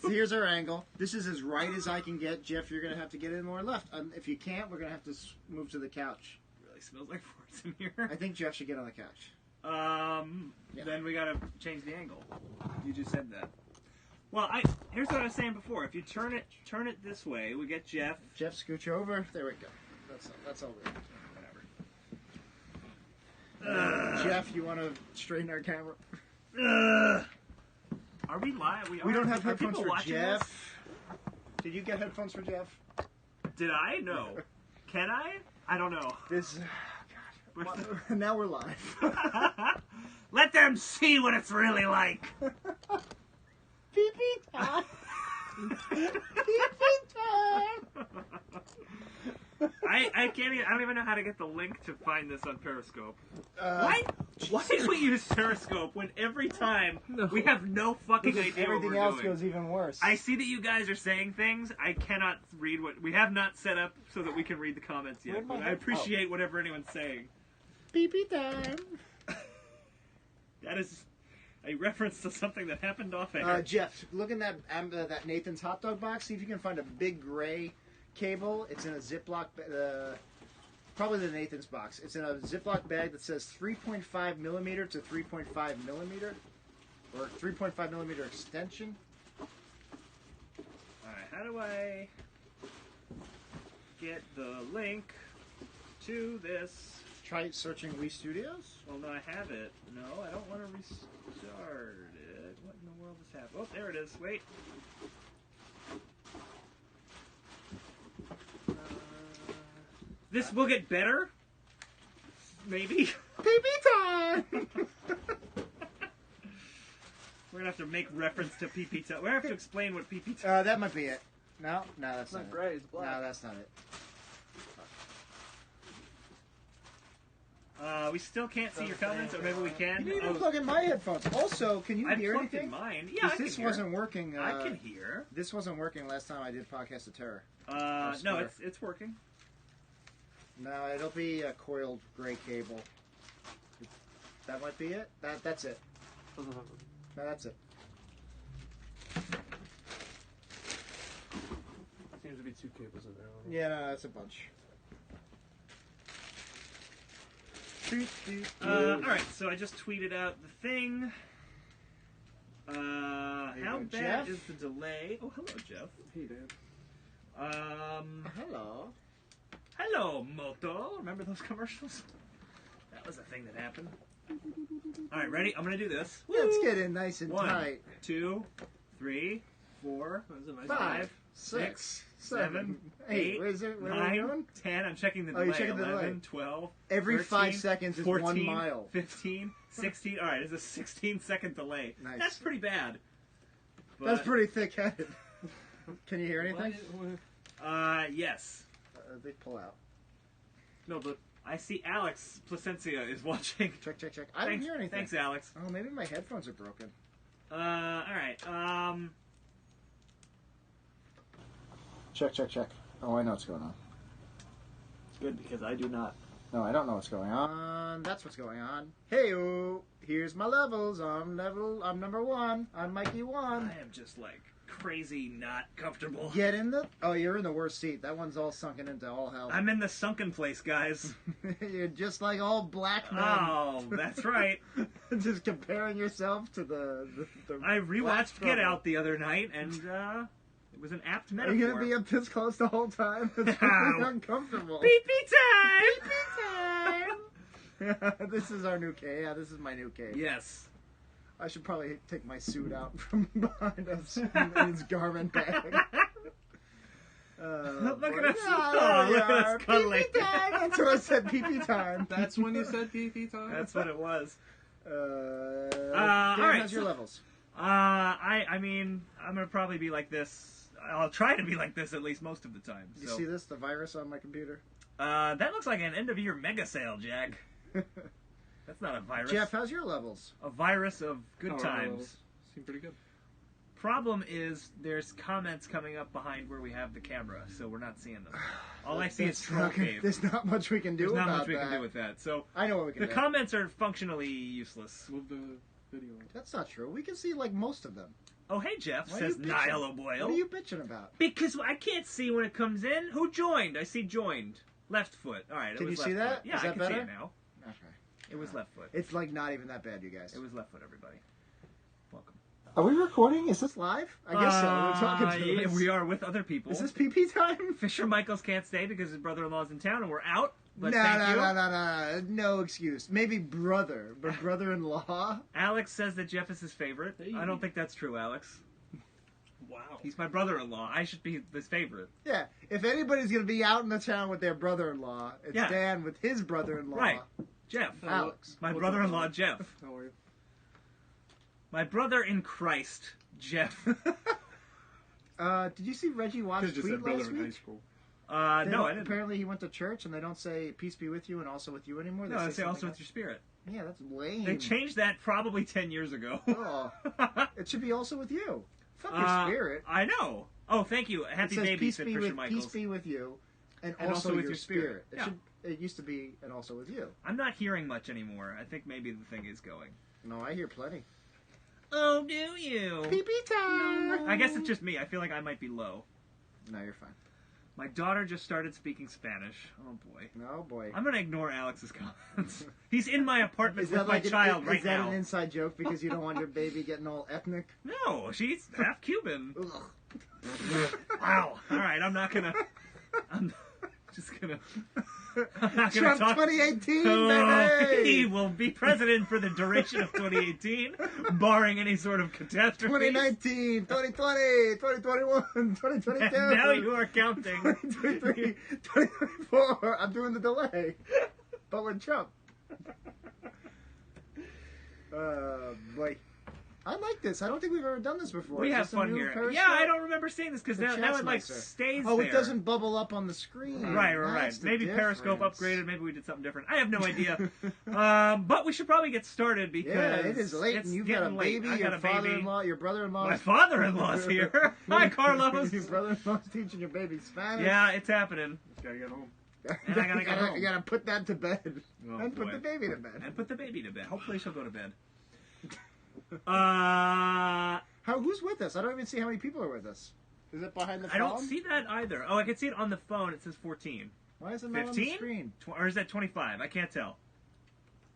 So here's our angle. This is as right as I can get. Jeff, you're going to have to get in more left. If you can't, we're going to have to move to the couch. It really smells like farts in here. I think Jeff should get on the couch. Then we got to change the angle. You just said that. Well, here's what I was saying before. If you turn it this way, we get Jeff. Jeff, scooch over. There we go. That's all we have. Jeff, you want to straighten our camera? Are we live? We don't have headphones for Jeff. This? Did you get headphones for Jeff? Did I? No. Can I? I don't know. This. God. Now we're live. Let them see what it's really like. Pee-pee time. Pee-pee time. I don't even know how to get the link to find this on Periscope. Why did we use Periscope when every time we have no fucking idea what everything we're else doing? goes even worse. I see that you guys are saying things. I cannot read what we have not set up so that we can read the comments yet. But I appreciate whatever anyone's saying. Pee-pee time. That is a reference to something that happened off air. Jeff, look in that Nathan's hot dog box. See if you can find a big gray cable. It's in a Ziploc, probably the Nathan's box. It's in a Ziploc bag that says 3.5 millimeter to 3.5 millimeter, or 3.5 millimeter extension. All right, how do I get the link to this? Try searching Wii Studios. Well, no, I have it. No, I don't want to restart it. What in the world is happening? Oh, there it is. Wait. This will get better? Maybe? Pee-pee time! We're going to have to make reference to pee-pee time. We're going to have to explain what pee-pee time That might be it. No, that's not it. Gray, it's black. No, that's not it. We still can't see your comments, or maybe we can. You didn't even plug in my headphones. Also, can you hear plugged anything? in mine. Yeah, I can this hear. wasn't working. I can hear. This wasn't working last time I did Podcast of Terror. No, it's working. No, it'll be a coiled gray cable. That might be it. That's it. No, that's it. Seems to be two cables in there. Yeah, no, that's a bunch. Alright, so I just tweeted out the thing. How bad Jeff? is the delay? Oh, hello, Jeff. Hey, Dan. Hello. Hello, Moto. Remember those commercials? That was a thing that happened. Alright, ready? I'm gonna do this. Let's get in nice and 1, tight. 2, 3, 4, That was a nice 5, 6, 7, 8. What is it? What are we 9, doing? 10. I'm checking the delay. you're checking the 11, delay. 12. Every 13, 5 seconds is 14, 1 mile. 15, 16. Alright, it's a 16-second delay. Nice. That's pretty bad. But, That's pretty thick-headed. Can you hear anything? yes. They pull out. No, but I see Alex Placencia is watching. Check. I don't hear anything. Thanks, Alex. Oh, maybe my headphones are broken. Alright, Check. Oh, I know what's going on. It's good because I do not. No, I don't know what's going on. That's what's going on. Hey-o, here's my levels. I'm number 1. I'm Mikey 1. I am just like crazy not comfortable. Get in the... Oh, you're in the worst seat. That one's all sunken into all hell. I'm in the sunken place, guys. You're just like all black men. Oh, that's right. Just comparing yourself to the I black rewatched Get trouble. Out the other night, and it was an apt Are metaphor. you going to be up this close the whole time? It's really uncomfortable. Pee-pee time! Pee-pee time! This is our new cave. Yeah, this is my new cave. Yes. I should probably take my suit out from behind us in its garment bag. Look at us. Oh, Look at us cuddling. Pee-pee time! That's what I said, pee-pee time. That's when you said pee time? That's what it was. Dan, all right, how's your levels? I mean, I'm gonna probably be like this. I'll try to be like this at least most of the time. You So. see this, the virus on my computer? That looks like an end-of-year mega sale, Jack. That's not a virus. Jeff, how's your levels? A virus of good Oh, times. Seem pretty good. Problem is, there's comments coming up behind where we have the camera, so we're not seeing them. All I see is Troll Cave. There's not much we can do There's about not much we that. can do with that. So I know what we can the do. comments are functionally useless. Well, video. That's not true. We can see like most of them. Oh, hey, Jeff, Why are says you bitching? Niall O'Boyle. What are you bitching about? Because I can't see when it comes in. Who joined? I see joined. Left foot. All right. Can it was you see left that? Foot. Yeah, Is I that can see better? it now. Okay. It was left foot. It's like not even that bad, you guys. It was left foot, everybody. Welcome. Are we recording? Is this live? I guess so. We're talking to yeah, us. we are with other people. Is this pee-pee time? Fisher Michaels can't stay because his brother-in-law's in town and we're out. No, But thank you. no. No excuse. Maybe brother, but brother-in-law? Alex says that Jeff is his favorite. Hey. I don't think that's true, Alex. Wow. He's my brother-in-law. I should be his favorite. Yeah. If anybody's going to be out in the town with their brother-in-law, it's Yeah. Dan with his brother-in-law. Right. Jeff. Alex. My What's brother-in-law, up? Jeff. How are you? My brother in Christ, Jeff. Did you see Reggie Watts' Could have just tweet said brother last in high week? school. They No, don't- I didn't. Apparently he went to church and they don't say peace be with you and also with you anymore. No, I say also something with your spirit. else. Yeah, that's lame. They changed that probably 10 years ago. Oh, it should be also with you. Fuck your spirit. I know. Oh, thank you. It Happy says baby, peace said be Fisher with Michaels. peace be with you, and And also with your spirit. Yeah. It used to be and also with you. I'm not hearing much anymore. I think maybe the thing is going. No, I hear plenty. Oh, do you? Pee-pee time. I guess it's just me. I feel like I might be low. No, you're fine. My daughter just started speaking Spanish. Oh, boy. No, boy. I'm going to ignore Alex's comments. He's in my apartment Is with that my like child right Is that now. an inside joke because you don't want your baby getting all ethnic? No, she's half Cuban. Ugh. Wow. All right, I'm just going to... I'm not going Trump to talk... 2018, Oh, baby! he will be president for the duration of 2018, barring any sort of catastrophe. 2019, 2020, 2021, 2022. And now you are counting. 2023, 2024. I'm doing the delay. But with Trump. Boy. I like this. I don't think we've ever done this before. We Is have this a fun new here. Periscope? Yeah, I don't remember seeing this because The now it like Chessmeister. stays Oh, there. it doesn't bubble up on the screen. Right. That's the Maybe Periscope difference. upgraded. Maybe we did something different. I have no idea. But we should probably get started because Yeah, it is late, it's and you've got a getting late. baby. I Your got a baby. father-in-law, your brother-in-law. My father-in-law's here. Hi, Carlos. Your brother-in-law's teaching your baby Spanish. Yeah, it's happening. Gotta get home. And I gotta get home. You gotta put that to bed. Oh, and put boy. the baby to bed. And put the baby to bed. Hopefully she'll go to bed. Who's with us? I don't even see how many people are with us. Is it behind the phone? I don't see that either. Oh, I can see it on the phone. It says 14. Why is it not on the 15? screen? Or is that 25? I can't tell.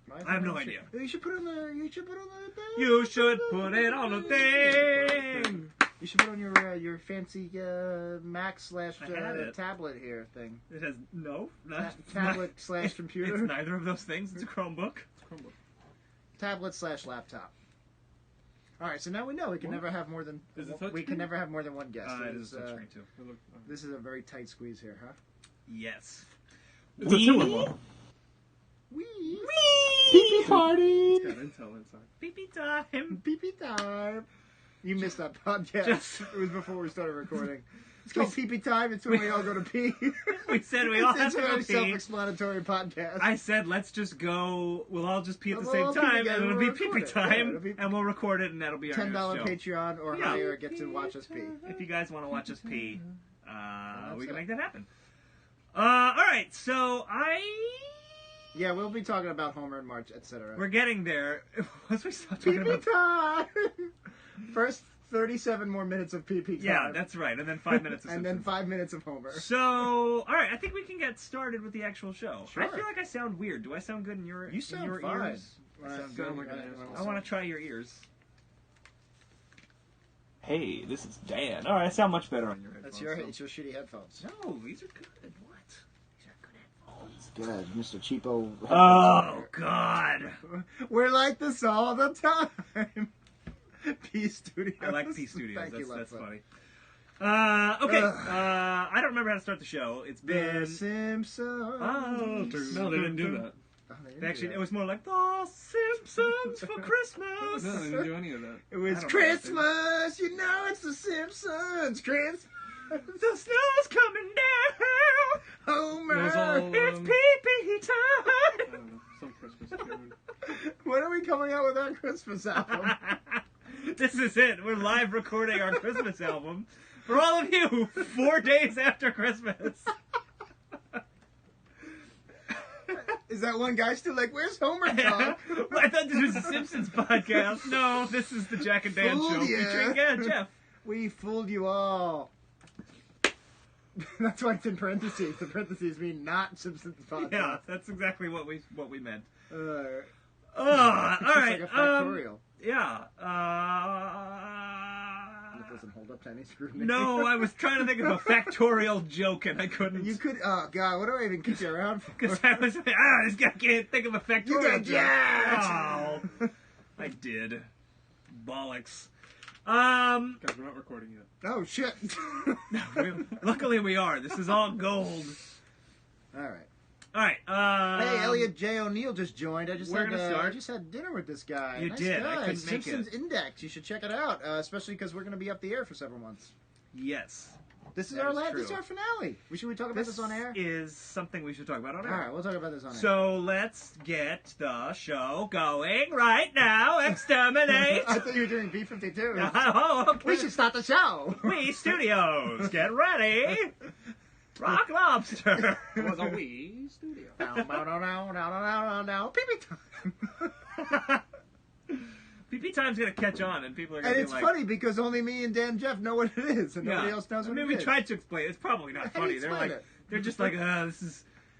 Why is I have it no on the idea. screen? You should put it on the. You should put it on the. You should put it on the thing. You should put it on your fancy Mac / I had it. tablet here thing. It has no. Tablet / computer. It's neither of those things. It's a Chromebook. Tablet / laptop. All right, so now we know we can never have more than Is it we touchscreen? can never have more than one guest. It is a touchscreen too. This is a very tight squeeze here, huh? Yes. It's a two-in-one. Wee! Pee-pee party! It's got intel inside. Pee-pee time. Pee-pee time. You missed that podcast. Just- It was before we started recording. It's called pee-pee time. It's when we all go to pee. We said we all have It's to a go very pee. self-explanatory podcast. I said let's just go. We'll all just pee at the We'll same all pee time, together and it'll and be we'll record pee-pee it. Yeah, time, it'll be- and we'll record it, and that'll be our $10 newest show. Patreon or Yeah. higher get to watch us pee. If you guys want to watch us pee, we can it. make that happen. All right, so Yeah, we'll be talking about Homer and March, etc. we're getting there. Once we stop talking Pee-pee about time! First 37 more minutes of pee-pee time. yeah, that's right, and then 5 minutes of And then Simpsons. 5 minutes of Homer. So, all right, I think we can get started with the actual show. Sure. I feel like I sound weird. Do I sound good in your You sound in your fine. ears? I sound Sound good. like an asshole. I want to try your ears. Hey, this is Dan. All right, I sound much better on your headphones. It's your shitty headphones. No, these are good. What? These are good headphones. Good, Mr. Cheapo. Oh God! We're like this all the time. P Studios. I like P Studios. Thank you, That's Lexi. funny. Okay. Ugh. I don't remember how to start the show. It's been. The Simpsons. Oh, No, they didn't do that. Oh, they didn't do Actually, that. it was more like The Simpsons for Christmas. No, they didn't do any of that. It was I don't know. Christmas. You know it's the Simpsons. Christmas. The snow's coming down. Homer. It was all, It's pee-pee I time. don't know, some Christmas tune. When are we coming out with our Christmas album? This is it. We're live recording our Christmas album for all of you 4 days after Christmas. Is Is that one guy still like, where's Homer, Tom? I thought this was a Simpsons podcast. No, this is the Jack and Dan Fooled show ya. featuring Jeff. We fooled you all. That's why it's in parentheses. The parentheses mean not Simpsons podcast. Yeah, that's exactly what we meant. It's All just right. like a factorial. Yeah. It doesn't hold up to any scrutiny. No, I was trying to think of a factorial joke and I couldn't. You could. Oh God, what do I even keep you around for? Because I was this guy can't think of a factorial You got joke. yacht! Oh, I did. Bollocks. Guys, we're not recording yet. Oh shit! Luckily we are. This is all gold. All right. All right. Hey, Elliot J. O'Neill just joined. I just we're gonna start. I just had dinner with this guy. You Nice did. Guy. I couldn't make Simpsons it. Index. You should check it out, especially because we're going to be up the air for several months. Yes. This is That our is last. true. This is our finale. Should we talk about this on air? Is something we should talk about on air. All right, we'll talk about this on air. So let's get the show going right now. Exterminate. I thought you were doing B-52. Oh, okay. We should start the show. We Studios, get ready. Rock Lobster. It was a wee studio. Now, pee-pee time. PP Time's gonna catch on, and people are gonna And be it's like, funny because only me and Dan Jeff know what it is, and nobody yeah. else knows I what mean, it we is. tried to explain it. It's probably not How do funny. you They're explain like, it? they're just like,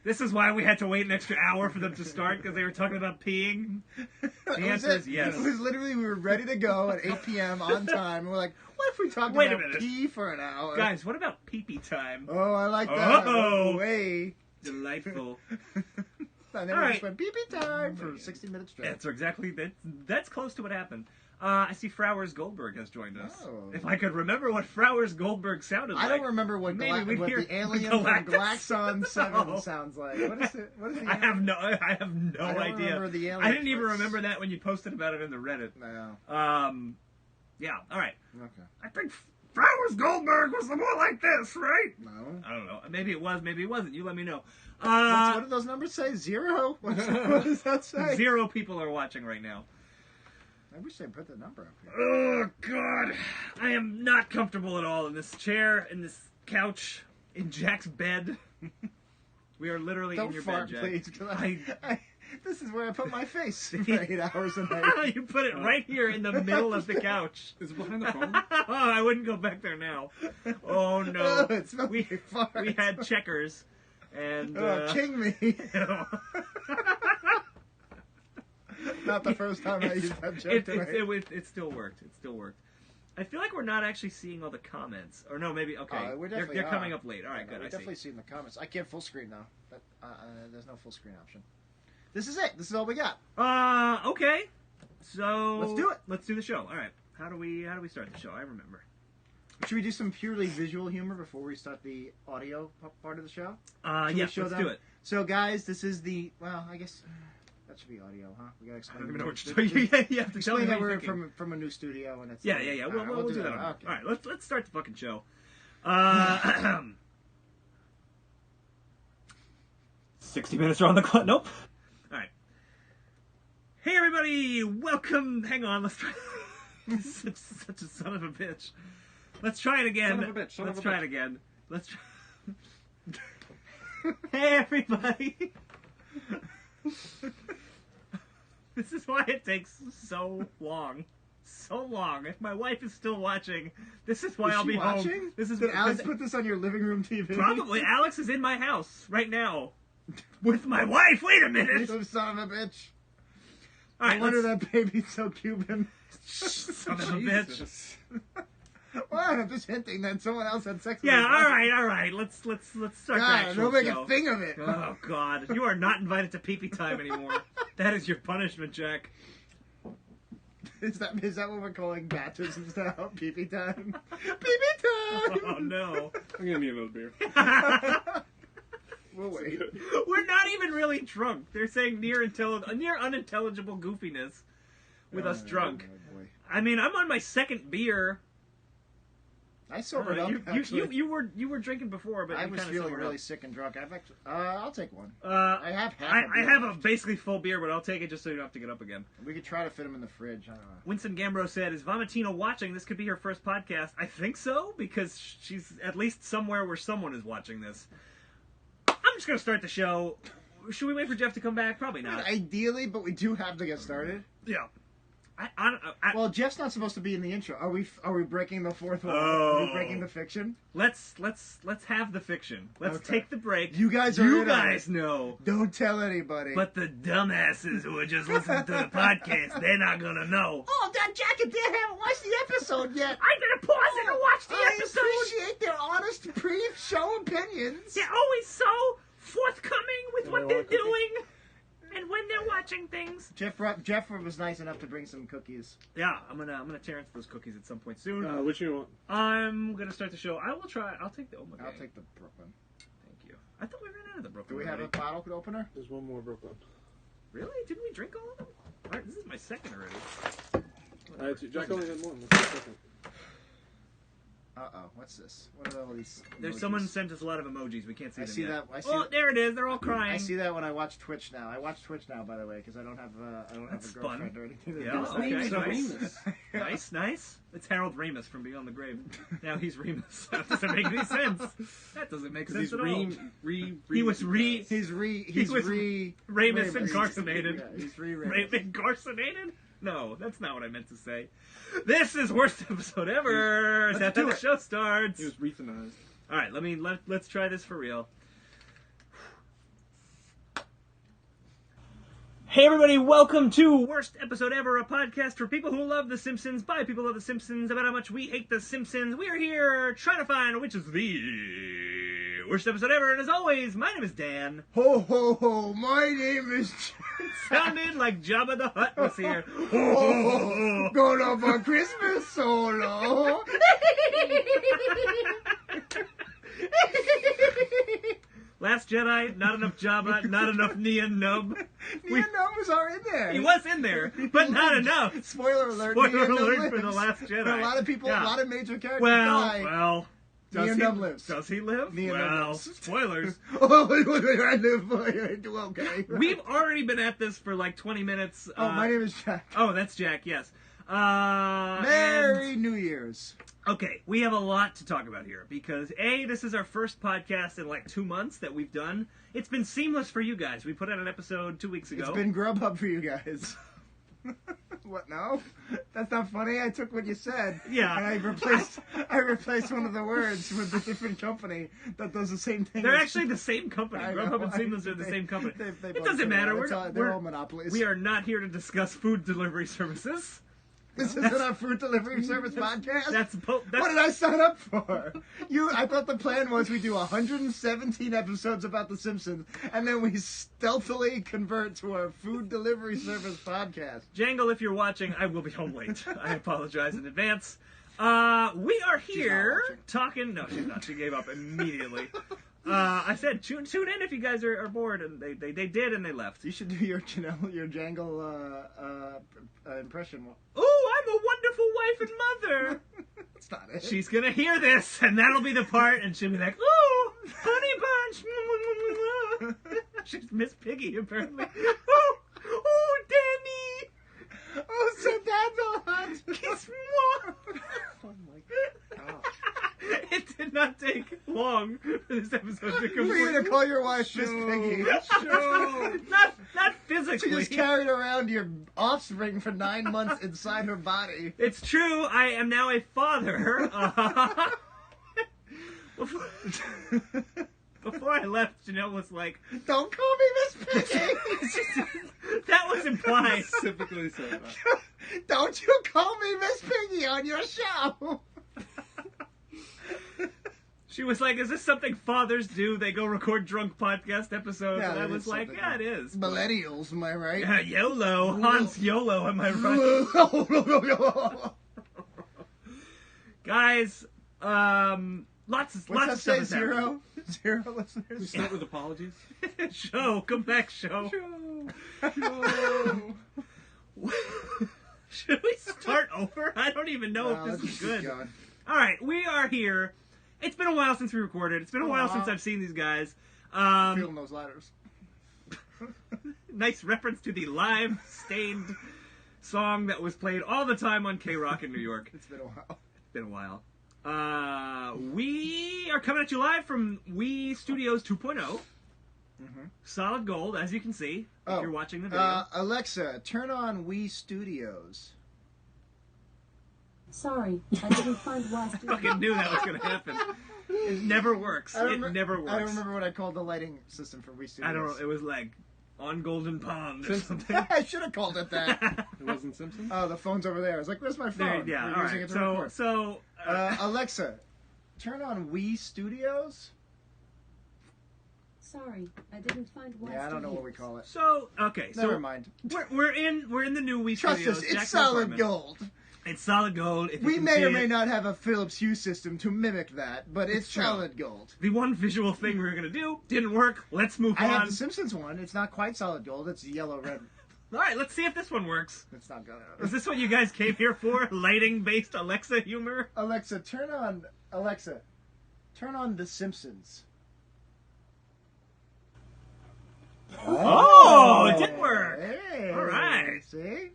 this is why we had to wait an extra hour for them to start because they were talking about peeing. The That was answer it. is yes. It was literally, we were ready to go at 8 p.m. on time, and we're like, what if we talked Wait a about minute. pee for an hour? Guys, what about PP Time? Oh, I like that. Oh. Way. Delightful. And then All we right. just went pee-pee time for 60 minutes straight. That's exactly that's close to what happened. I see Frowers Goldberg has joined us. Oh. If I could remember what Frowers Goldberg sounded like. I don't remember what, Maybe we'd what hear the alien Galactus. from Glaxon 7 No. sounds like. What is it? What is the I have no I don't idea. remember the alien I didn't even voice. remember that when you posted about it in the Reddit. No. Yeah. All right. Okay. I think Frowers Goldberg was more like this, right? No. I don't know. Maybe it was. Maybe it wasn't. You let me know. What do those numbers say? 0? What does that say? 0 people are watching right now. I wish they put the number up here. Oh, God. I am not comfortable at all in this chair, in this couch, in Jack's bed. We are literally Don't in your fart, bed, Jack. please. 'Cause this is where I put my face for 8 hours a night. You put it right here in the middle of the couch. Is it behind the phone? Oh, I wouldn't go back there now. Oh, no. Oh, it smells we, like fart. we had checkers, and... King me. you know. Not the first time I used that joke tonight. It still worked. It still worked. I feel like we're not actually seeing all the comments. Or no, maybe, okay. We they're definitely coming are. up late. All right, good. We're I definitely see. seeing the comments. I can't full screen though. But, there's no full screen option. This is it. This is all we got. Okay. So Let's do it. Let's do the show. All right. How do we start the show? I remember. Should we do some purely visual humor before we start the audio part of the show? Yes, show let's them? do it. So, guys, this is the... Well, I guess that should be audio, huh? We gotta I explain. don't even know what the- you're doing. You have to tell me Explain that what you're we're thinking. from a new studio and it's... Yeah. All right, We'll do that. Okay. All right, let's start the fucking show. 60 minutes are on the clock. Nope. All right. Hey, everybody. Welcome. Hang on. Let's try. such a son of a bitch. Let's try it again. Son of a bitch, son Let's of a try bitch. it again. Let's try. Hey, everybody. This is why it takes so long. So long. If my wife is still watching, this is why Is I'll she be watching? home. This is Did Alex because- put this on your living room TV? Probably. Alex is in my house right now with my wife. Wait a minute. You son of a bitch. All right, No wonder let's- that baby's so Cuban. Son of a bitch. Jesus. Well, I'm just hinting that someone else had sex with Yeah. his All wife. right. Let's start the God, actual don't make show. a thing of it. Oh God, you are not invited to pee-pee time anymore. That is your punishment, Jack. Is that what we're calling baptisms now? Pee-pee time? Pee-pee time! Oh no. I'm gonna need another beer. We'll wait. We're not even really drunk. They're saying near unintelligible goofiness with us drunk. Oh, boy. I mean, I'm on my second beer. I sobered up, You actually. were drinking before, but I you was kinda feeling sobered really up. sick and drunk. I've actually, I'll take one. I have half a I beer have a left. basically full beer, but I'll take it just so you don't have to get up again. We could try to fit them in the fridge. I don't know. Winston Gambro said, "Is Vomitino watching? This could be her first podcast." I think so, because she's at least somewhere where someone is watching this. I'm just going to start the show. should we wait for Jeff to come back? Probably not. Ideally, but we do have to get started. Yeah. Well, Jeff's not supposed to be in the intro. Are we breaking the fourth wall? Oh. Are we breaking the fiction? Let's have the fiction. Let's Okay. take the break. You guys are in on it. know. Don't tell anybody. But the dumbasses who are just listening to the podcast, they're not gonna know. Oh, that Jack and Dan haven't watched the episode yet. I'm gonna pause it and watch the I episode. appreciate their honest pre-show opinions. They're always so forthcoming with what Yeah, they're what cookie? doing and when they're watching things. Jeff was nice enough to bring some cookies. Yeah, I'm gonna tear into those cookies at some point soon. Which you want? I'm gonna start the show. I will try. I'll take the. Oh my I'll God. take the Brooklyn. Thank you. I thought we ran out of the Brooklyn. Do we have a already. bottle opener? There's one more Brooklyn. Really? Didn't we drink all of them? All right, this is my second already. Jack only had one. That's the second. Uh-oh, what's this? What are all these There's emojis? someone sent us a lot of emojis. We can't see I them see yet. that. I see. Oh, there it is. They're all crying. I see that when I watch Twitch now. I watch Twitch now, by the way, because I don't have That's a girlfriend fun. or anything. to Yeah, do with okay, it. So nice. Remus. Nice, nice. It's Harold Remus from Beyond the Grave. Now he's Remus. That doesn't make any sense. That doesn't make sense He's at all. He was He's Remus incarcerated. Yeah, he's Incarcerated? No, that's not what I meant to say. This is worst episode ever. Let's That's do how the it. show starts. He was euthanized. All right, let's try this for real. Hey everybody, welcome to Worst Episode Ever, a podcast for people who love The Simpsons, by people who love The Simpsons, about how much we hate The Simpsons. We are here trying to find which is the worst episode ever, and as always, my name is Dan. Ho ho ho! My name is. Sounded like Jabba the Hutt was here. Oh, going up on Christmas solo. Last Jedi, not enough Jabba, not enough Nunb. Nunb was already there. He was in there, but not enough. Spoiler alert. Spoiler Nunb alert lives. for The Last Jedi. For a lot of people, Yeah. a lot of major characters Well, die. well. Does he, Nunb lives. Does he live? Nunb Well, lives. spoilers. Oh, I live. Okay. We've already been at this for like 20 minutes. Oh, my name is Jack. Oh, that's Jack, yes. Merry New Year's. Okay, we have a lot to talk about here because A, this is our first podcast in like 2 months that we've done. It's been seamless for you guys. We put out an episode 2 weeks ago. It's been Grubhub for you guys. What? No, that's not funny. I took what you said. Yeah. And I replaced one of the words with a different company that does the same thing. They're actually the same company. I Grubhub know. and Seamless are the They- same company. they It both doesn't do matter. that. They're all monopolies. We are not here to discuss food delivery services. This isn't our food delivery service podcast. That's What did I sign up for? I thought the plan was we do 117 episodes about The Simpsons, and then we stealthily convert to our food delivery service podcast. Jangle, if you're watching, I will be home late. I apologize in advance. We are here watching. talking. No, she's not. She gave up immediately. I said tune in if you guys are bored, and they did, and they left. You should do your Jangle impression. Ooh, I'm a wonderful wife and mother. That's not it. She's gonna hear this, and that'll be the part, and she'll be like, "Ooh, honey bunch." She's Miss Piggy, apparently. Oh, Danny. Oh, so that's a lot. Kiss moi. Oh my god. It did not take long for this episode to For you to complete. call your wife Miss Piggy. Not She physically. just carried around your offspring for 9 months inside her body. It's true. I am now a father. Before I left, Janelle was like, Don't call me Miss Piggy. "That was implied." Specifically said that. Don't you call me Miss Piggy on your show. She was like, "Is this something fathers do? They go record drunk podcast episodes?" Yeah, and I it was is like, something "Yeah, it is." Millennials, am I right? Yeah, YOLO, Hans YOLO. Am I right, guys? Lots of What's that stuff say? is happening. Zero We listeners. start with apologies. Show, come back, show. Should we start over? I don't even know if this is good. All right, we are here. It's been a while since we recorded. It's been a while since I've seen these guys. Feeling those ladders. Nice reference to the live Stained song that was played all the time on K-Rock in New York. It's been a while. It's been a while. We are coming at you live from Wii Studios 2.0. Solid gold, as you can see, if you're watching the video. Alexa, turn on Wii Studios. Sorry, I didn't find last I fucking knew that was going to happen. It never works. It never works. I don't remember what I called the lighting system for Wii Studios. I don't know. It was like on Golden Pond or something. I should have called it that. It wasn't Simpsons? Oh, the phone's over there. I was like, where's my phone? Yeah, We're all using right. it to record. So Alexa, turn on Wii Studios. Sorry, I didn't find last Yeah, I don't know what we call it. So okay, Never mind. We're in the new Wii Trust Studios. us, it's Jack's solid apartment. gold. It's solid gold. If you We can may see or may it. not have a Philips Hue system to mimic that, but it's true. solid gold. The one visual thing we were gonna do didn't work. Let's move I have on. the Simpsons one. It's not quite solid gold. It's yellow red. All right, let's see if this one works. It's not gonna. Is this what you guys came here for? Lighting-based Alexa humor? Alexa, turn on The Simpsons. Oh, it did work. Hey, All right. See,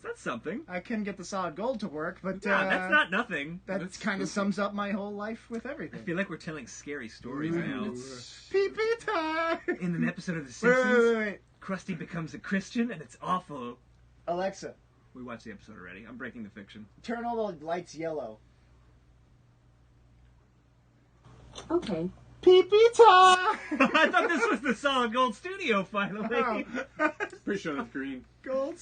That's something. I couldn't get the solid gold to work, but Yeah, that's not nothing. That That's kind of spooky. sums up my whole life with I everything. feel like we're telling scary stories now. Pee-pee time. In an episode of The Wait, Simpsons, wait. Krusty becomes a Christian, and it's awful. Alexa, We watched the episode already. I'm breaking the fiction. turn all the lights yellow. Okay. Pee-pee time. I thought this was the Solid Gold Studio, finally. Oh. Pretty sure it's green. gold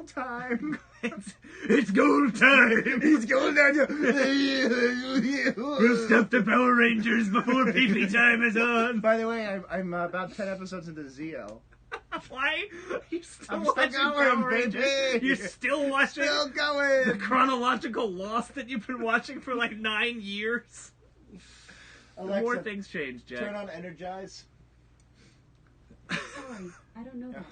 time. It's gold time! It's gold time. We'll stop the Power Rangers before pee-pee time is on! By the way, I'm about 10 episodes into ZO. Why? You're still I'm still watching going, Power Rangers? baby. You're still watching Still the going. chronological loss that you've been watching for like 9 years? Alexa, More things change, Jack. turn on Energize. Sorry, I don't know that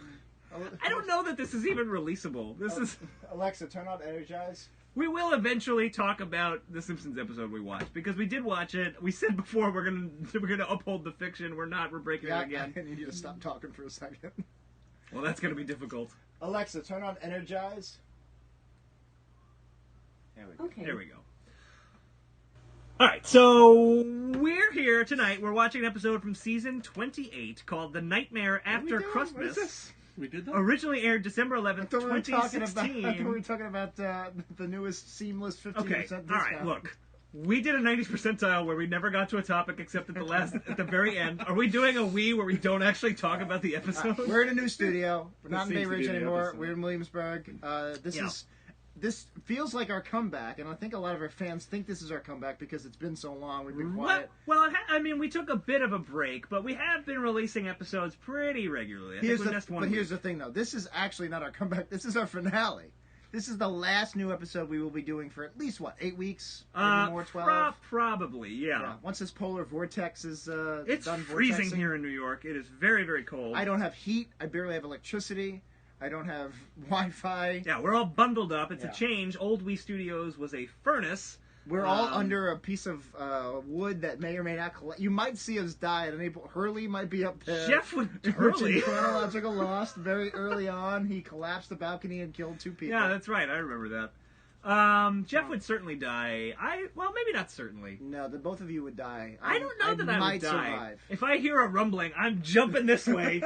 one. I don't know that this is even releasable. This is. Alexa, turn on Energize. We will eventually talk about the Simpsons episode we watched because we did watch it. We said before we're gonna uphold the fiction. We're not. We're breaking it again. I need you to stop talking for a second. Well, that's gonna be difficult. Alexa, turn on Energize. There we go. Okay. There we go. All right, so we're here tonight. We're watching an episode from season 28 called "The Nightmare After What is Krustmas." this? We did that? Originally aired December I 11th, thought we were talking 2016. about. I thought we were talking about the newest seamless 15% Okay, discount. all right. Look, we did a 90th percentile where we never got to a topic except at the very end. Are we doing a we where we don't actually talk about the episode? We're in a new studio. We're not in Bay seems to Ridge be the anymore. episode. We're in Williamsburg. This feels like our comeback, and I think a lot of our fans think this is our comeback because it's been so long. We've been quiet. Well, I mean, we took a bit of a break, but we have been releasing episodes pretty regularly. I think we missed one week. Here's the thing, though. This is actually not our comeback. This is our finale. This is the last new episode we will be doing for at least, 8 weeks? Maybe more, 12? Probably, yeah. Yeah. Once this polar vortex is It's done freezing vortexing. here in New York. It is very, very cold. I don't have heat. I barely have electricity. I don't have Wi-Fi. Yeah, we're all bundled up. It's Yeah. a change. Old Wii Studios was a furnace. We're all under a piece of wood that may or may not collect. You might see us die at an April. Hurley might be up there. Jeff would Which in Hurley. chronological lost very early on. He collapsed the balcony and killed 2 people. Yeah, that's right. I remember that. Jeff would certainly die. Well, maybe not certainly. No, the both of you would die. I don't know that I might would die. survive. If I hear a rumbling, I'm jumping this way.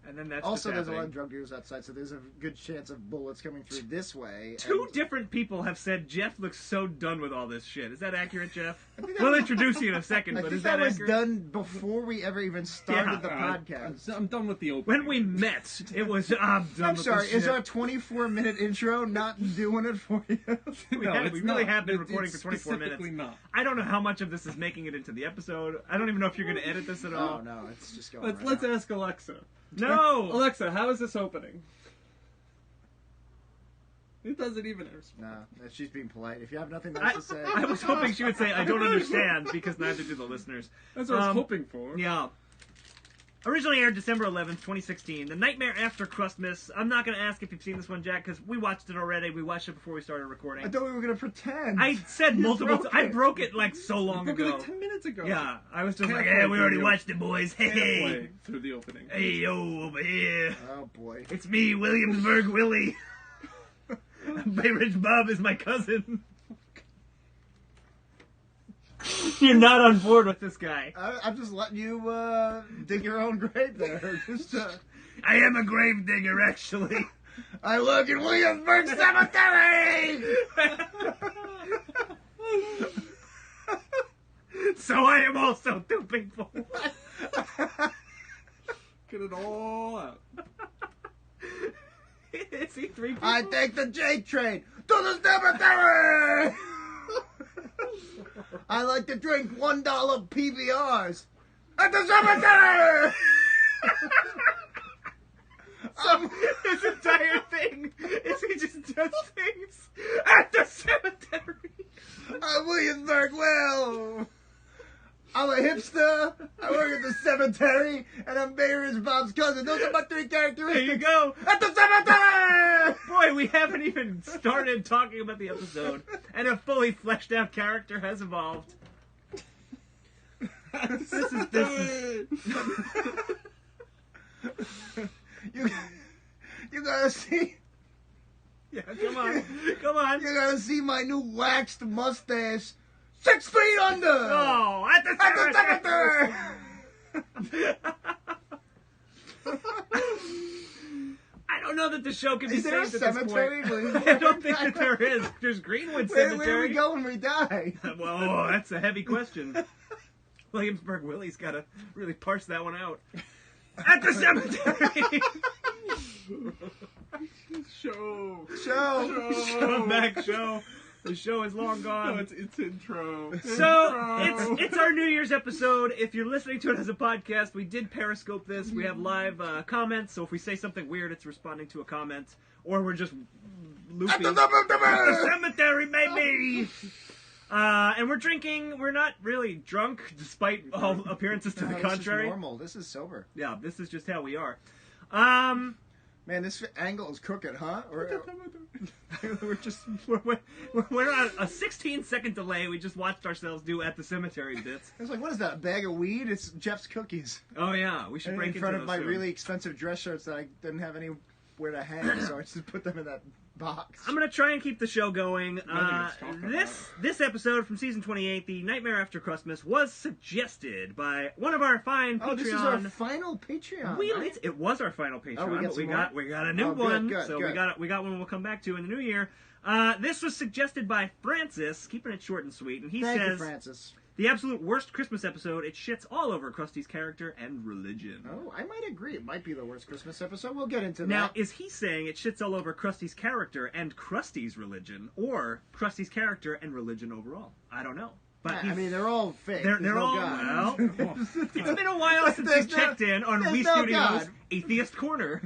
And then that's Also, just there's a lot happening. of drug dealers outside, so there's a good chance of bullets coming through this way. Two and- different people have said Jeff looks so done with all this shit. Is that accurate, Jeff? think that We'll was- introduce you in a second, I but think is that was accurate? done before we ever even started Yeah. the podcast. I'm done with the opening. When we met, it was I'm done I'm with sorry, this is shit. our 24-minute intro not doing it for you? We No, have- it's we really not. have been It's recording for 24 specifically minutes. not. I don't know how much of this is making it into the episode. I don't even know if you're going to edit this at all. Oh, no, it's just going Let's right now. ask Alexa. No! Alexa, how is this opening? It doesn't even respond. No, she's being polite. If you have nothing else to say. I was hoping she would say, I don't understand, because neither do the listeners. That's what I was Um, hoping for. Yeah. Originally aired December 11th, 2016. The Nightmare After Krustmas. I'm not going to ask if you've seen this one, Jack, because we watched it already. We watched it before we started recording. I thought we were going to pretend. I said multiple broke times. I it. broke it like so long Broke ago. it 10 minutes ago. Yeah, I was just like, Halfway hey, we already through. watched it, boys. Hey, Halfway through the opening. hey, yo, over here. Oh, boy. It's me, Williamsburg Willie. Bay Ridge Bob is my cousin. You're not on board with this guy. I'm just letting you dig your own grave there. Just, I am a grave digger, actually. I work in Williamsburg Cemetery! So I am also two people. Get it all out. Is he three people? I take the J train to the cemetery! I like to drink $1 PBRs at the cemetery! So his entire thing is he just does things at the cemetery. I'm Williamsburg Will! I'm a hipster, I work at the cemetery, and I'm Mayor's Bob's cousin. Those are my three There characteristics. you go. At the cemetery! Boy, we haven't even started talking about the episode, and a fully fleshed out character has evolved. This is You gotta see. Yeah, come on. You gotta see my new waxed mustache. 6 feet under. Oh, at the cemetery. I don't know that the show can be Is there a saved at this cemetery? point. I don't think that there is. There's Greenwood Cemetery. Where do we go when we die? Well, that's a heavy question. Williamsburg Willie's got to really parse that one out. At the cemetery. Show. Come back, show. The show is long gone. No, it's intro. So it's our New Year's episode. If you're listening to it as a podcast, we did Periscope this. We have live comments. So if we say something weird, it's responding to a comment, or we're just looping. At the cemetery, baby. And we're drinking. We're not really drunk, despite all appearances to the contrary. This is normal. This is sober. Yeah, this is just how we are. Man, this angle is crooked, huh? We're on a 16-second delay. We just watched ourselves do at the cemetery bits. I was like, what is that? A bag of weed? It's Jeff's cookies. Oh yeah, we should break in front into of my those really expensive dress shirts that I didn't have anywhere to hang, so I just put them in that box. I'm gonna try and keep the show going. Nothing This episode from season 28, the Nightmare After Krustmas, was suggested by one of our fine Patreon. Oh, this is our final Patreon. Right? It was our final Patreon, we but we got a new one. We got one we'll come back to in the new year. This was suggested by Francis, keeping it short and sweet, and he Thank says, you, Francis. the absolute worst Christmas episode. It shits all over Krusty's character and religion. Oh, I might agree. It might be the worst Christmas episode. We'll get into Now, that. is he saying it shits all over Krusty's character and Krusty's religion, or Krusty's character and religion overall? I don't know. But I mean, they're all fake. they're There's no all God. well. It's been a while since we checked in on there's Wii no Studios God. Atheist Corner.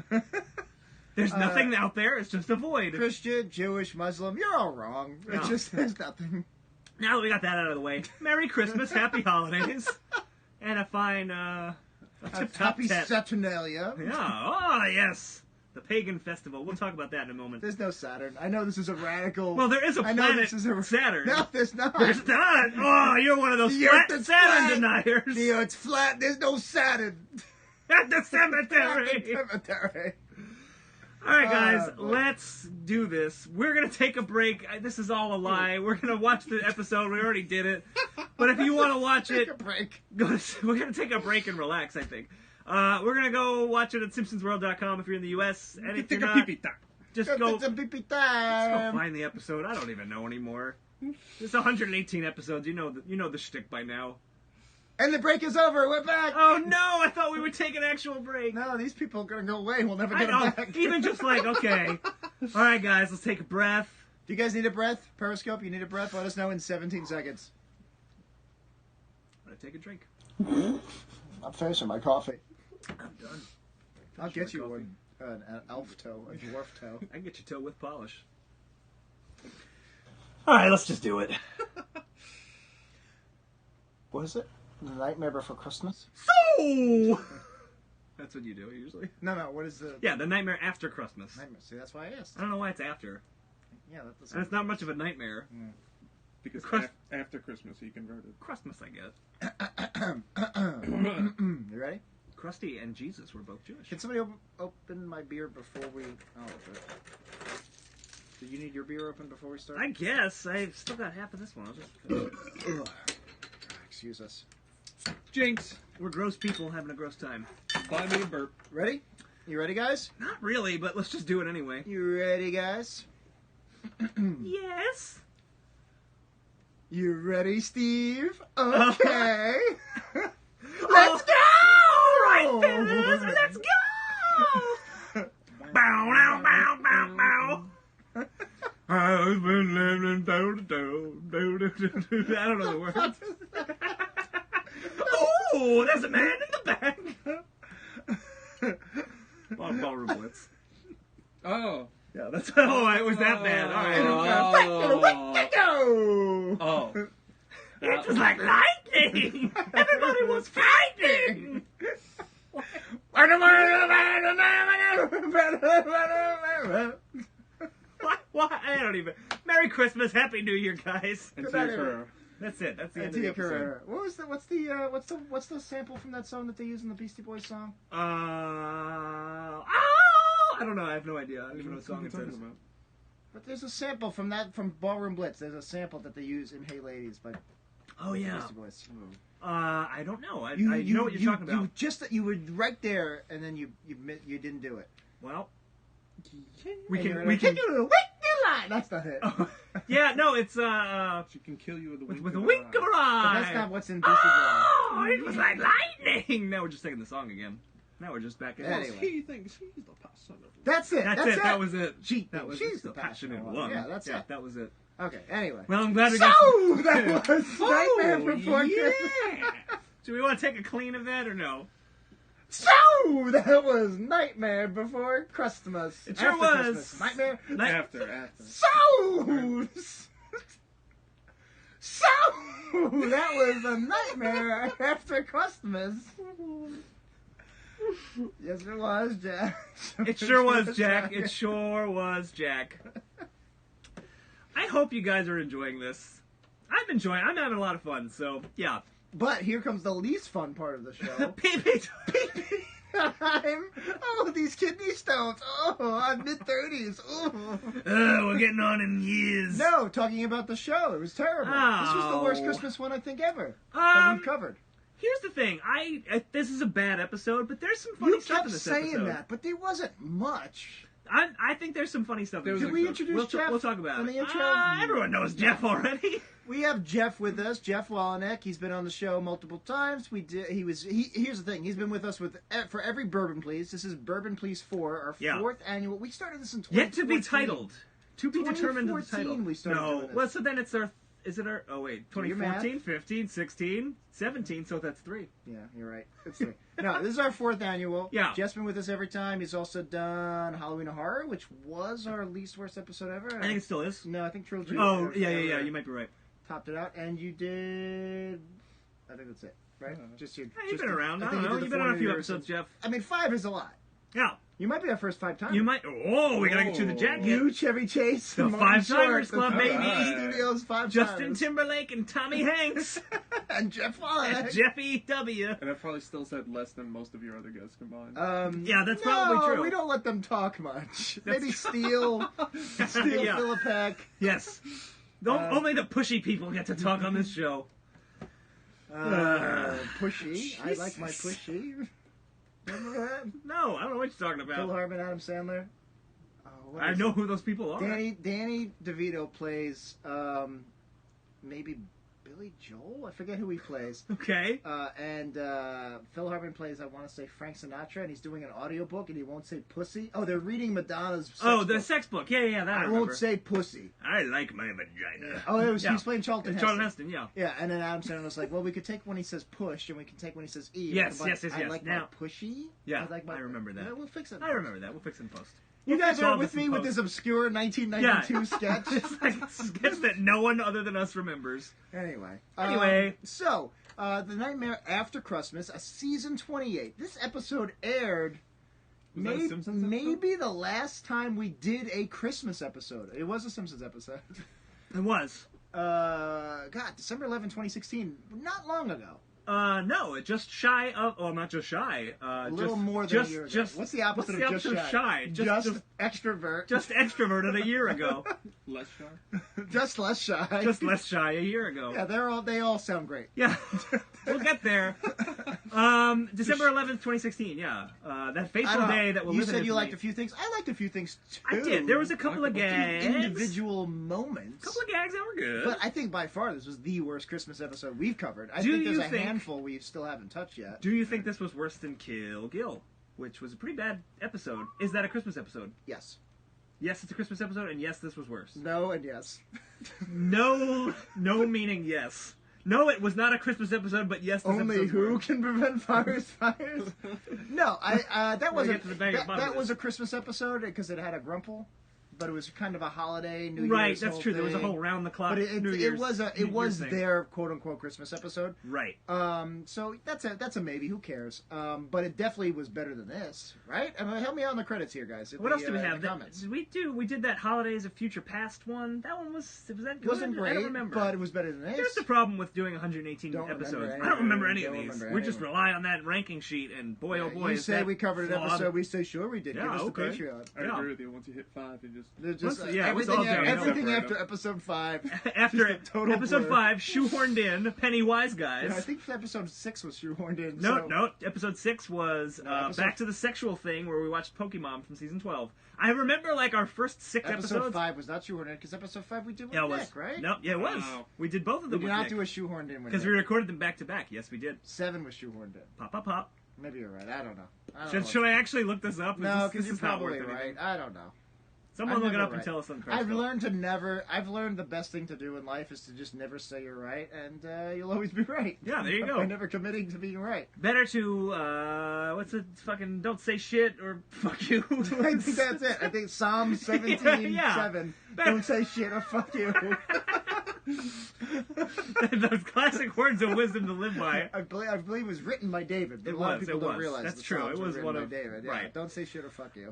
There's nothing out there. It's just a void. Christian, Jewish, Muslim, you're all wrong. No. It's just, there's nothing. Now that we got that out of the way, Merry Christmas, Happy Holidays, and a fine tip-top Happy set. Saturnalia. Yeah. Oh yes, the pagan festival. We'll talk about that in a moment. There's no Saturn. I know this is a radical... Well, there is a I know planet this is a... Saturn. No, there's not. There's not. Oh, you're one of those The flat Earth is Saturn flat. deniers. The Earth's flat. There's no Saturn. At the cemetery. Cemetery. All right, guys, boy. let's do this. We're going to take a break. This is all a lie. We're going to watch the episode. We already did it. But if you want to watch it, Take a break. we're going to take a break and relax, I think. We're going to go watch it at simpsonsworld.com if you're in the U.S. And if you're Take a not, pee-pee time. just go It's a pee-pee go time. find the episode. I don't even know anymore. There's 118 episodes. You know the shtick by now. And the break is over. We're back. Oh, no, I thought we would take an actual break. No, these people are going to go away. We'll never I get them know, back. even just like, okay. All right, guys, let's take a breath. Do you guys need a breath? Periscope, you need a breath? Let us know in 17 seconds. I'm going to take a drink. I'm finishing my coffee. I'm done. I'll get you coffee. one. An elf toe, a dwarf toe. I can get your toe with polish. All right, let's just do it. What is it? The Nightmare Before Krustmas? So, that's what you do usually. No, what is the... Yeah, the Nightmare After Krustmas. Nightmare. See, that's why I asked. I don't know why it's after. Yeah, that doesn't... And it's not much of a nightmare. Because after Christmas he converted. Krustmas, I guess. You ready? Krusty and Jesus were both Jewish. Can somebody open my beer before we... Oh, okay. Do you need your beer open before we start? I guess. I've still got half of this one. I'll just... excuse us. Jinx. We're gross people having a gross time. Buy me a burp. Ready? You ready, guys? Not really, but let's just do it anyway. You ready, guys? Yes. You ready, Steve? Okay. Let's go! All right, fellas, let's go! Bow, bow, bow, bow, bow. I've been living I don't know the words. Oh, there's a man in the back. Ballroom Blitz. Oh. Yeah, that's. Oh, it was that bad. All right. Oh. It was like lightning. Everybody was fighting. What? I don't even. Merry Christmas, Happy New Year, guys. And Good to night, your everyone. career. That's it. That's the end of the Tia episode. Carrera. What's the sample from that song that they use in the Beastie Boys song? I don't know. I have no idea. I don't even know what song it says. But there's a sample from Ballroom Blitz. There's a sample that they use in Hey Ladies by Oh yeah. Beastie Boys. I don't know. I know what you're talking about. You were right there, and then you didn't do it. Well, We can do a line. That's not it. yeah, no, it's She can kill you with a wink. with a of wink of an an eye. But that's not what's in Beastie Boys. Oh, it was like lightning. Now we're just singing the song again. Now we're just back in. Anyway. He thinks he's the passionate. That's it. That's it. That was it. That was She's the the passionate one. one. Yeah, that's it. That was it. Okay. Anyway. Well, I'm glad we So got. that was Nightmare Before Christmas. Do we want to take a clean of that or no? So that was Nightmare Before Krustmas. It sure After was. Christmas. Nightmare. After. So that was a Nightmare After Christmas. Yes, it was, Jack. It sure was, Jack. It sure was, Jack. I hope you guys are enjoying this. I'm having a lot of fun, so, yeah. But here comes the least fun part of the show. Pee-pee These kidney stones. Oh, I'm mid-30s. Oh. we're getting on in years. No, talking about the show. It was terrible. This was the worst Oh. Christmas one I think ever that we've covered. Here's the thing. This is a bad episode, but there's some funny You stuff kept in this saying episode. that, but there wasn't much. I think there's some funny stuff in this Did Did we episode. introduce Jeff We'll talk about in it. the intro? Everyone knows Jeff already. We have Geoff with us, Geoff Wolyniec. He's been on the show multiple times. Here's the thing. He's been with us for every Bourbon Please. This is Bourbon Please 4, our fourth annual. We started this in 2014. Yet to be titled. To be determined the 2014 title. we started doing this. Well, so then it's our... Is it our... Oh, wait. Do your math. 2014, 15, 16, 17, so that's 3. Yeah, you're right. It's 3. No, this is our 4th annual. Yeah. Jeff's been with us every time. He's also done Halloween Horror, which was our least worst episode ever. I think it still is. No, I think Trilogy. Oh, yeah. You might be right. Topped it out, and you did. I think that's it, right? Just your. Hey, you've been around. I think don't know. you did You've the been on a few 4 episodes, Jeff. I mean, 5 is a lot. Yeah. You might be our first 5-timer. You might... Oh, we gotta get you the jacket. You, Chevy Chase, The and Martin 5-timers Short, Club, the baby. Studios 5-timers. Justin Timberlake and Tommy Hanks. and Geoff and Wolyniec. Jeff E.W. And I probably still said less than most of your other guests combined. Yeah, that's probably true. We don't let them talk much. That's Maybe true. Steele Yeah. Philippek. Yes. Only the pushy people get to talk on this show. Pushy. I like my pushy. Remember that? No, I don't know what you're talking Phil about. Hartman, Adam Sandler. What I is know it? who those people are. Danny DeVito plays maybe Billy Joel. I forget who he plays. Okay. And Phil Hartman plays, I want to say, Frank Sinatra, and he's doing an audiobook, and he won't say pussy. Oh, they're reading Madonna's sex Oh, book. the sex book. Yeah, that I I remember. won't say pussy. I like my vagina. Oh, Yeah. he's playing Charlton Heston. Charlton Heston, yeah. Yeah, and then Adam Sandler was like, well, we could take when he says push, and we can take when he says e. Yes, But yes. I like Now- my pushy. Yeah, I, like my, I remember that. Yeah, we'll fix it. I remember that. We'll fix it in post. You We'll guys fix all are with this me in with post. this obscure 1992 sketch. It's like a sketch that no one other than us remembers. Anyway. So, The Nightmare After Krustmas, a season 28. This episode aired Was that a Simpsons episode? maybe the last time we did a Christmas episode. It was a Simpsons episode. It was. December 11, 2016. Not long ago. No, it's just shy of. Well, not just shy. A little just, more than just, a year ago. just, What's the opposite what's the of just opposite of shy? Just extrovert. Just extroverted a year ago. Less shy. Just less shy. Just less shy a year ago. Yeah, they all sound great. Yeah, we'll get there. December 11th, 2016. Yeah, that fateful day that will You live in said you infamy. liked a few things. I liked a few things too. I did. There was a couple of gags. Individual moments. couple of gags that were good. But I think by far this was the worst Christmas episode we've covered. I Do think there's you a think- handful we still haven't touched yet. Do you think this was worse than Kill Gill, which was a pretty bad episode? Is that a Christmas episode? Yes. Yes, it's a Christmas episode, and yes, this was worse. No and yes. No meaning yes. No, it was not a Christmas episode, but yes, this Only episode's who worse. can prevent fires? No, that was get to the bang of that this. was a Christmas episode because it had a grumple, but it was kind of a holiday New Year's. Right, that's whole true. There was a thing. whole round the clock. But it New Year's was thing. their quote unquote Christmas episode. Right. So that's a maybe. Who cares? But it definitely was better than this, right? I mean, help me out on the credits here, guys. What else do we in have? the comments. We did that Holidays of Future Past one. That one was that good? It wasn't great, I don't remember. but it was better than this. Here's the problem with doing 118 Don't remember episodes. any I don't remember of any them. of Don't these. remember We any just of them. rely on that ranking sheet, and boy, oh boy, you is say that we covered an flawed. episode. We say sure we did. Yeah, Give us okay. the Patreon. I Yeah. agree with you. Once you hit 5, you just... They're just Yeah, it was all downhill. everything Separate after them. episode 5. After Just a total episode blur. 5, shoehorned in, Pennywise guys. I think episode 6 was shoehorned in. No, so- no. Episode 6 was episode- back to the sexual thing where we watched Pokemon from season 12. I remember like our first 6 Episode episodes. 5 was not shoehorned in because episode 5 we did with Yeah, it was. Nick, right? No, yeah, it was. Wow. We did both of We them did with not Nick. do a shoehorned in with Because Nick. we recorded them back to back. Yes, we did. 7 was shoehorned in. Pop, pop, pop. Maybe you're right. I don't know. Should I actually look this up? No, This because you're is not probably worth right. anything. I don't know. Someone I'm look it never up and right. tell us on I've Periscope. I've learned the best thing to do in life is to just never say you're right, and you'll always be right. Yeah, there you go. By never committing to being right. Better to, what's it, fucking, don't say shit or fuck you. I think that's it. I think Psalm 17:7. Yeah. Don't say shit or fuck you. Those classic words of wisdom to live by. I believe it was written by David. But It a lot of was, people it don't was. realize That's the true. Psalms It were was written one by of- David. Yeah, right. don't say shit or fuck you.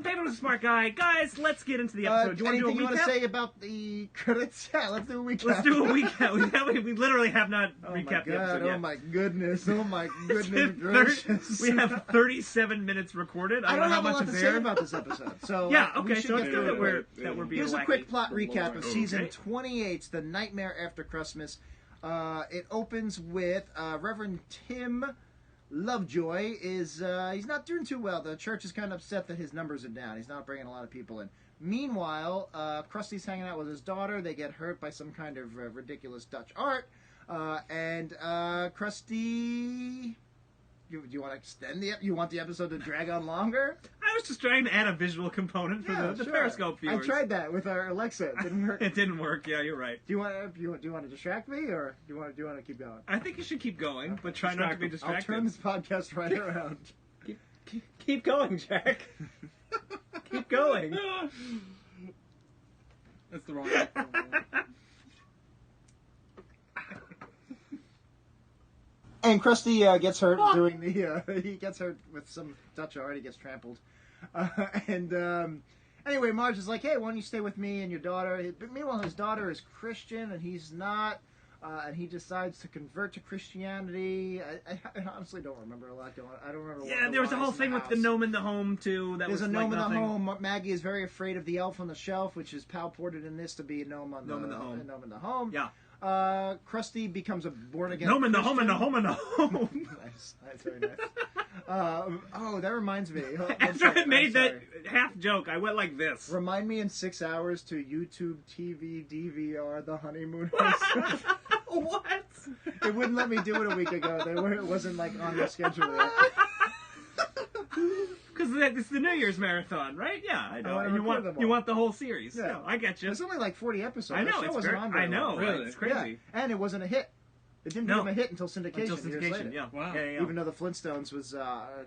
David was a smart guy. Guys, let's get into the episode. Do you want to do a anything you want to recap? say about the credits? Yeah, let's do a recap. Let's do a recap. We literally have not Oh my recapped the god! episode Oh yet. my goodness! Oh my goodness It's been gracious! we have 37 minutes recorded. I I don't know how have a much lot is to there. say about this episode. So Yeah, we okay, should so get it's good through it. that we're being Here's a wacky. quick plot recap of Okay. season 28, The Nightmare After Krustmas. It opens with Reverend Tim Lovejoy is he's not doing too well. The church is kind of upset that his numbers are down. He's not bringing a lot of people in. Meanwhile, Krusty's hanging out with his daughter. They get hurt by some kind of ridiculous Dutch art, and Krusty. Do you want to extend you want the episode to drag on longer? I was just trying to add a visual component for the sure. Periscope viewers. I tried that with our Alexa. It didn't work. It didn't work. Yeah, you're right. Do you want to distract me, or do you want to keep going? I think you should keep going, but try not to be I'll distracted. turn this podcast right around. Keep going, Jack. Keep going. That's the wrong... And Krusty gets hurt doing the. He gets hurt with some Dutch art. He gets trampled. Anyway, Marge is like, "Hey, why don't you stay with me and your daughter?" But meanwhile, his daughter is Christian and he's not. And he decides to convert to Christianity. I honestly don't remember a lot going on. I don't remember. Yeah, there was a whole thing with the gnome in the home too. That There's was a like gnome in the nothing. home. Maggie is very afraid of the elf on the shelf, which is pal-ported in this to be a gnome on Gnome in the home. A gnome in the home. Yeah. Krusty becomes a born-again Gnome in the home, in the Christian. home, in the home. Nice, very nice. That reminds me. After I made that half joke, I went like this. Remind me in 6 hours to YouTube TV DVR The Honeymooners. What? It wouldn't let me do it a week ago. It wasn't like on the schedule yet. Because it's the New Year's marathon, right? Yeah, I know. wanna And record them all. you want the whole series. Yeah. Yeah, I get you. It's only like 40 episodes. I know. The show It's wasn't very, on very I know. long. Really? It's crazy. Yeah. And it wasn't a hit. It didn't No. become a hit until syndication. Until years syndication, later. yeah. Wow. Yeah. Even though the Flintstones was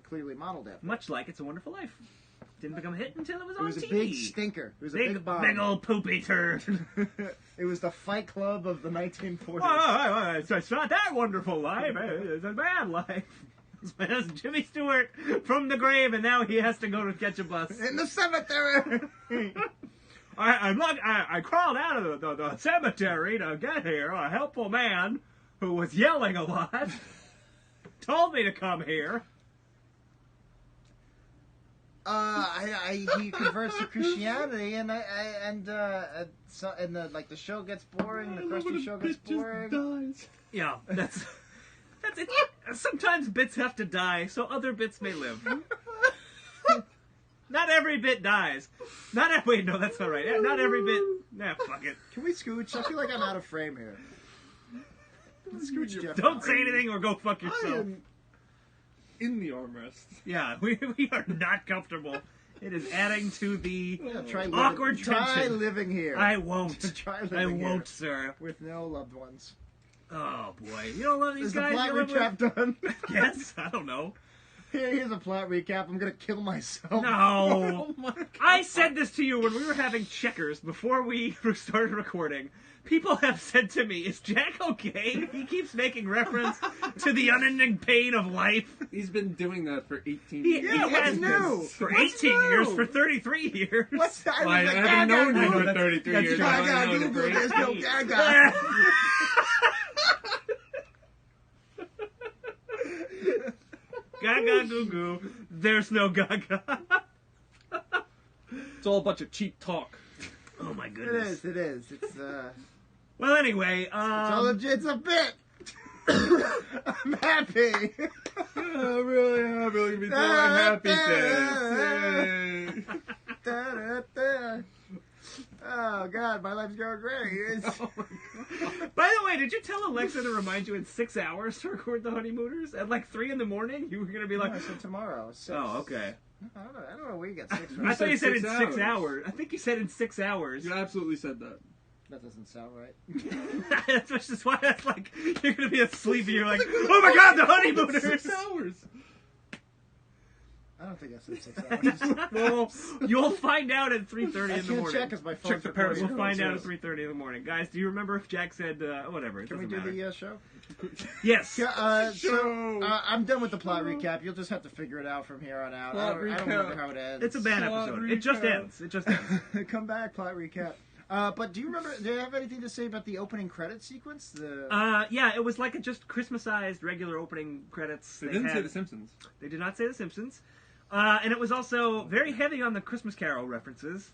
clearly modeled after. Much like It's a Wonderful Life. Didn't become a hit until it was It on was TV. a big stinker. It was a big bomb. big old poopy turd. It was the Fight Club of the 1940s. Oh, it's not that wonderful life. It's a bad life. It's Jimmy Stewart from the grave, and now he has to go to catch a bus. In the cemetery. I crawled out of the cemetery to get here. A helpful man who was yelling a lot told me to come here. He converts to Christianity, and the show gets boring. The Krusty show gets boring. Dies. Yeah, that's it. Sometimes bits have to die so other bits may live. Not every bit dies. Wait, no, that's not right. Not every bit. Nah, fuck it. Can we scooch? I feel like I'm out of frame here. Scooch, Jeff. Don't say anything or go fuck I yourself. am in the armrest. Yeah, we are not comfortable. It is adding to the Try awkward try tension. living here. I won't. Try living I here won't, sir. with no loved ones. Oh boy, you don't love these Is the guys. plot You live recap with? done? Yes, I don't know. Here's a plot recap. I'm gonna kill myself. No. Oh my God. I said this to you when we were having checkers before we started recording. People have said to me, "Is Jack okay?" He keeps making reference to the unending pain of life. He's been doing that for 18 He years. Yeah, what's has new? for What's 18 years, new? for 33 years. What's that? Well, I haven't known you for 33 that's years. true. I don't Gaga, know the Google, break. there's no Gaga. Gaga goo goo. There's no Gaga. It's all a bunch of cheap talk. Oh my It goodness. is. It's Well, anyway, it's a bit. I'm happy. I'm really happy. Look at me doing happy dance. Yay. Da-da-da. Oh God, my life's going great. by the way, did you tell Alexa to remind you in 6 hours to record the Honeymooners at like 3 in the morning? You were gonna be like, I said tomorrow. 6. oh, okay. I don't know where you get 6 from. I thought you said in 6 6 hours. hours. I think you said in 6 hours. You absolutely said that. That doesn't sound right. That's just why that's like you're gonna be asleep and you're like, oh my God, the Honeymooners. 6 hours. I don't think I said 6 hours. Well, you'll find out at 3:30 I in the can't morning. check because my phone's Check the recording. Periscope. We'll find out at Yes. 3:30 in the morning, guys. Do you remember if Jack said whatever? It Can we doesn't do matter. the show? Yes. Yeah, Show. I'm done with the plot recap. You'll just have to figure it out from here on out. Plot I don't recap. remember how it ends. It's a bad Plot episode. It just recap. ends. It just ends. Come back, plot recap. But do you have anything to say about the opening credit sequence? Yeah, it was like a just Christmasized regular opening credits. They didn't say The Simpsons. They did not say The Simpsons. And it was also very heavy on the Christmas Carol references.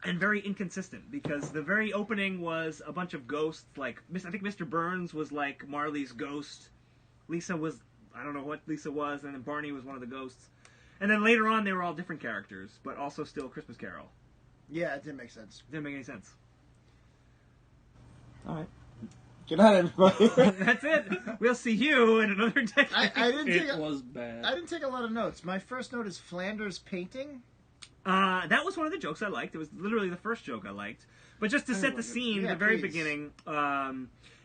And very inconsistent, because the very opening was a bunch of ghosts. Like, I think Mr. Burns was like Marley's ghost. Lisa was, I don't know what Lisa was, and then Barney was one of the ghosts. And then later on, they were all different characters, but also still Christmas Carol. Yeah, it didn't make sense. Didn't make any sense. All right. Good night, everybody. That's it. We'll see you in another decade. I didn't take It was bad. I didn't take a lot of notes. My first note is Flanders painting. That was one of the jokes I liked. It was literally the first joke I liked. But just to set the scene, Yeah, the very please. beginning,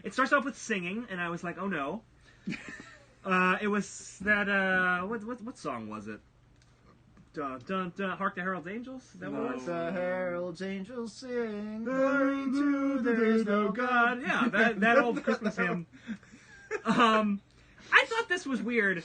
it starts off with singing, and I was like, oh no. It was that, what song was it? Dun, dun, dun, Hark the Herald's Angels? Is that what it was? The herald's angels sing, glory to there is no God. Yeah, that old Christmas hymn. I thought this was weird.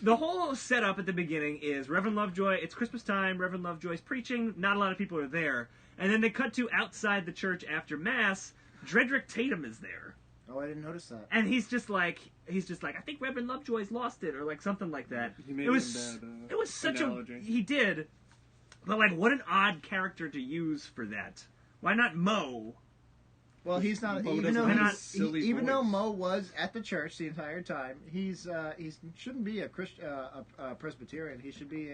The whole setup at the beginning is Reverend Lovejoy, it's Christmas time, Reverend Lovejoy's preaching, not a lot of people are there. And then they cut to outside the church after Mass, Dredrick Tatum is there. Oh, I didn't notice that. And he's just like, I think Reverend Lovejoy's lost it, or like something like that. He made It was, a bad, it was such analogy. he did. But like, what an odd character to use for that. Why not Mo? Well, he's not. Mo Even doesn't though have he's, a silly even though voice. Mo was at the church the entire time, he shouldn't be a Presbyterian. He should be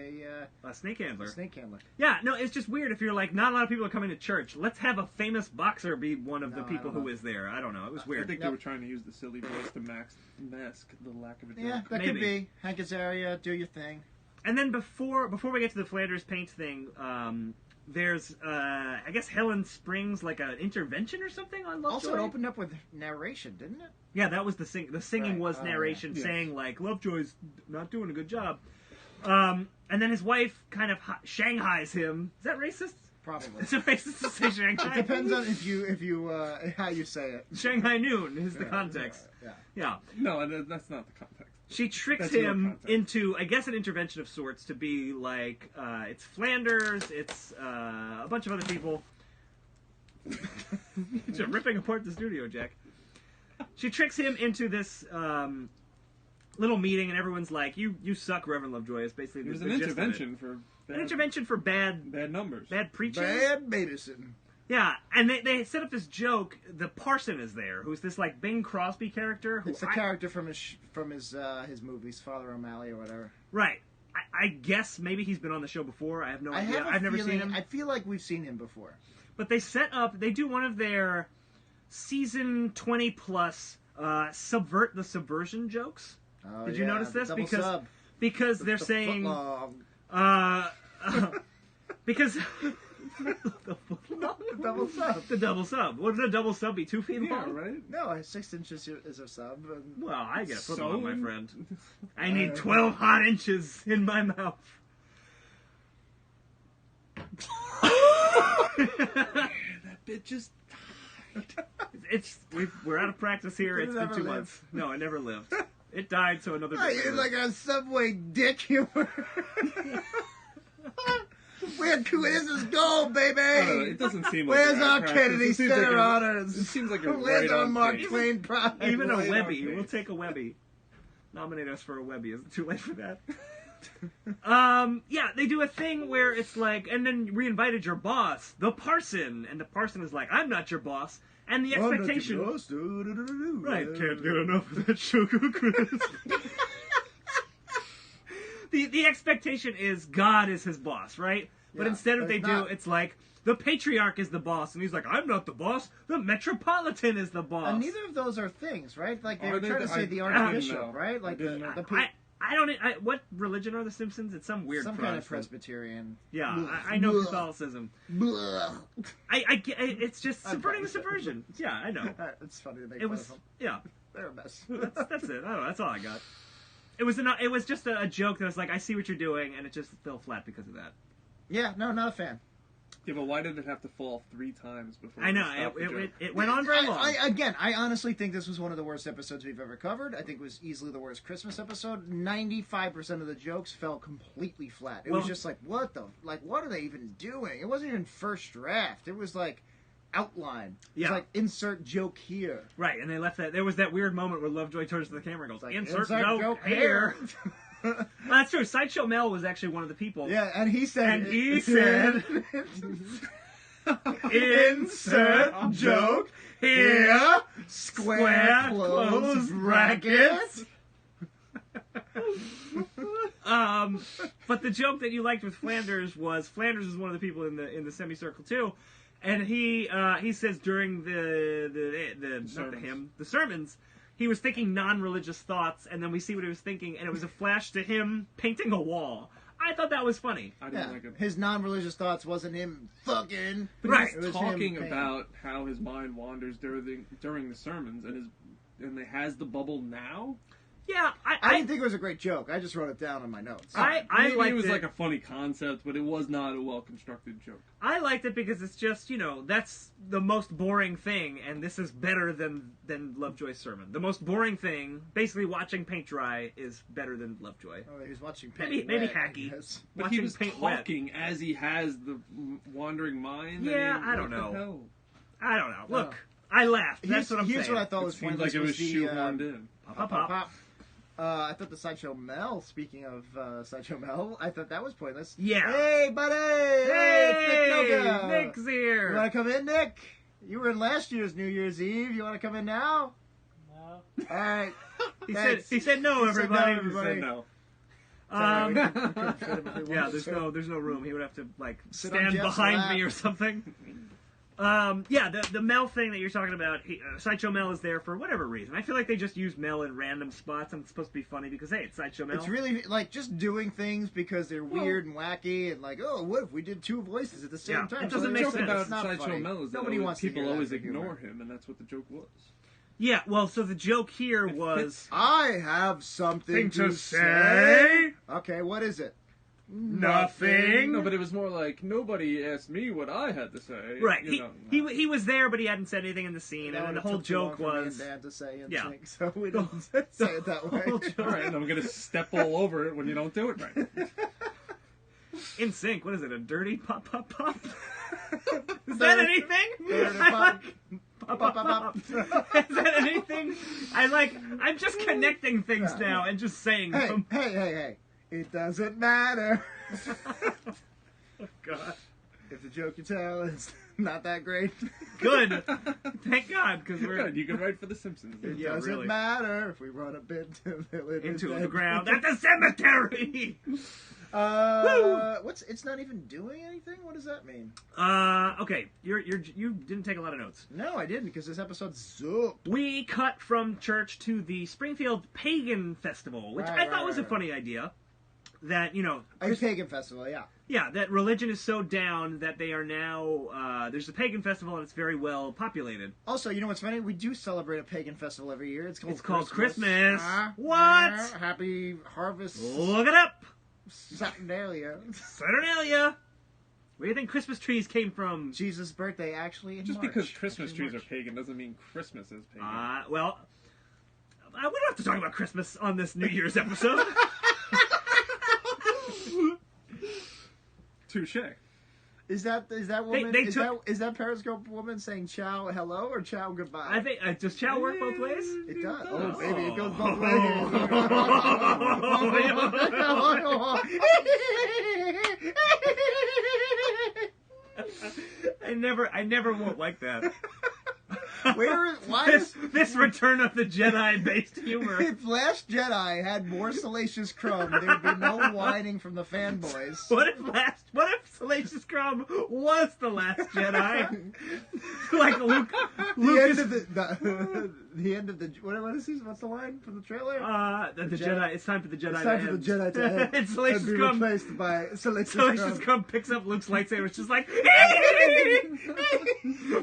A snake handler. snake handler. Yeah, no, it's just weird if you're like, not a lot of people are coming to church. Let's have a famous boxer be one of the No, I people don't who know. is there. I don't know. It was I weird. think they Nope. were trying to use the silly voice to mask the lack of a joke. Yeah, that Maybe. could be Hank Azaria. Do your thing. And then before we get to the Flanders paint thing, there's I guess Helen Springs like an intervention or something on Lovejoy. Also, it opened up with narration, didn't it? Yeah, that was the singing Right. was Oh, narration yeah. saying like Lovejoy's not doing a good job. And then his wife kind of shanghais him. Is that racist? Probably. It's a racist to say Shanghai. It depends on if you how you say it. Shanghai Noon is the context. Yeah. Yeah. No, that's not the context. She tricks That's your him context. into, I guess, an intervention of sorts to be like, it's Flanders, it's a bunch of other people. You're ripping apart the studio, Jack. She tricks him into this little meeting, and everyone's like, "You suck, Reverend Lovejoy." It's basically It was the an gist of it. intervention for An intervention for bad numbers. bad preaching. Bad babysitting. Yeah, and they set up this joke. The parson is there, who's this like Bing Crosby character. Who It's the character from his movies, Father O'Malley or whatever. Right. I guess maybe he's been on the show before. I have no idea. have a I've never feeling- seen him. I feel like we've seen him before. But they do one of their season 20 plus subvert the subversion jokes. Oh, Did you notice this? Double sub. Because they're The saying footlong. because The double sub. the double sub. What would a double sub be? 2 feet Yeah, long? right? No, 6 inches is a sub. And Well, I get a foot So- long, my friend. I need 12 hot inches in my mouth. That bitch is... We're out of practice here. Did It's it been ever 2 live? months. No, it never lived. It died, so another Hey, day. it's like a subway dick humor. Where this is gold, baby. it doesn't seem like Where's you're our out of practice. Kennedy It seems Center like a- honors? It seems like a Where's right our on Mark pace. Twain prize? Even a Right on Webby. pace. We'll take a Webby. Nominate us for a Webby. Is it too late for that? Yeah, they do a thing where it's like, and then we invited your boss, the parson, and the parson is like, I'm not your boss, and the expectation, right? Can't get enough of that sugar, Chris. the expectation is God is his boss, right? But Yeah, instead, what but they it's do, not. it's like the patriarch is the boss, and he's like, I'm not the boss. The metropolitan is the boss. And neither of those are things, right? Like they Are were they trying to the- say I the didn't archbishop, know. right? Like I didn't know. I don't. What religion are the Simpsons? It's some weird some kind of Protestant. Presbyterian. Yeah, Blah. I know Blah. Catholicism. Blah. It's just I'm subverting the probably subversion. Yeah, I know. It's funny to make It fun was, of them. yeah. They're a mess. That's it. I don't know. That's all I got. It was just a joke that was like, I see what you're doing, and it just fell flat because of that. Yeah, no, not a fan. Yeah, but why did it have to fall 3 times before I know. we stopped the joke? It went on very long. I honestly think this was one of the worst episodes we've ever covered. I think it was easily the worst Christmas episode. 95% of the jokes fell completely flat. It was Well- just like, what are they even doing? It wasn't even first draft. It was like outline. Yeah. It's like insert joke here. Right, and they left that. There was that weird moment where Lovejoy turns to the camera and goes, Like, insert joke here. Well, that's true. Sideshow Mel was actually one of the people. Yeah, and he said, insert joke here, square close brackets. But the joke that you liked with Flanders was Flanders one of the people in the semicircle too, and he says during the not the hymn, the sermons, he was thinking non-religious thoughts, and then we see what he was thinking, and it was a flash to him painting a wall. I thought that was funny. I didn't Yeah, like it. his non-religious thoughts wasn't him fucking. But Right. he's It was talking him about how his mind wanders during the sermons, and it has the bubble now. Yeah, I didn't think it was a great joke. I just wrote it down on my notes. I Maybe liked it was it. like a funny concept, but it was not a well-constructed joke. I liked it because it's just, that's the most boring thing, and this is better than Lovejoy's sermon. The most boring thing, basically watching paint dry, is better than Lovejoy. Oh, he was watching Maybe Paint Wet, I hacky. guess. But Watching he was paint wet. talking as he has the wandering mind. Yeah, I what don't the know. hell? I don't know. Look, No. I laughed. That's Here's what I'm here's saying. what I thought It was seems pointless like it was the, shoehorned in. Pop, pop, pop. I thought the Sideshow Mel, speaking of Sideshow Mel, I thought that was pointless. Yeah. Hey, buddy! Hey, it's Nick Noga. Nick's You here. want to come in, Nick? You were in last year's New Year's Eve. You want to come in now? No. All right. He Thanks. said no, He said no, everybody. everybody. Said no. Sorry, we couldn't fit him if we Yeah, wanted there's no room. He would have to Sit on stand Jeff's behind lap. me or something. Yeah, the Mel thing that you're talking about, Sideshow Mel is there for whatever reason. I feel like they just use Mel in random spots, and it's supposed to be funny because hey, it's Sideshow Mel. It's really like just doing things because they're weird and wacky and like, oh, what if we did 2 voices at the same Yeah, time? it doesn't The make joke sense. about It's not Sideshow funny. Mel is that Nobody wants to people hear that always for humor. ignore him, and that's what the joke was. Yeah, well, so the joke here was I have something Thing to say. Okay, what is it? nothing. No, but it was more like nobody asked me what I had to say. Right. You know. He was there, but he hadn't said anything in the scene, That and then the would've whole took too long joke for me was and Dad to say and Yeah. think, so we didn't say it that way. whole joke- All right, and I'm gonna step all over it when you don't do it right. in sync. What is it? A dirty pop pop pop? Is that anything? Dirty I pop. like that anything? I'm just connecting things now and just saying them. Hey. It doesn't matter. Oh, God. If the joke you tell is not that great. Good. Thank God, because we're... Good. You can write for The Simpsons. It Yeah, doesn't really. matter if we run a bit into the ground at the cemetery. It's not even doing anything? What does that mean? Okay, you didn't take a lot of notes. No, I didn't, because this episode's zoop. We cut from church to the Springfield Pagan Festival, which I thought was a funny idea. That, A pagan festival, yeah. Yeah, that religion is so down that they are now, there's a pagan festival and it's very well populated. Also, you know what's funny? We do celebrate a pagan festival every year. It's called Christmas. What? What? Happy harvest. Look it up! Saturnalia. Saturnalia! Where do you think Christmas trees came from? Jesus' birthday, actually, in Just March. because Christmas trees are March. pagan doesn't mean Christmas is pagan. Well, we don't have to talk about Christmas on this New Year's episode. Touche. Is that woman? They is took- that Periscope woman saying ciao hello or ciao goodbye? I think, does chow work both ways? It does. Oh, Oh, baby, it goes both ways. I never won't like that. Why is This Return of the Jedi based humor. if Last Jedi had more Salacious Crumb, there would be no whining from the fanboys. What if Salacious Crumb was the last Jedi? Like Luke The end of the what is this? What's the line from the trailer? the Jedi. It's time for the Jedi. It's time for the Jedi to end. And Salacious and be Crumb. replaced by Salacious Salacious Crumb. Crumb picks up Luke's lightsaber. It's just like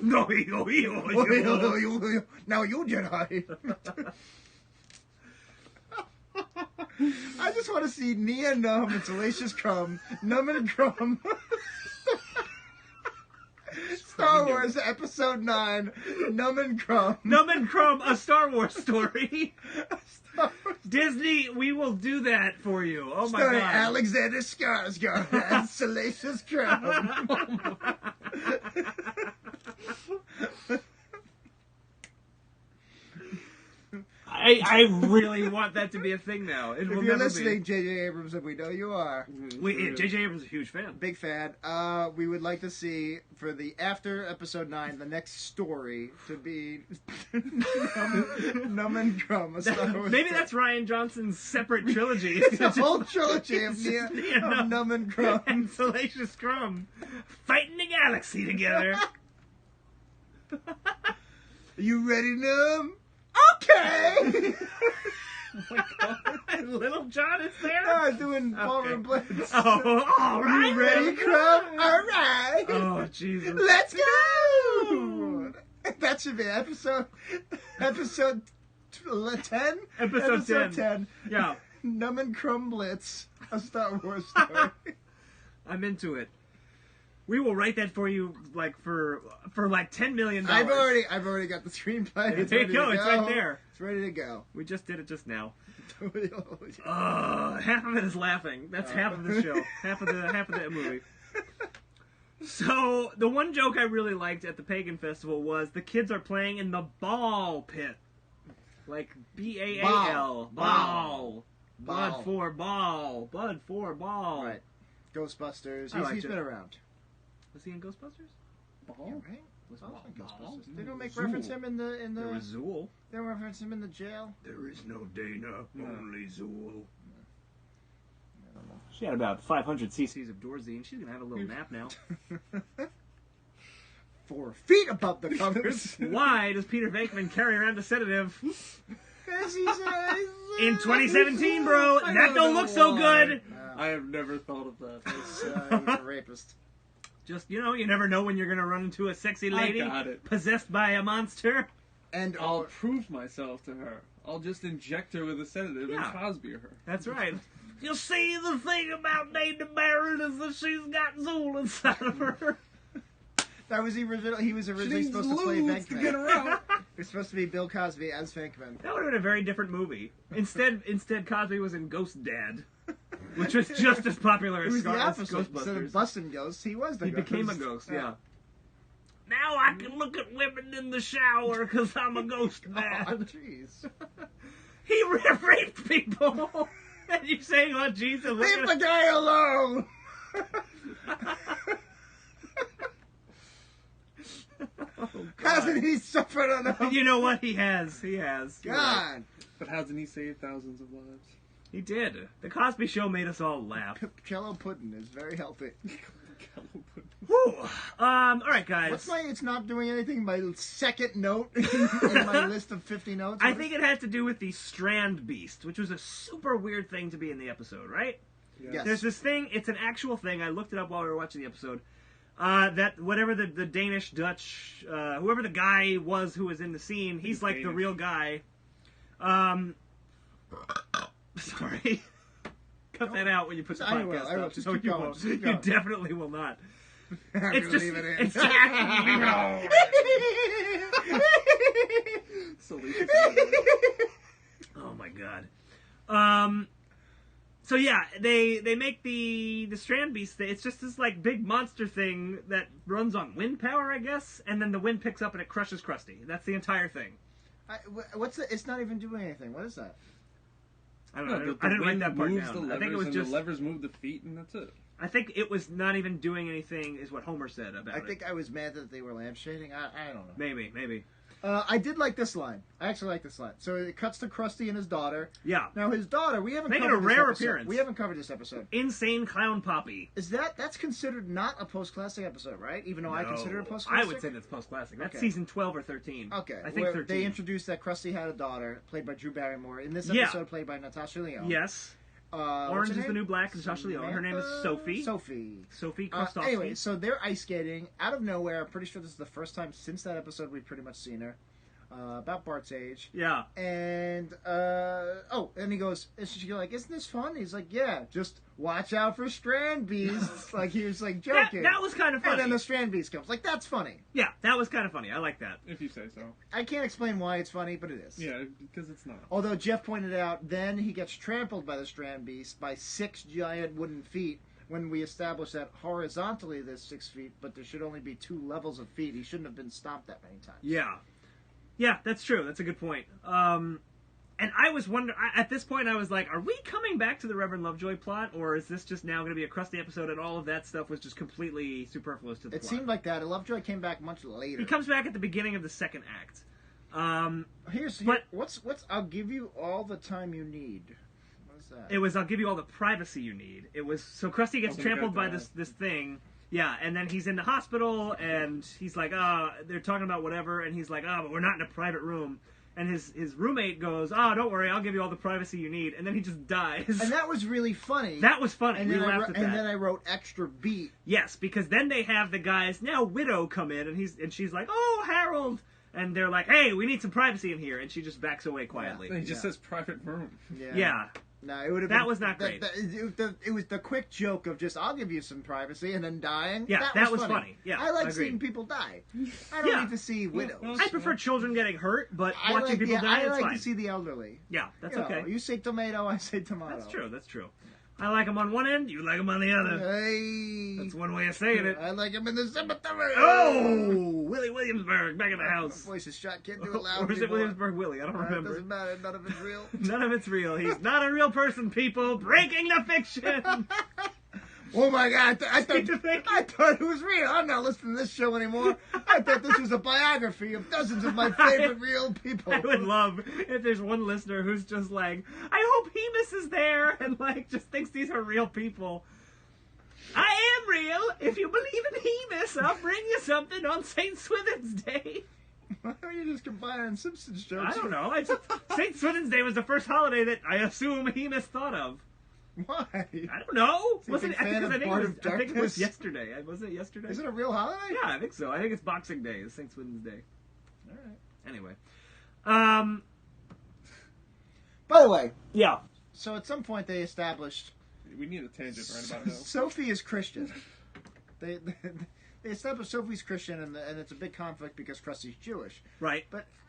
no, Now you Jedi. I just want to see Nia Num and Salacious Crumb, Num and Crumb. Star Wars Episode 9, Num and Crumb. Num and Crumb, a Star Wars story. Star Wars. Disney, we will do that for you. Oh my Starring God. Alexander Skarsgård as Salacious Crumb. I really want that to be a thing now. It will If you're never listening, J.J. Abrams, and we know you are, be. J.J. Abrams is a huge fan. big fan. We would like to see, for the after Episode 9, the next story to be Num and Crumb. A Star Wars Maybe story. that's Ryan Johnson's separate trilogy. It's a whole trilogy of Num and Crumb. And Salacious Crumb fighting the galaxy together. You ready, Num? Okay! Oh my God. Little John is there? Doing Ballroom Blitz. Oh, all right. You ready, Crumb? All right! Oh, Jesus. Let's go! That should be episode 10? Episode 10. Yeah, Num and Crumb Blitz, a Star Wars story. I'm into it. We will write that for you, like for like $10 million. I've already got the screenplay. It's There you ready go. to It's right there. It's ready to go. We just did it just now. Oh, Half of it is laughing. That's half of the show. half of the movie. So the one joke I really liked at the Pagan Festival was the kids are playing in the ball pit, like BAAL, ball. Blood for ball. Blood for ball. Right. Ghostbusters. I liked He's it. been around. Was he in Ghostbusters? Yeah, right? Was Ball's in Ball? Ghostbusters. They don't make Zool. reference him in the. There was Zool. They don't reference him in the jail. There is no Dana, only Zool. She had about 500 cc's of Dorzine. She's gonna have a little nap now. 4 feet above the covers. Why does Peter Venkman carry around a sedative? 'Cause he's In 2017, bro, I that don't don't know look so why. good. I have never thought of that. He's a rapist. Just, you never know when you're gonna run into a sexy lady I got it. possessed by a monster. And I'll prove myself to her. I'll just inject her with a sedative Yeah. and Cosby her. That's right. You see, the thing about Dana Barrett is that she's got Zool inside of her. that was the original. He was She originally needs supposed to play lubes to get Venkman. her out. It was supposed to be Bill Cosby as Venkman. That would have been a very different movie. Instead, Cosby was in Ghost Dad, which was just as popular It as was the as opposite. Instead of Ghostbusters. busting ghosts, he was the He ghost. became a ghost, yeah. now I can look at women in the shower because I'm a ghost man. Oh, jeez. He raped people. And you're saying, oh, Jesus. Leave the guy alone! Oh, Hasn't he suffered enough? You know what? He has. He has. You're right. God. But hasn't he saved thousands of lives? He did. The Cosby Show made us all laugh. Jello pudding is very healthy. Whew. All right, guys. What's my it's not doing anything? My second note in my list of 50 notes? I think it had to do with the Strand Beast, which was a super weird thing to be in the episode, right? Yes. There's this thing, it's an actual thing, I looked it up while we were watching the episode, that whatever the Danish, Dutch, whoever the guy was who was in the scene, he's like Danish. the real guy. Sorry. Cut that out when you put the I will, podcast I will. up. Just No, keep you going, won't. just keep You going. definitely will not. I'm It's gonna just, leave it in. it's leave it alone. Salacious. Oh my god. So yeah, they make the Strand Beast. It's just this like big monster thing that runs on wind power, I guess, and then the wind picks up and it crushes Krusty. That's the entire thing. What's the, it's not even doing anything. What is that? I don't No, know. the I didn't write wind that part moves down. the I levers, think it was and just. the levers move the feet, and that's it. I think it was not even doing anything, is what Homer said about I it. think I was mad that they were lampshading. I don't know. Maybe. I did like this line. I actually like this line. So it cuts to Krusty and his daughter. Yeah. Now his daughter, we haven't Making covered a this rare episode. appearance. We haven't covered this episode. Insane Clown Poppy. That's considered not a post-classic episode, right? Even though I consider it a post-classic. I would say that's post-classic. That's Okay. season 12 or 13. Okay, I think where 13. they introduced that Krusty had a daughter, played by Drew Barrymore. In this Yeah. episode, played by Natasha Lyonne. Yes. What's Orange her is the name? New Black. Natasha Lyonne. Her name is Sophie. Sophie. Sophie Krustofsky. Anyway, so they're ice skating out of nowhere. I'm pretty sure this is the first time since that episode we've pretty much seen her. About Bart's age. Yeah. And, and he goes, and she's like, isn't this fun? He's like, yeah, just watch out for Strand Beasts. Like, he was, like, joking. That was kind of funny. And then the Strand Beast comes. Like, that's funny. Yeah, that was kind of funny. I like that. If you say so. I can't explain why it's funny, but it is. Yeah, because it's not. Although Jeff pointed out, then he gets trampled by the Strand Beast by 6 giant wooden feet. When we established that horizontally there's 6 feet, but there should only be 2 levels of feet. He shouldn't have been stomped that many times. Yeah. Yeah, that's true. That's a good point. And I was wondering, at this point I was like, are we coming back to the Reverend Lovejoy plot, or is this just now going to be a Krusty episode and all of that stuff was just completely superfluous to the It plot? seemed like that. Lovejoy came back much later. He comes back at the beginning of the second act. What's I'll give you all the time you need. What is that? It was, I'll give you all the privacy you need. It was, so Krusty gets Oh, they trampled got by that. this thing. Yeah, and then he's in the hospital, and he's like, they're talking about whatever, and he's like, but we're not in a private room. And his roommate goes, don't worry, I'll give you all the privacy you need. And then he just dies. And that was really funny. That was funny. And We then, laughed at that. and then I wrote extra beat. Yes, because then they have the guy's now widow come in, and she's like, "Oh, Harold," and they're like, "Hey, we need some privacy in here," and she just backs away quietly. He just says private room. Yeah. No, it would have. That was not great. It was the quick joke of just I'll give you some privacy and then dying. Yeah, that was funny. Yeah, I like agreed. seeing people die. I don't need to see widows. well, I prefer children getting hurt, but watching people die, I it's like fine. to see the elderly. Yeah, that's You know, okay. You say tomato, I say tomato. That's true. I like them on one end, you like them on the other. Hey, That's one way of saying it. I like him in the cemetery. Oh, Willie Williamsburg back in the house. Voice is shot. Can't do it loud Or is it anymore. Williamsburg Willie? I don't It remember. doesn't matter. None of it's real. None of it's real. He's not a real person, people. Breaking the fiction. Oh my God! I thought it was real. I'm not listening to this show anymore. I thought this was a biography of dozens of my favorite real people. I would love if there's one listener who's just like, I hope Hemus is there, and like just thinks these are real people. I am real. If you believe in Hemus, I'll bring you something on St. Swithin's Day. Why don't you just combine Simpsons jokes? I don't know. St. Swithin's Day was the first holiday that I assume Hemus thought of. Why? I don't know. Is he a big fan of I think Bart it of was Darkness? yesterday. Wasn't it yesterday? Is it a real holiday? Yeah, I think so. I think it's Boxing Day. It's St. Swithin's Day. All right. Anyway. By the way, Yeah. so at some point they established We need a tangent right about now. Sophie is Christian. They established Sophie's Christian, and it's a big conflict because Krusty's Jewish. Right.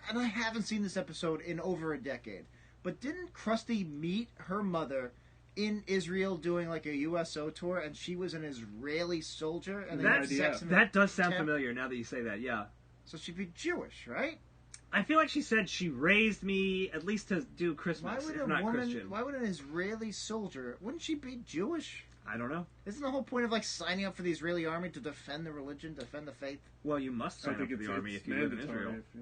And I haven't seen this episode in over a decade. But didn't Krusty meet her mother in Israel doing like a USO tour, and she was an Israeli soldier, and they That, had sex in that does sound tent. familiar now that you say that, yeah. So she'd be Jewish, right? I feel like she said she raised me at least to do Christmas, if not Christian. Why would an Israeli soldier, wouldn't she be Jewish? I don't know. Isn't the whole point of like signing up for the Israeli army to defend the religion, defend the faith? Well, you must sign up for the army if you live in Israel. Yeah.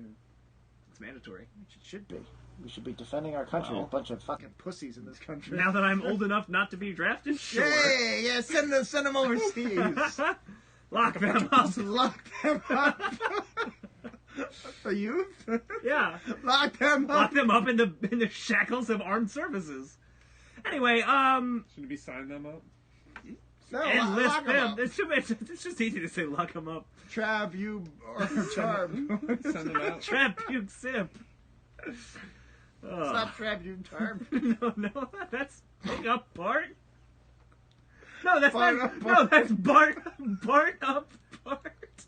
It's mandatory. It should be. We should be defending our country. Well. A bunch of fucking pussies in this country. Now that I'm old enough not to be drafted, sure. Yeah, send them overseas. Lock them up. Lock them up. The youth? Yeah. Lock them up. Lock them up in the shackles of armed services. Anyway, Shouldn't we sign them up? No, enlist lock them. up. It's just easy to say lock them up. Trab, you, or Charb. Send them out. Trap, puke, sip. Stop Trab, you, Charb. No, that's pick up Bart. No, that's Bart not. up No, Bart. that's Bart up Bart.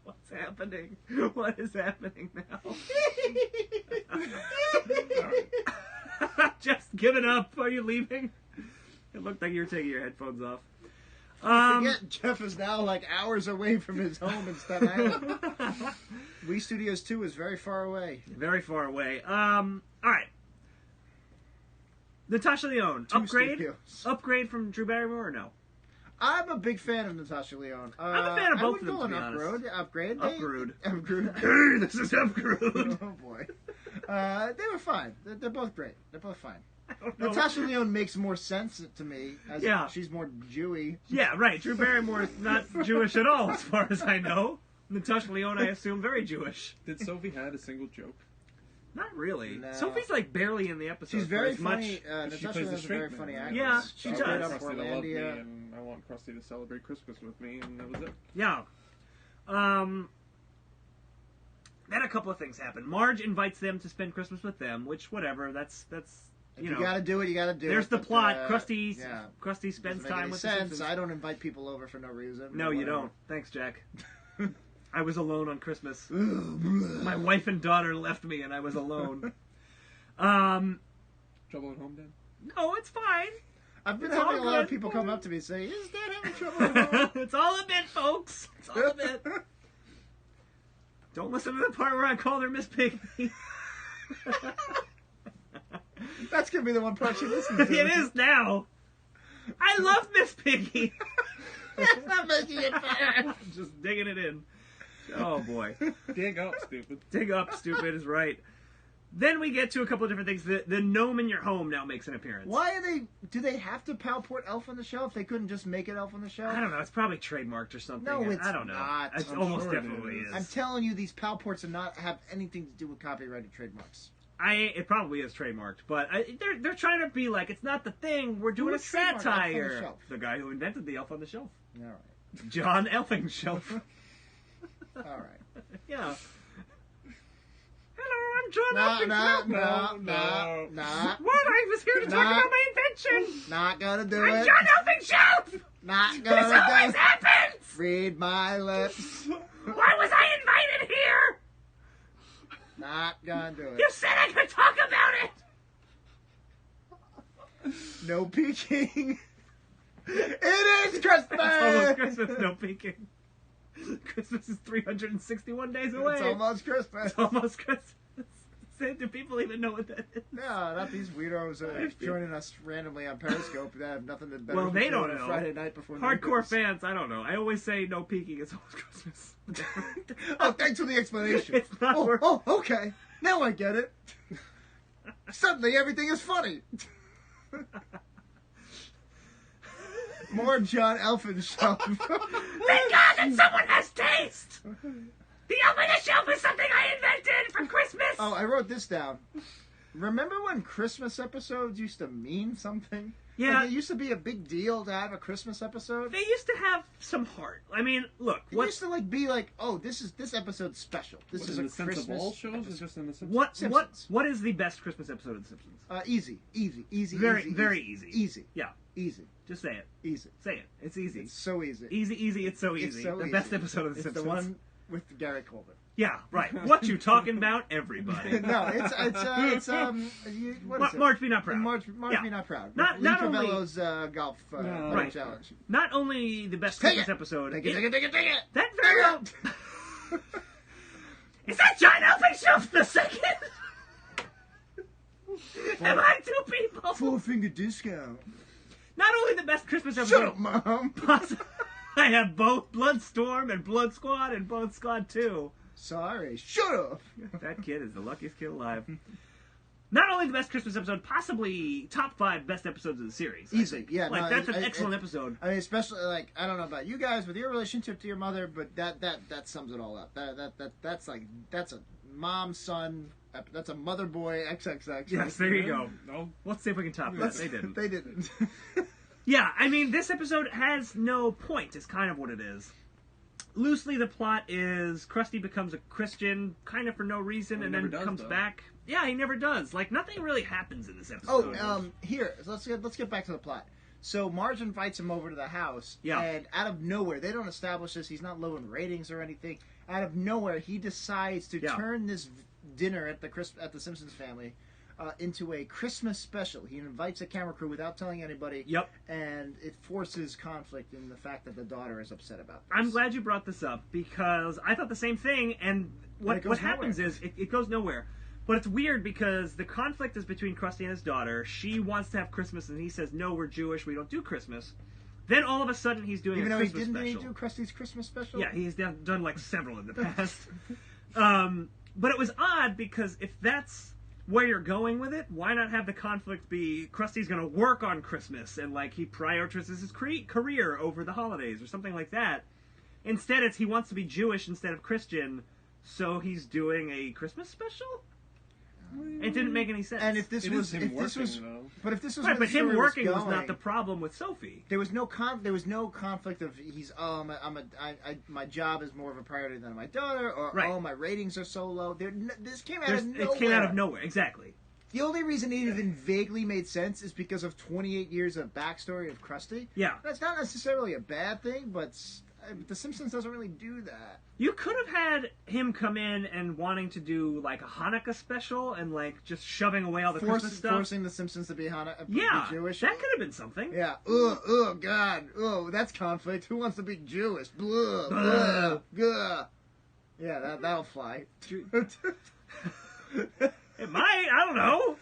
What's happening? What is happening now? Just give it up. Are you leaving? It looked like you were taking your headphones off. Forget Jeff is now like hours away from his home in Staten Island. Wii Studios 2 is very far away. Very far away. All right. Natasha Lyonne, upgrade? studios. Upgrade from Drew Barrymore or no? I'm a big fan of Natasha Lyonne. I'm a fan of both of them, I would to be go honest. on upgrade. Upgrade. Upgrade. Hey, this is Upgrade. Oh boy. They were fine. They're both great. They're both fine. I don't know. Natasha Lyonne makes more sense to me as Yeah. she's more Jewy. Yeah, right. Drew Barrymore is not Jewish at all, as far as I know. Natasha Lyonne, I assume, very Jewish. Did Sophie had a single joke? Not really. No. Sophie's like barely in the episode. She's for very as much. funny. She Natasha plays Lyonne's a a straight very man. funny actress. Yeah, She she played does. up Krusty to love me, Portlandia. and I want Krusty to celebrate Christmas with me, and that was it. Yeah. Then a couple of things happen. Marge invites them to spend Christmas with them, which whatever. That's If you you know. gotta do it, you gotta do There's it. the but, plot. Krusty Krusty spends doesn't make time any with the sense. Simpsons. I don't invite people over for no reason. No, you Whatever. don't. Thanks, Jack. I was alone on Christmas. My wife and daughter left me, and I was alone. Trouble at home, Dan? No, it's fine. I've been It's having all a lot of good. people come up to me and say, "Is Dad having trouble at home?" It's all a bit, folks. It's all a bit. Don't listen to the part where I called her Miss Piggy. That's gonna be the one part she listens to. It is now. I love Miss Piggy. That's not making it better. Just digging it in. Oh boy. Dig up, stupid. Dig up, stupid is right. Then we get to a couple of different things. The gnome in your home now makes an appearance. Why are they? Do they have to Palport Elf on the Shelf? They couldn't just make it Elf on the Shelf. I don't know. It's probably trademarked or something. No, it's I don't know. not. It I'm almost sure it definitely is. is. I'm telling you, these Palports are not have anything to do with copyrighted trademarks. It probably is trademarked, but they're trying to be like, it's not the thing. We're doing Who a would trademark Elf on the satire. Shelf? The guy who invented the Elf on the Shelf, All right. John Elfingshelf. All right. Yeah. Hello, I'm John Elfingshelf. No. What? I was here to talk Nah. about my invention. Not gonna do I'm it. John Elfingshelf. Not This gonna always do it. happens. Read my lips. Why was I invited here? Not gonna do it. You said I could talk about it. No peeking. It is Christmas. It's almost Christmas. No peeking. Christmas is 361 days away. It's almost Christmas. It's almost Christmas. Do people even know what that is? No, not these weirdos joining us randomly on Periscope that have nothing to better Well, to they do don't on a know. Friday night before Hardcore Nunbs. fans, I don't know. I always say no peeking. It's almost Christmas. Oh, thanks for the explanation. It's not worth- Oh, okay. Now I get it. Suddenly everything is funny. More John Elfingshelf. Thank God that someone has taste. The Elf on the Shelf is something I invented for Christmas. Oh, I wrote this down. Remember when Christmas episodes used to mean something? Yeah. Like, it used to be a big deal to have a Christmas episode. They used to have some heart. I mean, look, It what used to be like, oh, this episode's special. This What, is in a the sense Christmas of all shows, or episode. just in the sense what is the best Christmas episode of The Simpsons? Easy. Very easy. Easy. Yeah, Easy. just say it. Easy. Say it. It's easy. It's so easy. Easy. It's so easy. It's so the easy. best episode of The It's Simpsons. the one with Gary Coleman. Yeah, right. What you talking about, everybody? No, what is it? March Be Not Proud. March Yeah. Be Not Proud. Not Lee only- Cavello's golf Right. challenge. Not only the best Take Christmas it. episode. Take it. That very well. Is that John Elfing the second? Am I two people? 4-finger discount. Not only the best Christmas Shut episode. up, Mom. I have both Bloodstorm and Blood Squad and Blood Squad 2. Sorry. Shut up. That kid is the luckiest kid alive. Not only the best Christmas episode, possibly top 5 best episodes of the series. I Easily, think. yeah. Like, no, that's an excellent episode. I mean, especially like I don't know about you guys with your relationship to your mother, but that sums it all up. That's a mom son. That's a mother boy XXX. Yes, there you go. No. Let's see if we can top that. They didn't. They didn't. Yeah, I mean, this episode has no point, is kind of what it is. Loosely, the plot is Krusty becomes a Christian, kind of for no reason, Well, and he then never does, comes though. back. Yeah, he never does. Like, nothing really happens in this episode. Here, let's get back to the plot. So Marge invites him over to the house, Yeah. and out of nowhere, they don't establish this. He's not low in ratings or anything. Out of nowhere, he decides to Yeah. turn this dinner at the Simpsons family into a Christmas special. He invites a camera crew without telling anybody. Yep. And it forces conflict in the fact that the daughter is upset about this. I'm glad you brought this up, because I thought the same thing, and But what it goes happens nowhere. is, it goes nowhere. But it's weird, because the conflict is between Krusty and his daughter. She wants to have Christmas, and he says, no, we're Jewish, we don't do Christmas. Then all of a sudden, he's doing Even a though he Christmas didn't special. do Krusty's Christmas special? Yeah, he's done like several in the past. But it was odd, because if that's where you're going with it, why not have the conflict be Krusty's going to work on Christmas and like he prioritizes his career over the holidays or something like that. Instead, it's he wants to be Jewish instead of Christian, so he's doing a Christmas special. It didn't make any sense. And if this It was, is him if this was, working, though. but if this was right, where but the him story working was going, not the problem with Sophie. There was no conflict of my job is more of a priority than my daughter, or Right. oh, my ratings are so low. This came out of nowhere. It came out of nowhere, exactly. The only reason it even vaguely made sense is because of 28 years of backstory of Krusty. Yeah. That's not necessarily a bad thing, but The Simpsons doesn't really do that. You could have had him come in and wanting to do like a Hanukkah special and like just shoving away all the Christmas stuff. Forcing the Simpsons to be Yeah, be Jewish. that could have been something. Yeah. Oh, God. Oh, that's conflict. Who wants to be Jewish? Blah, blah, blah. Yeah, that'll fly. It might. I don't know.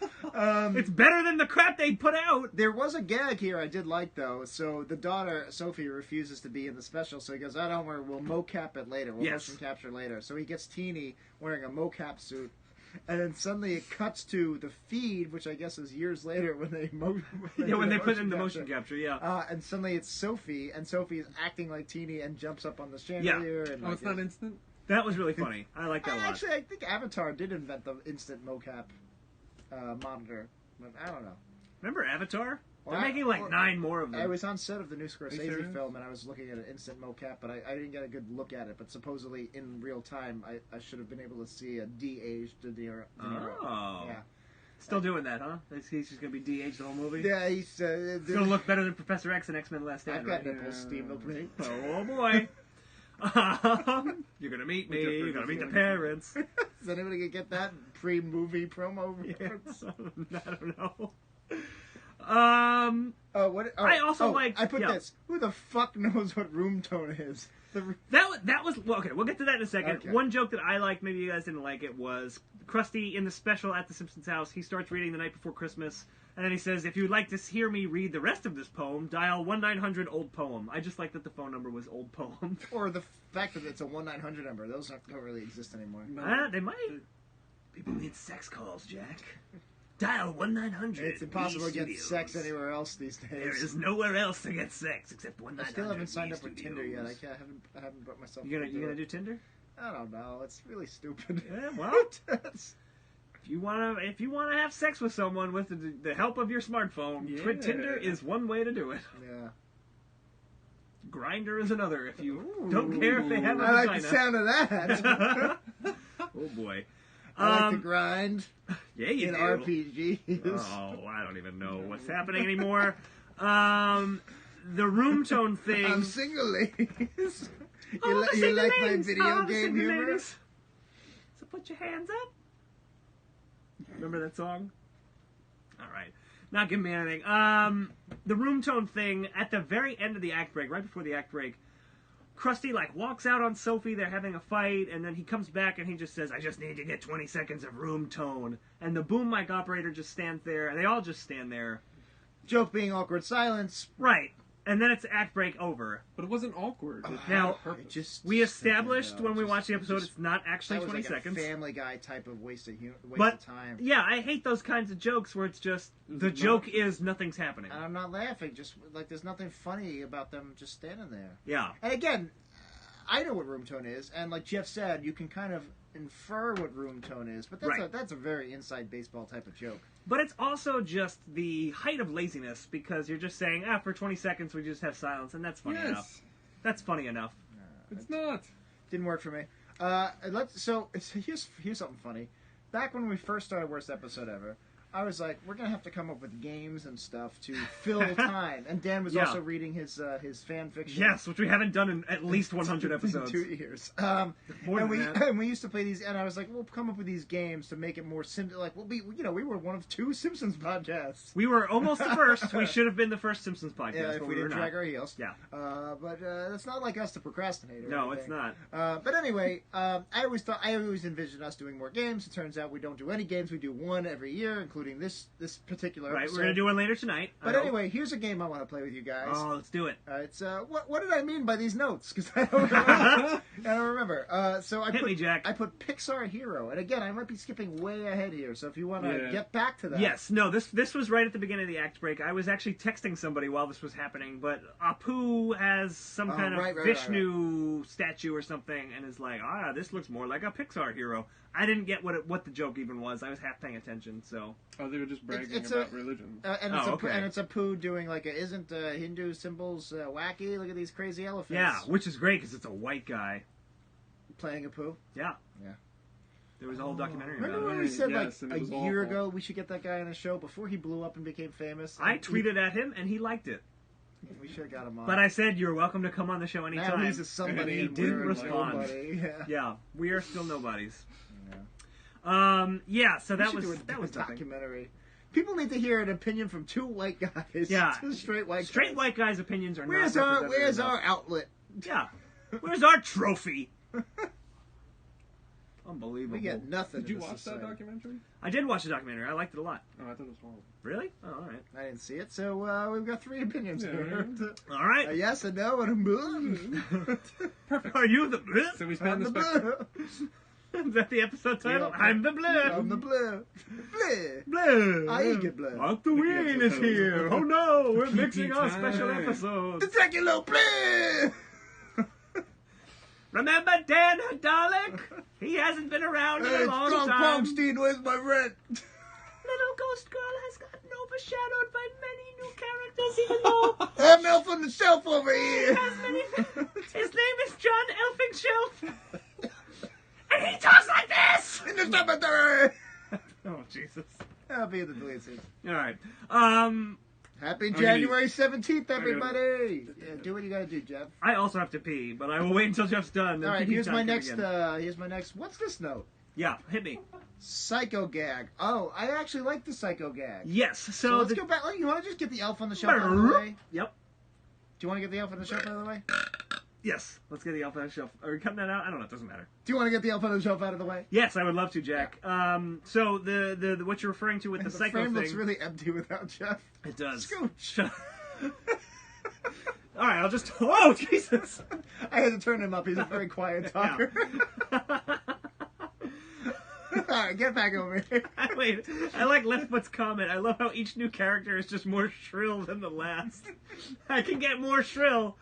It's better than the crap they put out. There was a gag here I did like, though. So the daughter, Sophie, refuses to be in the special. So he goes, I don't worry, we'll mocap it later. We'll Yes. motion capture later. So he gets Teeny wearing a mocap suit. And then suddenly it cuts to the feed, which I guess is years later when they When they put in the motion capture, yeah. And suddenly it's Sophie, and Sophie is acting like Teeny and jumps up on the chandelier. And Oh, it's not instant? That was really funny. I like that a lot. Actually, I think Avatar did invent the instant mocap monitor, but I don't know. Remember Avatar? Well, They're making like 9 more of them. I was on set of the new Scorsese serious? film, and I was looking at an instant mocap, but I didn't get a good look at it. But supposedly, in real time, I should have been able to see a de-aged De Niro. Oh. Yeah. Still doing that, huh? He's just going to be de-aged the whole movie? Yeah, he's... It's going to look better than Professor X and X-Men Last Stand, I've got right? nipples, Steve. Look at me. Oh, boy. You're going to meet me. You're going to meet the parents. Is anybody going to get that pre-movie promo? reference? I don't know. I also like- I put yeah. this. Who the fuck knows what room tone is? That was well, okay. We'll get to that in a second. Okay. One joke that I liked, maybe you guys didn't like it, was Krusty in the special at the Simpsons house. He starts reading The Night Before Christmas, and then he says, "If you'd like to hear me read the rest of this poem, dial 1-900 old poem." I just like that the phone number was old poem. Or the fact that it's a 1-900 number. Those don't really exist anymore. They might. People need sex calls, Jack. Dial 1-900. It's impossible to get Studios. sex anywhere else these days. There is nowhere else to get sex except 1-900. I still haven't signed up for Studios. Tinder yet. I haven't brought myself. You through gonna it. do Tinder? I don't know. It's really stupid. Yeah, well, if you wanna have sex with someone with the help of your smartphone, Yeah. Tinder is one way to do it. yeah. Grinder is another. If you don't care if they have a I vagina. like the sound of that. Oh boy. I like to grind Yeah, you in do. RPGs. Oh, I don't even know what's happening anymore. The room tone thing. I'm single, ladies. All the you single like my ladies. video All the game single humor? ladies. your hands up. Remember that song? All right. Not giving me anything. The room tone thing, at the very end of the act break, right before the act break, Krusty, like, walks out on Sophie, they're having a fight, and then he comes back and he just says, I just need to get 20 seconds of room tone. And the boom mic operator just stands there, and they all just stand there. Joke being awkward silence. Right. And then it's act break over. But it wasn't awkward. It Now, had a purpose. We established when we watched the episode it's not actually that was 20 like seconds. A Family Guy type of waste of But, time. yeah, I hate those kinds of jokes where it's just, the joke is nothing's happening. And I'm not laughing. Just like there's nothing funny about them just standing there. Yeah. And again, I know what room tone is, and like Jeff said, you can kind of infer what room tone is, but that's a very inside baseball type of joke. But it's also just the height of laziness because you're just saying, for 20 seconds we just have silence, and that's funny enough. That's funny enough. It's not. Didn't work for me. Here's something funny. Back when we first started Worst Episode Ever, I was like, we're gonna have to come up with games and stuff to fill time. And Dan was also reading his fan fiction. Yes, which we haven't done in at least 100 episodes. 2 years. More than that. And we used to play these, and I was like, we'll come up with these games to make it more simple. Like, we were one of 2 Simpsons podcasts. We were almost the first. We should have been the first Simpsons podcast. Yeah, if but we didn't drag not. our heels. Yeah. But it's not like us to procrastinate. No, it's not. But anyway, I always envisioned us doing more games. It turns out we don't do any games. We do one every year, including this particular Right, episode. we're going to do one later tonight. But anyway, here's a game I want to play with you guys. Oh, let's do it. It's what did I mean by these notes? Because I don't remember. I don't remember. So I Hit put me, Jack. I put Pixar Hero, and again, I might be skipping way ahead here. So if you want to get back to that, Yes, no, this was right at the beginning of the act break. I was actually texting somebody while this was happening, but Apu has some kind of Vishnu statue or something, and is like, this looks more like a Pixar hero. I didn't get what the joke even was. I was half paying attention, so. Oh, they were just bragging about religion. And it's a Pooh doing like isn't Hindu symbols wacky? Look at these crazy elephants. Yeah, which is great because it's a white guy playing a Pooh. Yeah. Yeah. There was a whole documentary Remember about when it. we said Yes, like and a it was year awful. ago we should get that guy on a show before he blew up and became famous? I tweeted at him and he liked it. We should have got him on. But I said, you're welcome to come on the show anytime. Now he's a somebody. He and didn't we're respond. nobody. Yeah. Yeah, we are still nobodies. Yeah. So We that should was do a nothing. documentary. People need to hear an opinion from 2 white guys. Yeah. 2 straight white guys. Straight white guys' opinions are Where's not our representative enough. outlet? Yeah. Where's our trophy? Unbelievable. We get nothing. Did you in this watch that society. documentary? I did watch the documentary. I liked it a lot. Oh, I thought it was horrible. Really? Oh, all right. I didn't see it, so we've got 3 opinions here. All right. A yes, a no, and a boo. Perfect. Are you the So we I'm spent the the spectrum. blue. Is that the episode title? Yeah. I'm the blue. I'm the blue. Blue. Blue. I get blue. Mark the Ween is here. Oh no, we're mixing our special time. episodes. The Dracula blue. Remember Dan Dalek? He hasn't been around in a long Strong time. Pongstein, where's my rent? Little Ghost Girl has gotten overshadowed by many new characters, even though I'm Elf on the Shelf over here. his name is John Elfingshelf. And he talks like this! In the cemetery. Oh, Jesus. I'll be in the deleted scenes. All right. Happy January 17th, everybody. Yeah, do what you gotta do, Jeff. I also have to pee, but I will wait until Jeff's done. All right, here's my next. What's this note? Yeah, hit me. Psycho gag. Oh, I actually like the psycho gag. Yes, So let's go back. You want to just get the elf on the shelf out of the way? Yep. Do you want to get the elf on the shelf out of the way? Yes. Let's get the elf on the shelf. Are we cutting that out? I don't know. It doesn't matter. Do you want to get the elf on the shelf out of the way? Yes, I would love to, Jack. So the what you're referring to with the The psycho frame thing. looks really empty without Jeff. It does. Scooch. All right, I'll just. Oh, Jesus! I had to turn him up. He's a very quiet talker. All right, get back over here. Wait, I like Leftfoot's comment. I love how each new character is just more shrill than the last. I can get more shrill.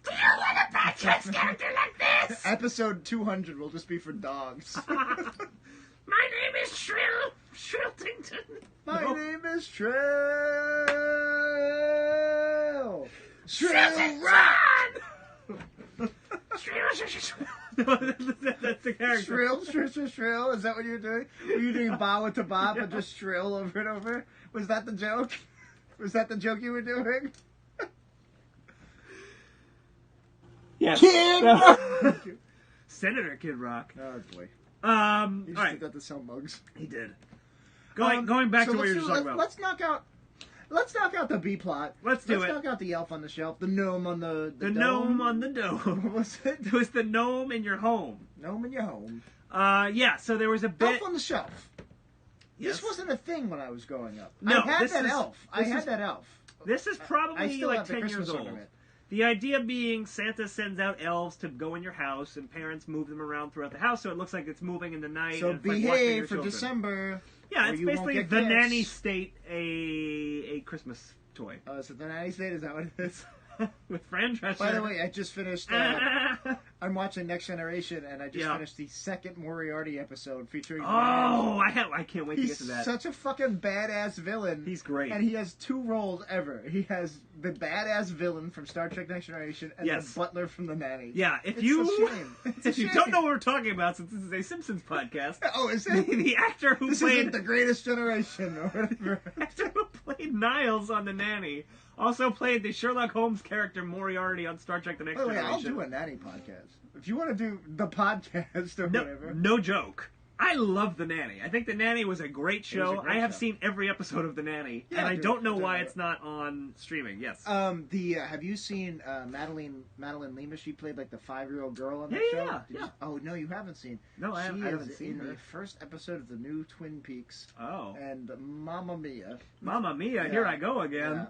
Do you want a Patrick's character like this? Episode 200 will just be for dogs. My name is Shrilltington. My No. name is Trill. Shrilltington! That's the character. Shrill. Is that what you're doing? Were you doing bow to bob and just shrill over and over? Was that the joke? Was that the joke you were doing? Yes. Kid Rock! Senator Kid Rock. Oh boy. All He just right. got to sell mugs. He did. Going back so to what let's you were just talking about. Let's knock out the B plot. Let's knock out the elf on the shelf, the gnome on the The dome. gnome on the dome. What was it? It was the gnome in your home. Gnome in your home. Yeah, so there was a bit... Elf on the shelf. Yes. This wasn't a thing when I was growing up. No, I had this that is- elf. this I had is- that elf. This is I probably still like have the 10 years Christmas old. ornament. The idea being Santa sends out elves to go in your house, and parents move them around throughout the house, so it looks like it's moving in the night. So and it's like watching your behave for children. December. Yeah, or it's you won't basically get the gifts. nanny state a Christmas toy. Oh, so the nanny state, is that what it is? With Fran Drescher. By the way, I just finished. I'm watching Next Generation, and I just Yeah. finished the second Moriarty episode featuring. oh, I can't wait to get He's to that. such a fucking badass villain. He's great. And he has two roles ever. He has the badass villain from Star Trek Next Generation and Yes. the butler from The Nanny. Yeah, if It's you a shame. It's a if you shame. don't know what we're talking about, since this is a Simpsons podcast, Oh, is it? the actor who This played isn't the greatest generation or whatever. actor who played Niles on The Nanny also played the Sherlock Holmes character Moriarty on Star Trek: The Next By the way, Generation. I'll do a Nanny podcast. If you want to do the podcast or whatever. No joke. I love The Nanny. I think The Nanny was a great It was a show. great I have show. seen every episode of The Nanny, Yeah, and I dude, don't know dude. why it's not on streaming. Yes. Have you seen Madeline Lima? She played like the 5-year-old girl on that Yeah, show. yeah, Did yeah. you- oh no, you haven't seen. No, I she haven't is seen in her. the first episode of the new Twin Peaks Oh. and Mamma Mia. Mamma Mia, Yeah. here I go again. Yeah.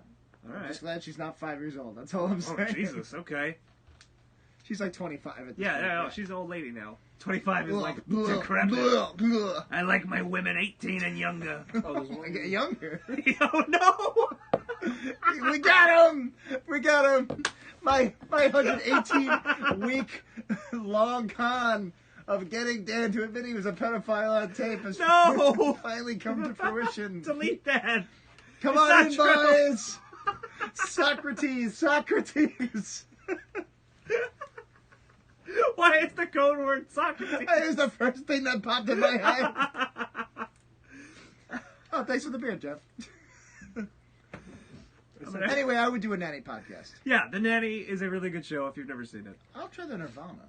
All I'm right. just glad she's not 5 years old. That's all I'm Oh, saying. Jesus. Okay. She's like 25 at this Yeah, point. no, she's an old lady now. 25 is Ugh, like ugh, decrepit. ugh, ugh. I like my women 18 and younger. Oh, there's one. I get younger. Oh, no! We got him! We got him! My 118 week long con of getting Dan to admit he was a pedophile on tape has No! finally come to fruition. Delete that. Come It's on in, not true. boys! Socrates! Why is the code word Socrates? That is the first thing that popped in my head. Oh, thanks for the beer, Jeff. Anyway, I would do a Nanny podcast. Yeah, The Nanny is a really good show if you've never seen it. I'll try the Nirvana.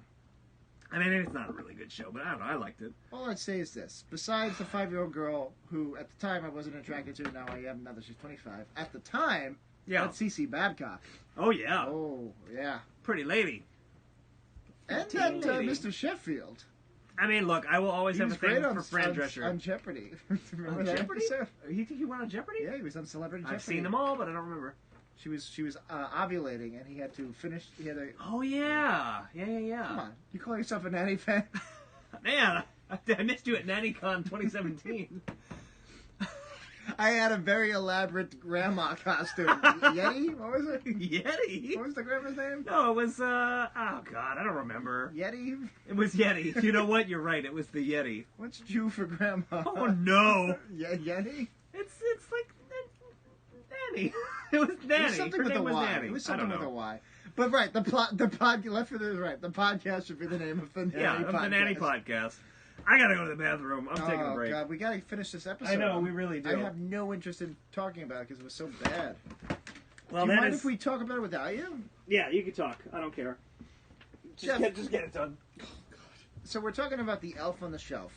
I mean, it's not a really good show, but I don't know. I liked it. All I'd say is this. Besides the 5-year-old girl, who at the time I wasn't attracted to, now I am, now that she's 25. At the time, Yeah. that's Cece Babcock. Oh, yeah. Oh, yeah. Pretty lady. And Teen that lady. Mr. Sheffield. I mean, look, I will always He have was a thing great for Fran Drescher. on Jeopardy. Remember On that Jeopardy? episode? You think he went on Jeopardy? Yeah, he was on Celebrity Jeopardy. I've seen them all, but I don't remember. She was ovulating, and he had to finish. He had to. Oh, yeah. Yeah. Come on, you call yourself a Nanny fan? Man, I missed you at NannyCon 2017. I had a very elaborate grandma costume. Yeti? What was it? Yeti? What was the grandma's name? No, it was, oh, God, I don't remember. Yeti? It was Yeti. You know what? You're right. It was the Yeti. What's Jew for grandma? Oh, no. Yeti? It's like Nanny. It was Nanny. It was something Her with name a was Y. Nanny. It was I don't something with know. a Y. But right, the left foot is right. The podcast should be the name of the Nanny Yeah, podcast. of the Nanny podcast. I gotta go to the bathroom. I'm taking a Oh break. God, we gotta finish this episode. I know, we really do. I have no interest in talking about it because it was so bad. Well, Do you that mind is- if we talk about it without you? Yeah, you can talk. I don't care. Jeff, Just get it done. so we're talking about the Elf on the Shelf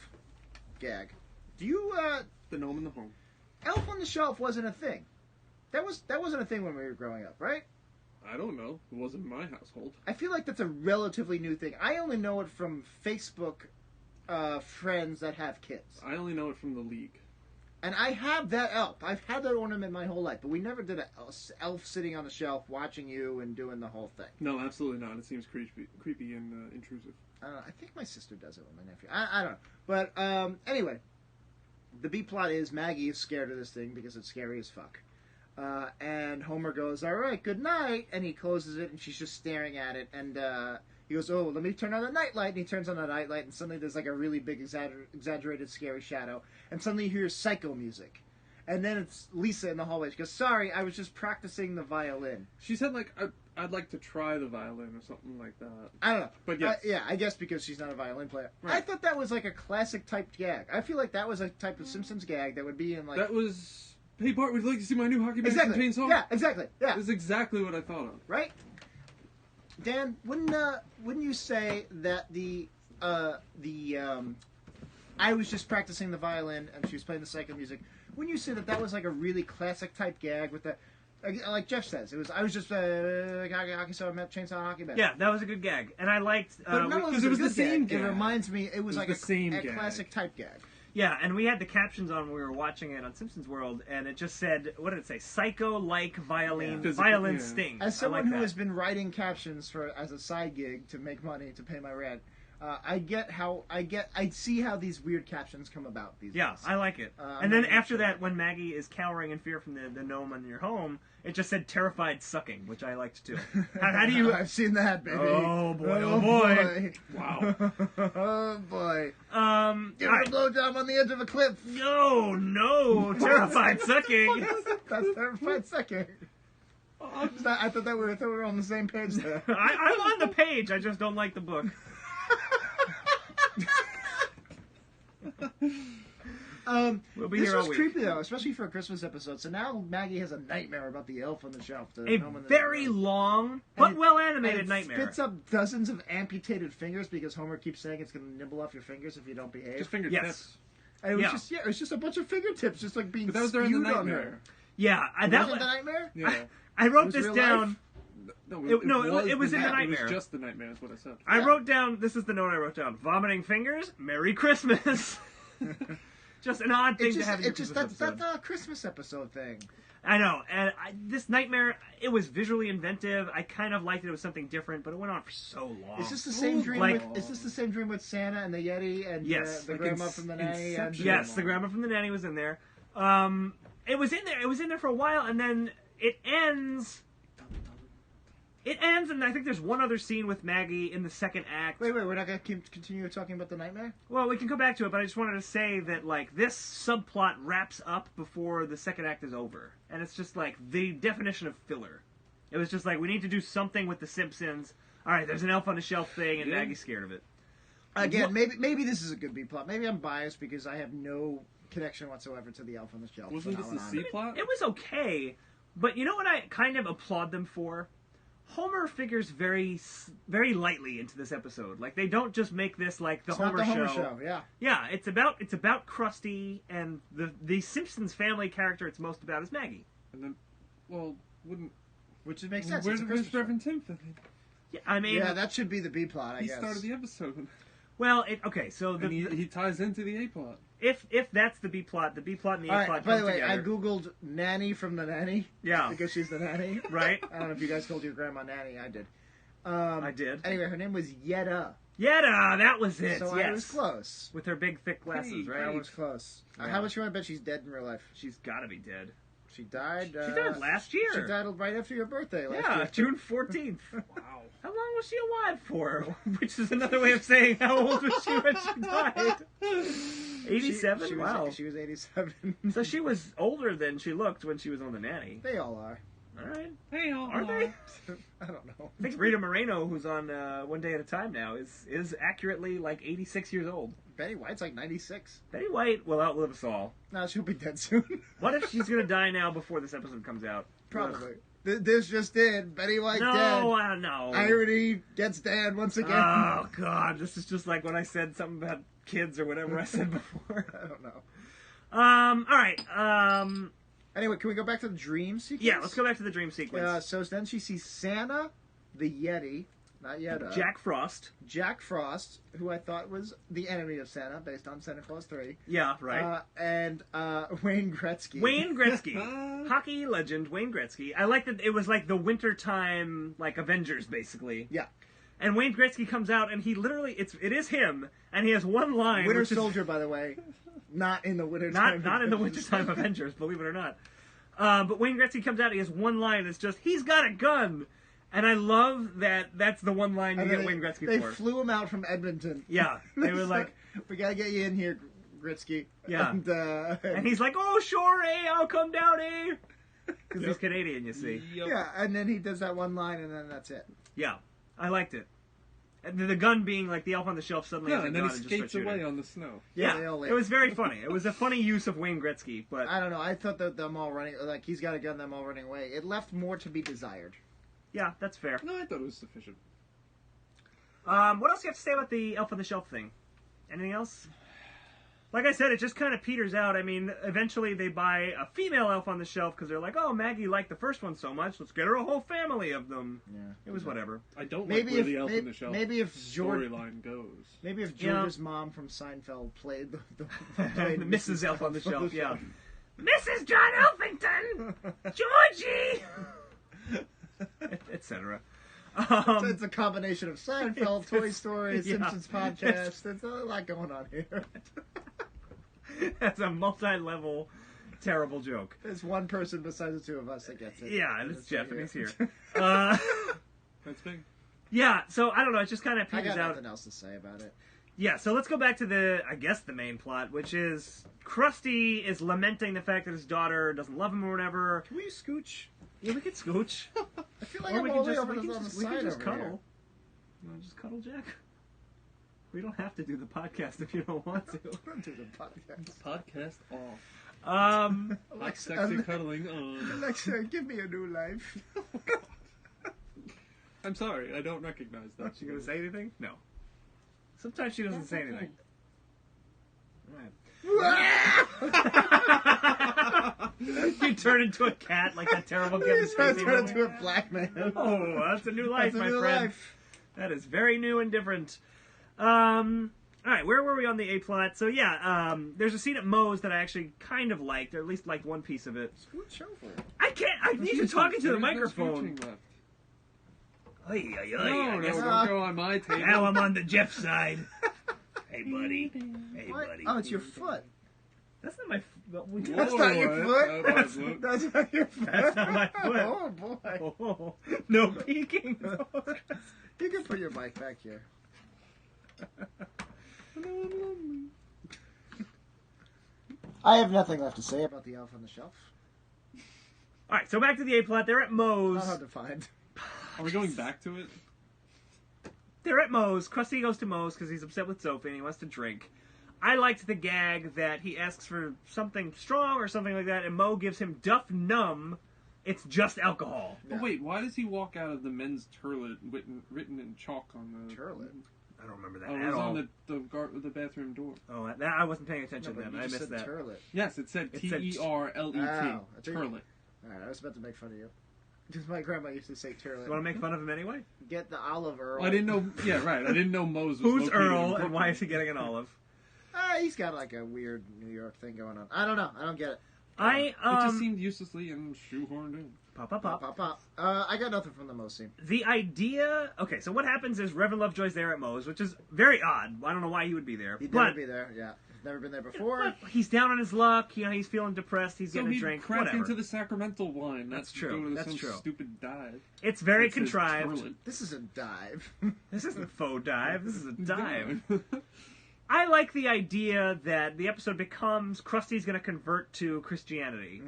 gag. Do you The gnome in the home. Elf on the Shelf wasn't a thing. That wasn't a thing when we were growing up, right? I don't know. It wasn't in my household. I feel like that's a relatively new thing. I only know it from Facebook friends that have kids. I only know it from the league. And I have that elf. I've had that ornament my whole life, but we never did an elf sitting on the shelf watching you and doing the whole thing. No, absolutely not. It seems creepy and intrusive. I don't know. I think my sister does it with my nephew. I don't know. But anyway, the B plot is Maggie is scared of this thing because it's scary as fuck. And Homer goes, "All right, good night," and he closes it, and she's just staring at it. And he goes, "Oh, let me turn on the nightlight." And he turns on the nightlight, and suddenly there's like a really big, exaggerated, scary shadow. And suddenly you hear psycho music. And then it's Lisa in the hallway. She goes, "Sorry, I was just practicing the violin." She said, like, I'd like to try the violin or something like that. I don't know. But yes. Yeah, I guess because she's not a violin player. Right. I thought that was like a classic type gag. I feel like that was a type of Simpsons gag that would be in like... That was... Hey, Bart, would you like to see my new Hockey Master Exactly. Chain song? Yeah, exactly. Yeah. This is exactly what I thought of. Right? Dan, wouldn't you say that the I was just practicing the violin, and she was playing the psycho music. When you say that, that was like a really classic type gag with the, like Jeff says, it was. I was just hockey, so I met chainsaw hockey match. Yeah, that was a good gag, and I liked. But no, because it was the same gag. gag. It reminds me, it was like the same a gag. classic type gag. Yeah, and we had the captions on when we were watching it on Simpsons World, and it just said, what did it say? Psycho-like violin, Yeah. violin Yeah. sting. As someone I like who that. has been writing captions as a side gig to make money to pay my rent, I see how these weird captions come about these Yeah, days. I like it. I'm And then not after sure. that, when Maggie is cowering in fear from the gnome in your home, it just said terrified sucking, which I liked too. How do you... I've seen that, baby. Oh, boy, oh, boy. Wow. Oh boy. Give all it right. a blowjob on the edge of a cliff. No, terrified sucking. That's terrified sucking. I thought we were on the same page there. I'm on the page, I just don't like the book. We'll be This here all was week. creepy though, especially for a Christmas episode. So now Maggie has a nightmare about the elf on the shelf. The A gnome in the very room. long, but And- well-animated and it nightmare. spits up dozens of amputated fingers because Homer keeps saying it's going to nibble off your fingers if you don't behave. Just fingertips. Yes. And it was Yeah. it was just a bunch of fingertips, just like being But that was during the spewed on her. nightmare. Yeah, That that wasn't was... the nightmare? Yeah. I wrote was this real down... life? No, it was in the nightmare. It was just the nightmare, is what I said. I Yeah. wrote down, this is the note I wrote down, vomiting fingers, Merry Christmas. Just an odd thing to have in your Christmas That's episode. a Christmas episode thing. I know, and this nightmare, it was visually inventive. I kind of liked it. It was something different, but it went on for so long. Is this the same dream? Like- Is this the same dream with Santa and the Yeti and Yes. the Like grandma from the nanny? And, Inception. Yes, the grandma from the nanny was in there. It was in there. It was in there for a while, and then it ends. It ends, and I think there's one other scene with Maggie in the second act. Wait, we're not going to continue talking about the nightmare? Well, we can go back to it, but I just wanted to say that, like, this subplot wraps up before the second act is over. And it's just, like, the definition of filler. It was just like, we need to do something with the Simpsons. All right, there's an elf on the shelf thing, and Yeah. Maggie's scared of it. Again, maybe this is a good B plot. Maybe I'm biased because I have no connection whatsoever to the elf on the shelf. Wasn't this the phenomenon. C plot? It was okay, but you know what I kind of applaud them for? Homer figures very, very lightly into this episode. Like, they don't just make this like the It's Homer, not the Homer show. show. Yeah. Yeah, it's about Krusty, and the Simpsons family character it's most about is Maggie. And then, well, wouldn't... Which makes sense. Where's It's a Christmas show. Reverend Tim fit in? Yeah, I mean, Yeah, that should be the B plot, I He guess. started the episode. well, okay, so And he ties into the A plot. if that's the B plot and the All A right, plot by come the way, I together, googled nanny from the nanny. Yeah. Because she's the nanny. right? I don't know if you guys called your grandma nanny. I did. I did. Anyway, her name was Yetta. Yetta, that was it. So yes, I was close. with her big thick glasses, Hey, right? I was close. Yeah. How much you want to bet she's dead in real life? She's got to be dead. She died. She died last year. She died right after your birthday. Last Yeah, year. June 14th. Wow. How long was she alive for? Which is another way of saying how old was she when she died? 87? She Wow. Was, she was 87. So she was older than she looked when she was on The Nanny. They all are. All right. Hey, all Are they? I don't know. I think Rita Moreno, who's on One Day at a Time now, is accurately like 86 years old. Betty White's like 96. Betty White will outlive us all. No, she'll be dead soon. What if she's gonna die now before this episode comes out? Probably. This just did. Betty White No, dead. no. Irony gets dead once again. Oh God, this is just like when I said something about kids or whatever I said before. I don't know. All right. Anyway, can we go back to the dream sequence? Yeah, let's go back to the dream sequence. So then she sees Santa, the Yeti, not Yetta. Jack Frost. Jack Frost, who I thought was the enemy of Santa, based on Santa Claus 3. Yeah, right. And Wayne Gretzky. Wayne Gretzky, hockey legend Wayne Gretzky. I like that it was like the wintertime, like Avengers, basically. Yeah. And Wayne Gretzky comes out, and he literally, it is him, and he has one line. Winter which is- Soldier, by the way. Not in the winter Not time. not in the wintertime Avengers, believe it or not. But Wayne Gretzky comes out, he has one line, it's just, he's got a gun! And I love that that's the one line you And get then Wayne Gretzky they for. flew him out from Edmonton. Yeah, they were like, we gotta get you in here, Gretzky. Yeah. And he's like, oh, sure, I'll come down, Because he's Canadian, you see. Yep. yeah, and then he does that one line, and then that's it. Yeah, I liked it. And the gun being like the elf on the shelf suddenly Yeah, has a and then gun he and just skates starts away shooting. on the snow. Yeah, they all live. it was very funny. It was a funny use of Wayne Gretzky, but I don't know. I thought that them all running, like he's got a gun, them all running away. It left more to be desired. yeah, that's fair. No, I thought it was sufficient. What else do you have to say about the elf on the shelf thing? Anything else? like I said, it just kind of peters out. I mean, eventually they buy a female elf on the shelf because they're like, oh, Maggie liked the first one so much, let's get her a whole family of them. Yeah. It was whatever. I don't Maybe like where if- the elf maybe- in the shelf maybe if George- storyline goes. Maybe if Yeah. George's mom from Seinfeld played the The Mrs. Elf on the Elf shelf, yeah. Mrs. John Elfington! Georgie! Etc. It's a combination of Seinfeld, Toy Story, yeah. Simpsons podcast. There's a lot going on here. That's a multi-level, terrible joke. There's one person besides the two of us that gets it. Yeah, and it's Jeff, and he's here. That's big. Yeah, so I don't know, it just kind of I peters got out. nothing else to say about it. Yeah, so let's go back to the main plot, which is Krusty is lamenting the fact that his daughter doesn't love him or whatever. Can we scooch? Yeah, we could scooch. I feel like Or I'm we all can the way just, over we can on the just, we can side just over cuddle. here. You want to just cuddle, Jack? We don't have to do the podcast if you don't want to. Don't do the podcast. Podcast off. Um, Hot, sexy cuddling on. Alexa, give me a new life. I'm sorry, I don't recognize that. she gonna say anything? No. Sometimes she doesn't That's say okay. anything. Right. You turn into a cat like that terrible Kevin He's trying to Spacey turn movie. into a black man. Oh, that's a new life, That's a my new friend. life. That is very new and different. All right, where were we on the A plot? So yeah, there's a scene at Moe's that I actually kind of liked, or at least liked one piece of it. Scooch over. I can't. I need you talking to the There's no microphone. scooching left. Ay, ay, ay, No, I no, guess- don't go on my table. Now I'm on the Jeff side. Hey, buddy. Hey, What? buddy. Oh, it's your foot. That's not my. Whoa, That's not your foot. that was- That's not your foot. That's not my foot. Oh boy. Oh, no peeking. You can put your mic back here. I have nothing left to say about the elf on the shelf. All right, so back to the A plot. They're at Moe's. Not hard to find. Are we going back to it? They're at Moe's. Krusty goes to Moe's because he's upset with Sophie and he wants to drink. I liked the gag that he asks for something strong or something like that, and Moe gives him Duff Numb. It's just alcohol. Yeah. But wait, why does he walk out of the men's toilet written in chalk on the Turlet? I don't remember that Oh, it at was all. on the bathroom door. Oh, that I wasn't paying No, attention but then. you I just missed said that. turlet. Yes, it said It said- Terlet. Oh, I think- Turlet. Alright, I was about to make fun of you. Because my grandma used to say turlet. You want to make fun of him anyway? Get the olive Earl. Well, I didn't know. Yeah, right. I didn't know Moses. Who's Earl and why is he getting an olive? He's got like a weird New York thing going on. I don't know. I don't get it. I It just seemed uselessly and shoehorned in. pop pop Pop, pop. pop, pop. I got nothing from the most scene. The idea. Okay, so what happens is Reverend Lovejoy's there at Moe's, which is very odd. I don't know why he would be there, He'd but never be there. Yeah, never been there before. but he's down on his luck. You know, he's feeling depressed. He's So getting a he drink. cracked Whatever. into the sacramental wine. That's to true. Go to That's some true. stupid dive. It's very That says contrived. Turlet. This is a dive. This isn't faux dive. This is a dive. Yeah. I like the idea that the episode becomes Krusty's going to convert to Christianity,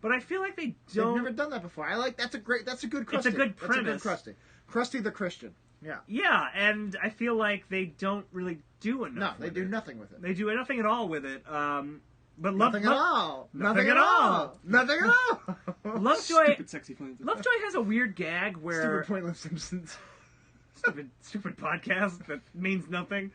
but I feel like they They've don't. never done that before. I like that's a good Krusty. It's a good That's a good premise. Krusty. Krusty the Christian. Yeah. Yeah, and I feel like they don't really do No, enough. they with do it. nothing with it. They do nothing at all with it. But Nothing at all. Nothing at all. Nothing at all. Lovejoy. Stupid sexy flames. Lovejoy has a weird gag where Stupid pointless Simpsons. stupid podcast that means nothing.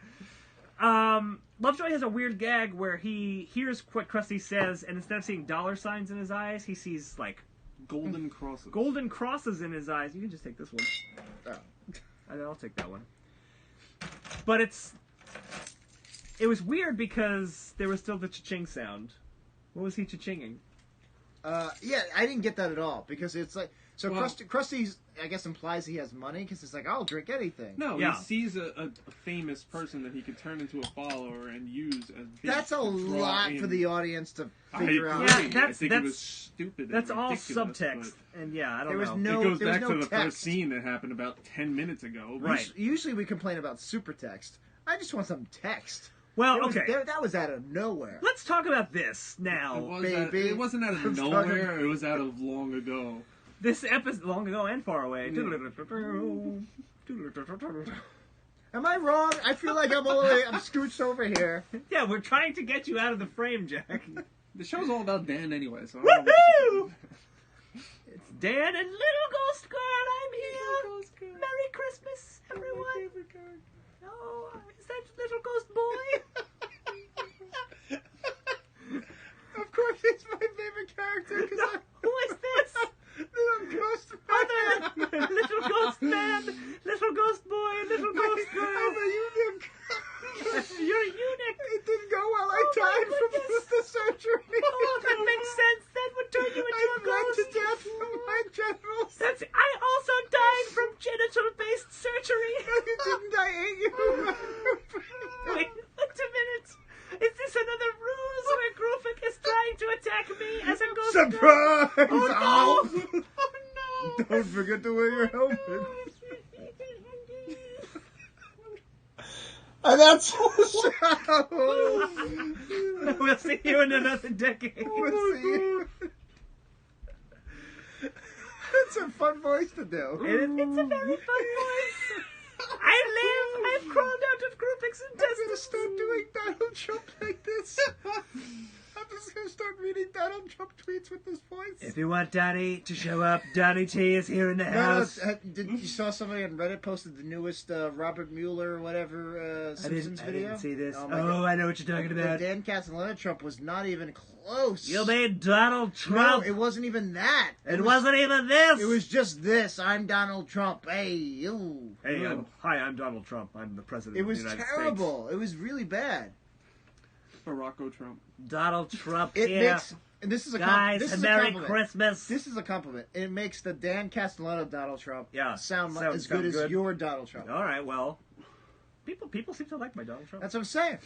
Lovejoy has a weird gag where he hears what Krusty says, and instead of seeing dollar signs in his eyes, he sees like Golden crosses. golden crosses in his eyes. You can just take this one. Oh. I'll take that one. But it was weird because there was still the cha-ching sound. What was he cha-chinging? Yeah, I didn't get that at all because it's like so. Well- Krusty's, I guess, implies he has money because it's like I'll drink anything. No, Yeah. he sees a famous person that he could turn into a follower and use as bait That's a to draw lot in. for the audience to I figure agree. out. Yeah, I that's- think it was that's- stupid. and That's all ridiculous, subtext, and yeah, I don't There was know. but no. It goes there was back no to the text. first scene that happened about 10 minutes ago. Right. Usually we complain about super text. I just want some text. Well, It was- okay. that was out of nowhere. Let's talk about this now. baby. It wasn't out of I'm talking- nowhere. It was out of long ago. This episode, long ago and far away. Am I wrong? I feel like I'm all the way. I'm scooched over here. Yeah, we're trying to get you out of the frame, Jack. The show's all about Dan anyway, so I don't know what Woohoo! It's Dan and Little Ghost Girl. I'm here. Merry Christmas, everyone. Oh, is that Little Ghost Boy? Surprise! Oh, Oh, don't forget to wear your helmet. And that's We'll see you in another decade. We'll see you. That's a fun voice to do. It's a very fun voice. I've crawled out of Krupik's I'm gonna intestines. start doing Donald Trump like this. I'm just gonna start reading Donald Trump tweets with this voice. If you want Donnie to show up, Donnie T is here in the house. You saw somebody on Reddit posted the newest Robert Mueller or whatever Simpsons I video? didn't see this. Oh, Oh, my God. I know what you're talking about. Dan Castellaneta Trump was not even close. You made Donald Trump. No, it wasn't even that. It wasn't even this. It was just this. I'm Donald Trump. Hey, you. Hey, I'm Donald Trump. I'm the president It of was the United terrible. It was really bad. Baracko Trump. States. Donald Trump. It yeah. makes, and this is a Guys, this is Merry a compliment. Christmas. This is a compliment. It makes the Dan Castellaneta Donald Trump sound sound as good as good. your Donald Trump. All right, well, people seem to like my Donald Trump. That's what I'm saying.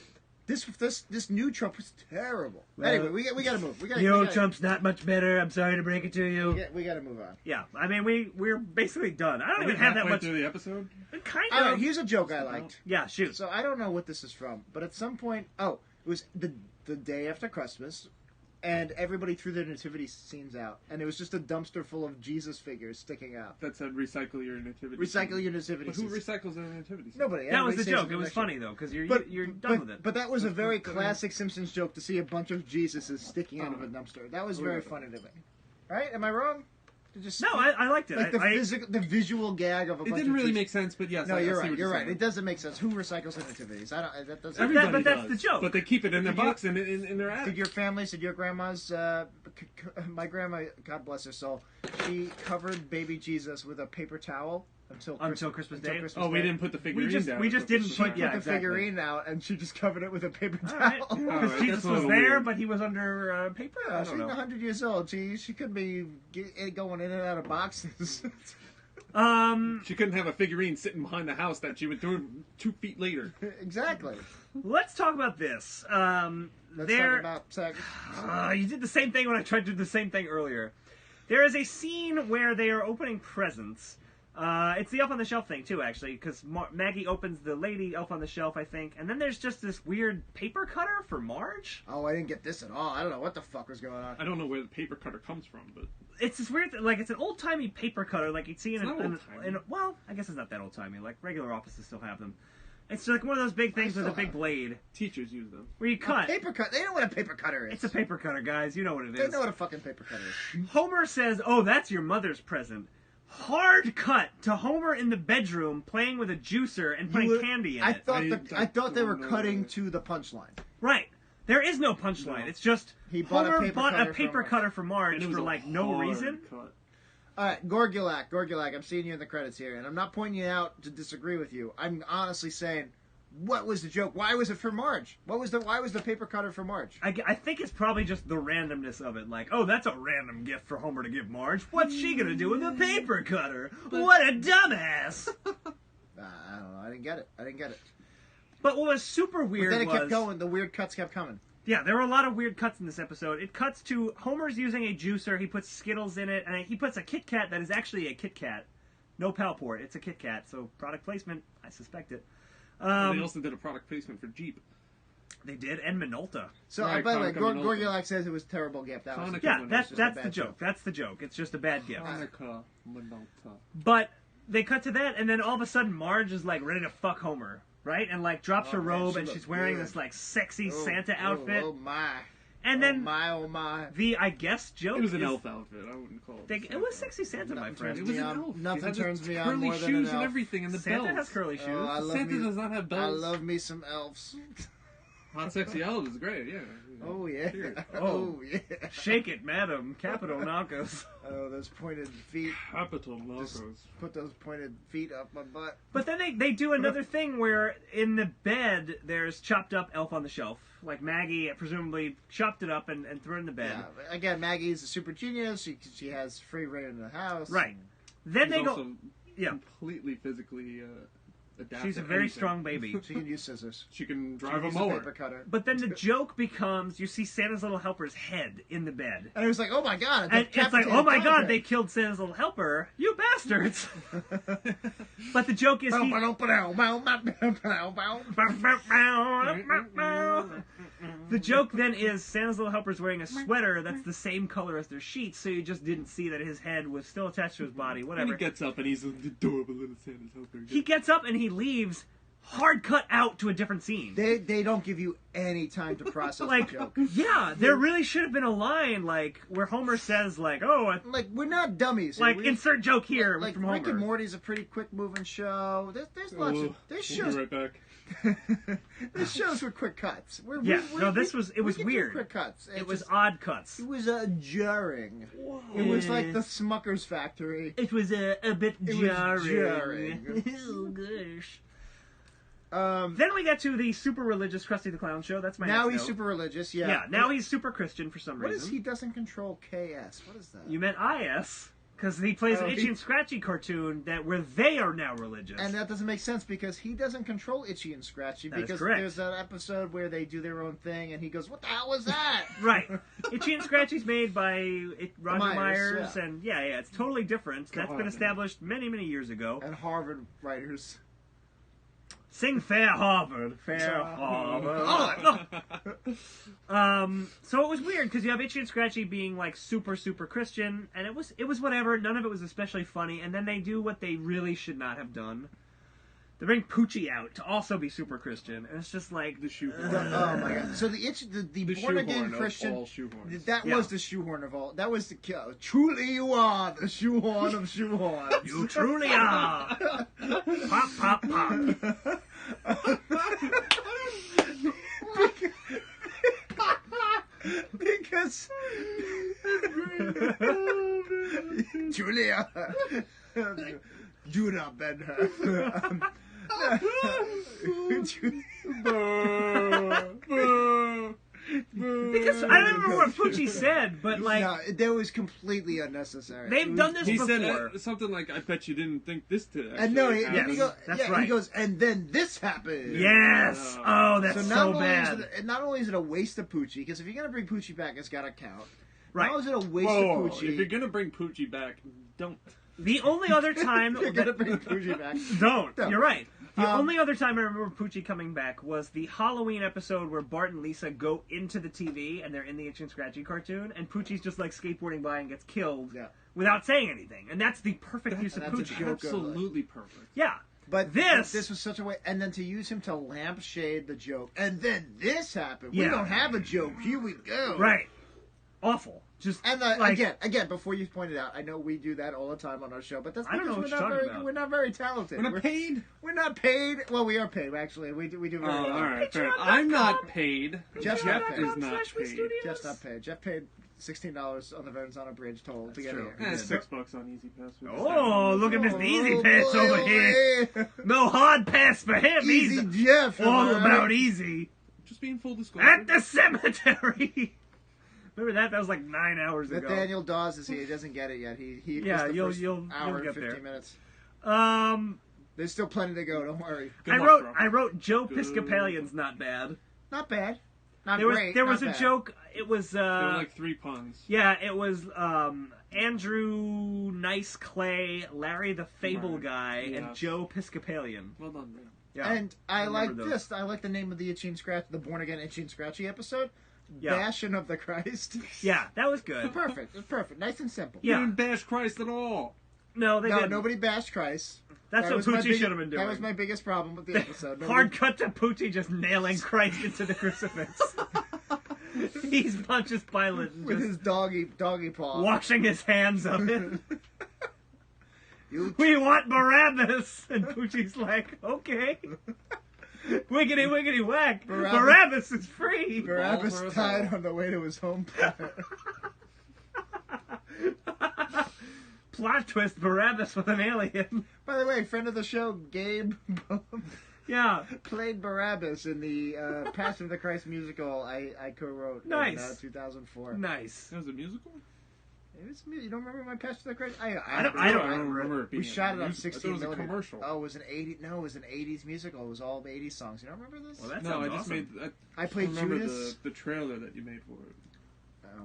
This new Trump was terrible. Well, anyway, we gotta move. The old Trump's not much better. I'm sorry to break it to you. We gotta move on. Yeah, I mean we're basically done. I don't Are we even have that halfway much. through the episode? Kind All right, of. here's a joke I liked. Yeah, shoot. So I don't know what this is from, but at some point, it was the day after Christmas, and everybody threw their nativity scenes out, and it was just a dumpster full of Jesus figures sticking out. That said, recycle your nativity. Recycle your nativity But who scenes. recycles their nativity? Nobody. That was Everybody the saves joke. It was connection. funny though because you're done with it. But that was a very classic Simpsons joke to see a bunch of Jesuses sticking out of a dumpster. That was very funny to me. Right? Am I wrong? No, I liked it. Like the visual gag of a It bunch didn't of really Jesus. make sense, but yes. No, I you're see right. what You're right. saying. It doesn't make sense. Who recycles their nativities? I don't. That doesn't. Everybody but that's does. the joke. But they keep it in their Did you- box and in their attic. Did your family? Did your grandma's? My grandma, God bless her soul, she covered baby Jesus with a paper towel until Christmas Day? Oh, we didn't put the figurine down. we just didn't She put put yeah the exactly. figurine out, and she just covered it with a paper All right. towel. Because Alright, Jesus that's a was little there, weird. but he was under paper. I She's don't know. 100 years old. She couldn't be going in and out of boxes. She couldn't have a figurine sitting behind the house that she would throw 2 feet later. Exactly. Let's talk about this. Let's talk about sex. You did the same thing when I tried to do the same thing earlier. There is a scene where they are opening presents. It's the Elf on the Shelf thing, too, actually, because Maggie opens the lady Elf on the Shelf, I think, and then there's just this weird paper cutter for Marge. Oh, I didn't get this at all. I don't know what the fuck was going on. I don't know where the paper cutter comes from, but It's this weird, like, it's an old-timey paper cutter, like you'd see in It's not old-timey. well, I guess it's not that old-timey, like, regular offices still have them. It's like one of those big things with a big blade, teachers use them. where you cut. Paper cut. They know what a paper cutter is. It's a paper cutter, guys, you know what it They is. know what a fucking paper cutter is. Homer says, "Oh, that's your mother's present." Hard cut to Homer in the bedroom playing with a juicer and putting candy in I it. thought they were don't know. cutting to the punchline. Right. There is no punchline. It's just He bought a Homer paper bought cutter a for paper Marge. cutter for Marge And it was for a like no hard reason. cut. All right, Gorgulak, I'm seeing you in the credits here, and I'm not pointing you out to disagree with you. I'm honestly saying, what was the joke? Why was it for Marge? Why was the paper cutter for Marge? I think it's probably just the randomness of it. Like, oh, that's a random gift for Homer to give Marge. What's she gonna do with a paper cutter? What a dumbass! I don't know. I didn't get it. But what was super But weird then it was kept going. The weird cuts kept coming. yeah, there were a lot of weird cuts in this episode. It cuts to Homer's using a juicer. He puts Skittles in it, and he puts a Kit Kat that is actually a Kit Kat. No Palport. It's a Kit Kat. So product placement, I suspect it. They also did a product placement for Jeep. They did, and Minolta. So, Right, by the way, Hanukkah Minolta. Gorgulak says it was a terrible gift. That was Hanukkah Yeah, Minolta. that's just a the bad joke. joke. That's the joke. It's just a bad gift. Hanukkah Minolta. But they cut to that, and then all of a sudden, Marge is like ready to fuck Homer, right? And like drops her man, robe, she and looked she's wearing good. this like sexy Oh, Santa outfit. Oh my! And then oh my! the I guess joke. It was an is- elf outfit. I wouldn't call it. It was sexy Santa, my friend. It was an on- elf. nothing It had turns the me on curly more than shoes an and elf. everything, and the Santa bells. has curly shoes. Oh, I love Santa me. does not have I bells. love me some elves. Hot sexy elves is great. Yeah. Oh yeah. Cheers. Oh yeah. Shake it, madam. Capital Narcos. Oh, those pointed feet. Capital Just Narcos. put those pointed feet up my butt. But then they do another thing where in the bed there's chopped up Elf on the Shelf. Like Maggie presumably chopped it up and threw it in the bed. Yeah. Again, Maggie's a super genius. She has free reign in the house. Right. Then He's they go. also Yeah. completely physically adapt. She's to a very anything. strong baby. She can use scissors. She can She drive can a use mower. paper cutter. But then the joke becomes, you see Santa's little helper's head in the bed. And it was like, oh my god. And it's like, oh my god, they killed Santa's little helper. You bastards. But the joke is the joke then is Santa's little helper's wearing a sweater that's the same color as their sheets, so you just didn't see that his head was still attached to his body, And whatever. he gets up and he's an adorable little Santa's helper. He gets up and he leaves, hard cut out to a different scene. They don't give you any time to process Like, the joke. yeah, there really should have been a line, like, where Homer says, like, oh, Like, we're not dummies. like, We- insert joke here like from Rick and Homer. Morty's a pretty quick moving show. There's lots of there's We'll shows. be right back. There's shows with quick cuts. Yeah, no, this was- it was we can do weird. Quick cuts. It was just- odd cuts. It was jarring. It was like the Smucker's factory. It was a bit It was jarring. Oh, gosh. Um, Then we get to the super religious Krusty the Clown show. That's my now next he's note. super religious. Yeah. Yeah, now he's super Christian for some What reason. is he doesn't control KS? What is that? You meant IS, because he plays Oh, an Itchy he- and Scratchy cartoon where they are now religious. And that doesn't make sense because he doesn't control Itchy and Scratchy That is because correct. there's that episode where they do their own thing and he goes, "What the hell was that?" Right. Itchy and Scratchy's made by Roger Myers, Myers, yeah. and yeah, it's totally different. That's been God. established many, many years ago. And Harvard writers. Sing Fair Harvard. Fair Harvard. So it was weird because you have Itchy and Scratchy being like super, super Christian, and it was whatever. None of it was especially funny. And then they do what they really should not have done. They bring Poochie out to also be super Christian, and it's just like The shoehorn. Oh my god! So the born again shoehorn Christian. of all shoehorns. That Yeah. was the shoehorn of all. That was the truly you are the shoehorn of shoehorns. you truly are. Pop, pop, pop. Because Julia, do not bend her. Because I don't remember what Poochie said, but like No, that was completely unnecessary. they've done this He before. said something like, "I bet you didn't think this to." And no, actually then he happen." goes, That's yeah, right. he goes, and then this happened. Yes. Oh, that's So so, not bad. not only is it a waste of Poochie, because if you're gonna bring Poochie back, it's gotta count. Right. Not only is it a waste Whoa, of Poochie. if you're gonna bring Poochie back, don't. The only other time You're gonna bring Poochie back. don't. No. You're right. The Um, only other time I remember Poochie coming back was the Halloween episode where Bart and Lisa go into the TV and they're in the Itchy and Scratchy cartoon, and Poochie's just like skateboarding by and gets killed Yeah. without saying anything, and that's the perfect use of that's a Poochie. joke. Absolutely perfect. Yeah. But This- this was such a way, and then to use him to lampshade the joke, and then this happened. Yeah. We don't have a joke. Here we go. Right. Awful. Just And like, again, before you pointed out, I know we do that all the time on our show, but that's I don't because know what you're talking about. we're not very talented. We're not paid. We're not paid. Well, we are paid actually. We do very Oh, well. all right. fair. Patreon.com. I'm not paid. Jeff's Jeff not paid. is not paid. Jeff's not paid. Jeff paid $16 on the Verrazano Bridge toll to get true. here. Eh, Yeah. $6 on Easy Pass. Oh, look at Mr. Easy Pass boy, over here. boy. No hard pass for him. Easy He's Jeff. all am I right? about easy. Just being full disclosure. At the cemetery. Remember that? That was like 9 hours ago. Nathaniel Dawes is here. He doesn't get it yet. He Yeah, missed the you'll- first you'll hour get and 15 there. minutes. Um, There's still plenty to go. Don't worry. Good I luck, wrote bro. I wrote Joe Good. Piscopalian's not bad. Not bad. Not There was great. there was not a bad. joke. It was There were like 3 puns. yeah, it was Andrew Nice Clay, Larry the Fable Right. Guy, and Yes. Joe Piscopalian. Well done, man. Yeah, And I like remember this. I like the name of the Itchy and Scratch, the Born Again Itchy and Scratchy episode. Yeah. Passion of the Christ. yeah, that was good. Perfect. It's perfect. Nice and simple. You Yeah. didn't bash Christ at all. No, they No, didn't. nobody bashed Christ. That's That what was my Poochie big- should have been doing. That was my biggest problem with the episode. Hard cut to Poochie just nailing Christ into the crucifix. He's Pontius Pilate and with just his doggy paw. washing his hands of it. You We want Barabbas! And Poochie's like, okay. Wiggity, wiggity, whack. Barabbas is free. Barabbas All for us died all. on the way to his home planet. Plot twist, Barabbas with an alien. By the way, friend of the show, Gabe Yeah. played Barabbas in the Passion of the Christ musical I co-wrote in Nice. 2004. Nice. That was a musical? You don't remember my Passion of the Christ? I don't remember it being We shot it on I thought 16 it was a millimeter. commercial. Oh, it was an 80. No, it was an 80s musical. It was all 80s songs. You don't remember this? Well, that No, sounds I just awesome. made. I played remember Judas. the trailer that you made for it.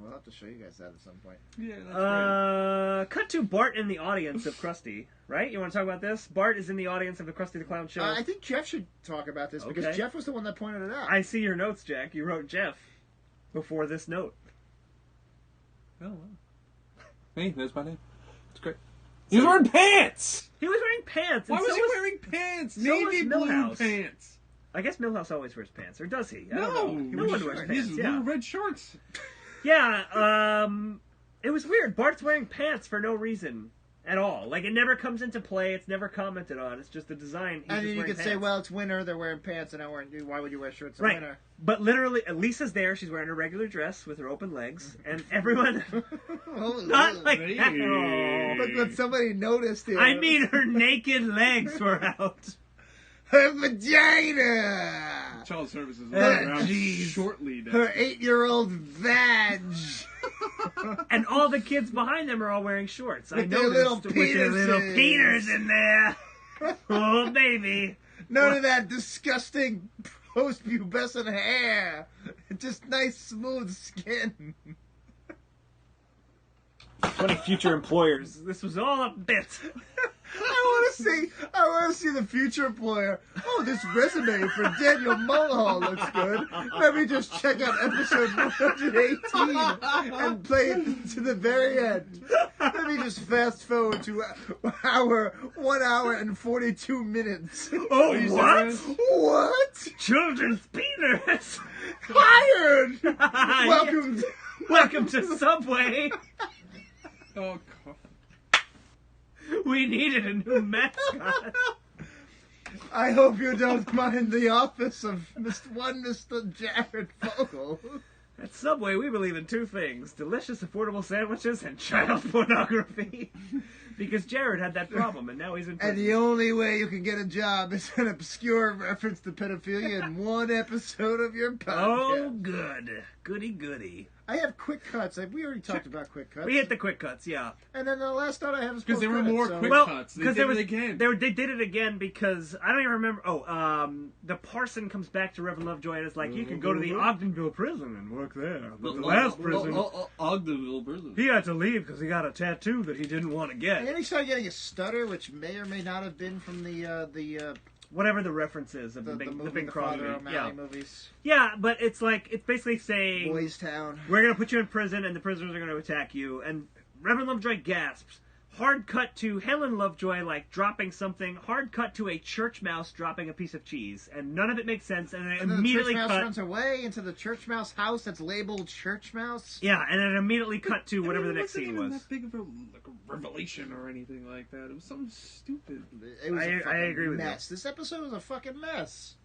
We'll have to show you guys that at some point. Yeah, that's Cut to Bart in the audience of Krusty, right? You want to talk about this? Bart is in the audience of the Krusty the Clown show. I think Jeff should talk about this because Okay. Jeff was the one that pointed it out. I see your notes, Jack. You wrote Jeff before this note. great. Oh, wow. Hey, that's my name. It's great. He was wearing pants! He was wearing pants. Why and was so he wearing pants? so Navy was blue Milhouse. pants. I guess Milhouse always wears pants, or does he? I No, don't know. No one wears he pants. has Yeah. little red shorts. Yeah, it was weird. Bart's wearing pants for no reason at all. Like, it never comes into play. It's never commented on. It's just the design. He's and just then you wearing could say, pants. well, it's winter. They're wearing pants, and why would you wear shirts in Right. winter? But literally, Lisa's there. She's wearing a regular dress with her open legs, and everyone not like that at all. Look what somebody noticed here. I mean, her naked legs were out. her vagina. Child services Oh, around jeez. shortly. Her 8-year-old vag. And all the kids behind them are all wearing shorts. I With their noticed little with their little penises. peters in there. Oh, baby. None of that disgusting post-pubescent hair. Just nice, smooth skin. Funny future employers. This was all a bit. I want to see the future employer. Oh, this resume for Daniel Mulhall looks good. Let me just check out episode 118 and play it to the very end. Let me just fast forward to 1 hour and 42 minutes. Oh, you what? serious? What? Children's penis. Hired! Welcome. Welcome to Subway. Oh, God. We needed a new mascot. I hope you don't mind the office of Mr. Jared Fogle. At Subway, we believe in two things: delicious, affordable sandwiches and child pornography. Because Jared had that problem, and now he's in prison. And the only way you can get a job is an obscure reference to pedophilia in one episode of your podcast. Oh, good. Goody, goody. I have quick cuts. We already talked about quick cuts. We hit the quick cuts, yeah. And then the last thought I have is Because there were post-credits, more so- quick Well, cuts. They because did it again. They did it again because I don't even remember. The parson comes back to Reverend Lovejoy and is like, "You can go to the Ogdenville prison and work there." But the last prison, Ogdenville prison. he had to leave because he got a tattoo that he didn't want to And get. then he started getting a stutter, which may or may not have been from the Whatever the reference is of the movie, Bing the Crosby. Father O'Malley Yeah, movies. yeah, but it's basically saying Boys Town. we're gonna put you in prison and the prisoners are gonna attack you. And Reverend Lovejoy gasps. Hard cut to Helen Lovejoy dropping something. Hard cut to a church mouse dropping a piece of cheese, and none of it makes sense. And it And then the immediately church mouse cut. runs away into the church mouse house that's labeled Church Mouse. Yeah, and it immediately cut to whatever the It next wasn't scene even was. that big of a revelation or anything like that. It was something stupid. It was a I fucking agree with you. mess. This episode was a fucking mess.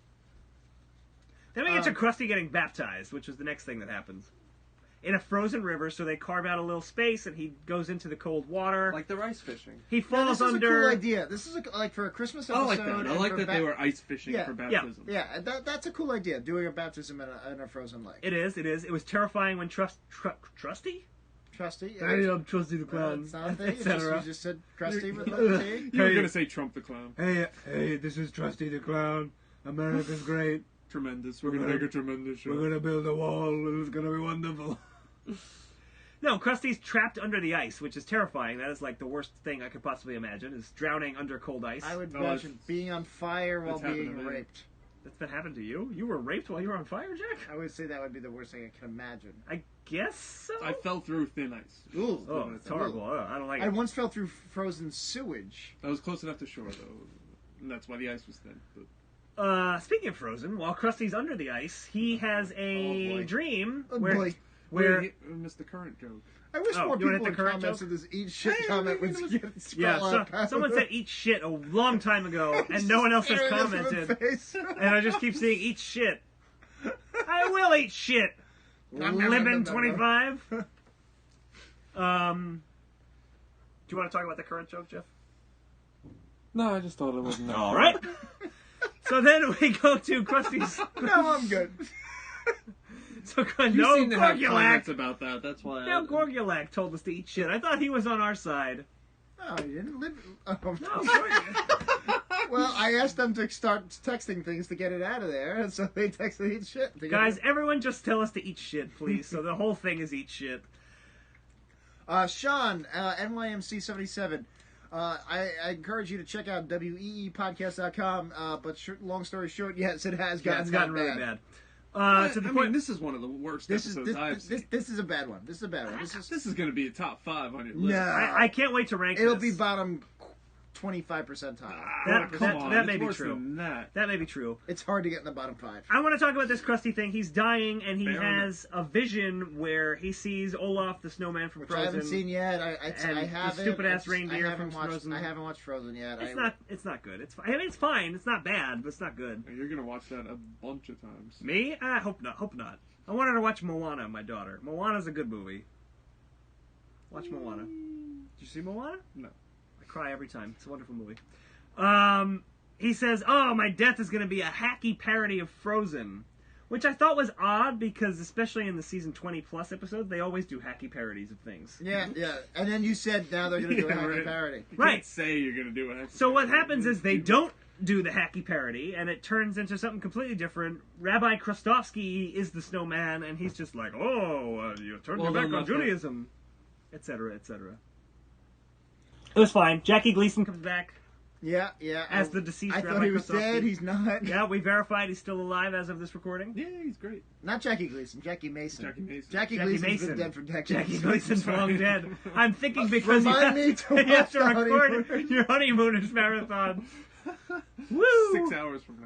Then we get to Krusty getting baptized, which is the next thing that happens. In a frozen river, so they carve out a little space, and he goes into the cold water. Like the ice fishing. He Now, falls this is under. a cool idea. This is like for a Christmas I episode. like that. I and like for that they were ice fishing Yeah, for yeah, baptism. Yeah, that's a cool idea. Doing a baptism in a frozen lake. It is. It was terrifying when Trusty? Trusty. Hey, I'm Trusty the It's Clown, not a thing. You etc. just said Krusty with a T. You were Hey. going to say Trump the Clown. Hey, this is Trusty the Clown. America's great. Tremendous. We're going to make a tremendous show. We're gonna build a wall. It's gonna be wonderful. No, Krusty's trapped under the ice, which is terrifying. That is like the worst thing I could possibly imagine, is drowning under cold ice. I would Oh, imagine it's- being on fire while it's happened being to me. raped. That's been happened to you? You were raped while you were on fire, Jack? I would say that would be the worst thing I can imagine. I guess so. I fell through thin ice. Ooh. Oh, it's horrible. I don't like I it. once fell through frozen sewage. I was close enough to shore, though. And that's why the ice was thin. But Speaking of Frozen, while Krusty's under the ice, he has a Oh, boy. dream Oh, where boy. where we missed the current joke. I wish Oh, more you wanna people hit would the current comment joke? so this eat shit Hey, comment I would mean, get yeah, scroll up. someone said eat shit a long time ago, and no one else has Staring us in the commented. face. And I just keep seeing eat shit. I will eat shit. Libin 25. Do you want to talk about the current joke, Jeff? No, I just thought it wasn't. All right. So then we go to Krusty's. No, I'm good. So You no seem to have Gorgulak. comments about that. That's why. No Gorgulak told us to eat shit. I thought he was on our side. Oh, you didn't live. Oh. No, Gorgulak. Well, I asked them to start texting things to get it out of there, and so they texted eat shit. Guys, everyone just tell us to eat shit, please. So the whole thing is eat shit. Sean, NYMC77. I encourage you to check out weepodcast.com, but long story short, yes, it has Yeah, it's gotten really bad. To the I point, mean, this is one of the worst episodes I've seen. This is a bad one. This is a bad one. This is going to be a top 5 on your list. No. I can't wait to rank It'll this. be bottom 25% top. That may be worse true. than that. That may be true. It's hard to get in the bottom 5. I want to talk about this Krusty thing. He's dying, and he Fair has a vision where he sees Olaf the snowman from Which Frozen. I haven't seen yet. I and haven't. the stupid-ass I reindeer haven't from watched, Frozen. I haven't watched Frozen yet. It's not good. It's fine. I mean, it's fine. It's not bad, but it's not good. You're going to watch that a bunch of times. Me? I hope not. Hope not. I want her to watch Moana, my daughter. Moana's a good movie. Watch Moana. Did you see Moana? No. I cry every time. It's a wonderful movie. He says, "Oh, my death is going to be a hacky parody of Frozen," which I thought was odd because, especially in the season 20+ episodes, they always do hacky parodies of things. Yeah. And then you said now they're going to do a Yeah, hacky right. parody. You Right. can't say you're going to do it. So what happens is they don't do the hacky parody, and it turns into something completely different. Rabbi Krustovsky is the snowman, and he's just like, "Oh, you turned your back on Judaism," etc., etc. It was fine. Jackie Gleason comes back. Yeah. As the deceased I Rabbi thought he was Krustovsky. dead. He's not. Yeah, we verified he's still alive as of this recording. Yeah, he's great. Not Jackie Gleason. Jackie Mason. Jackie Gleason's Mason. been dead for decades. Jackie Gleason's long dead. I'm thinking because Remind me to you have to watch the record honeymooners. your honeymooners marathon. Woo! 6 hours from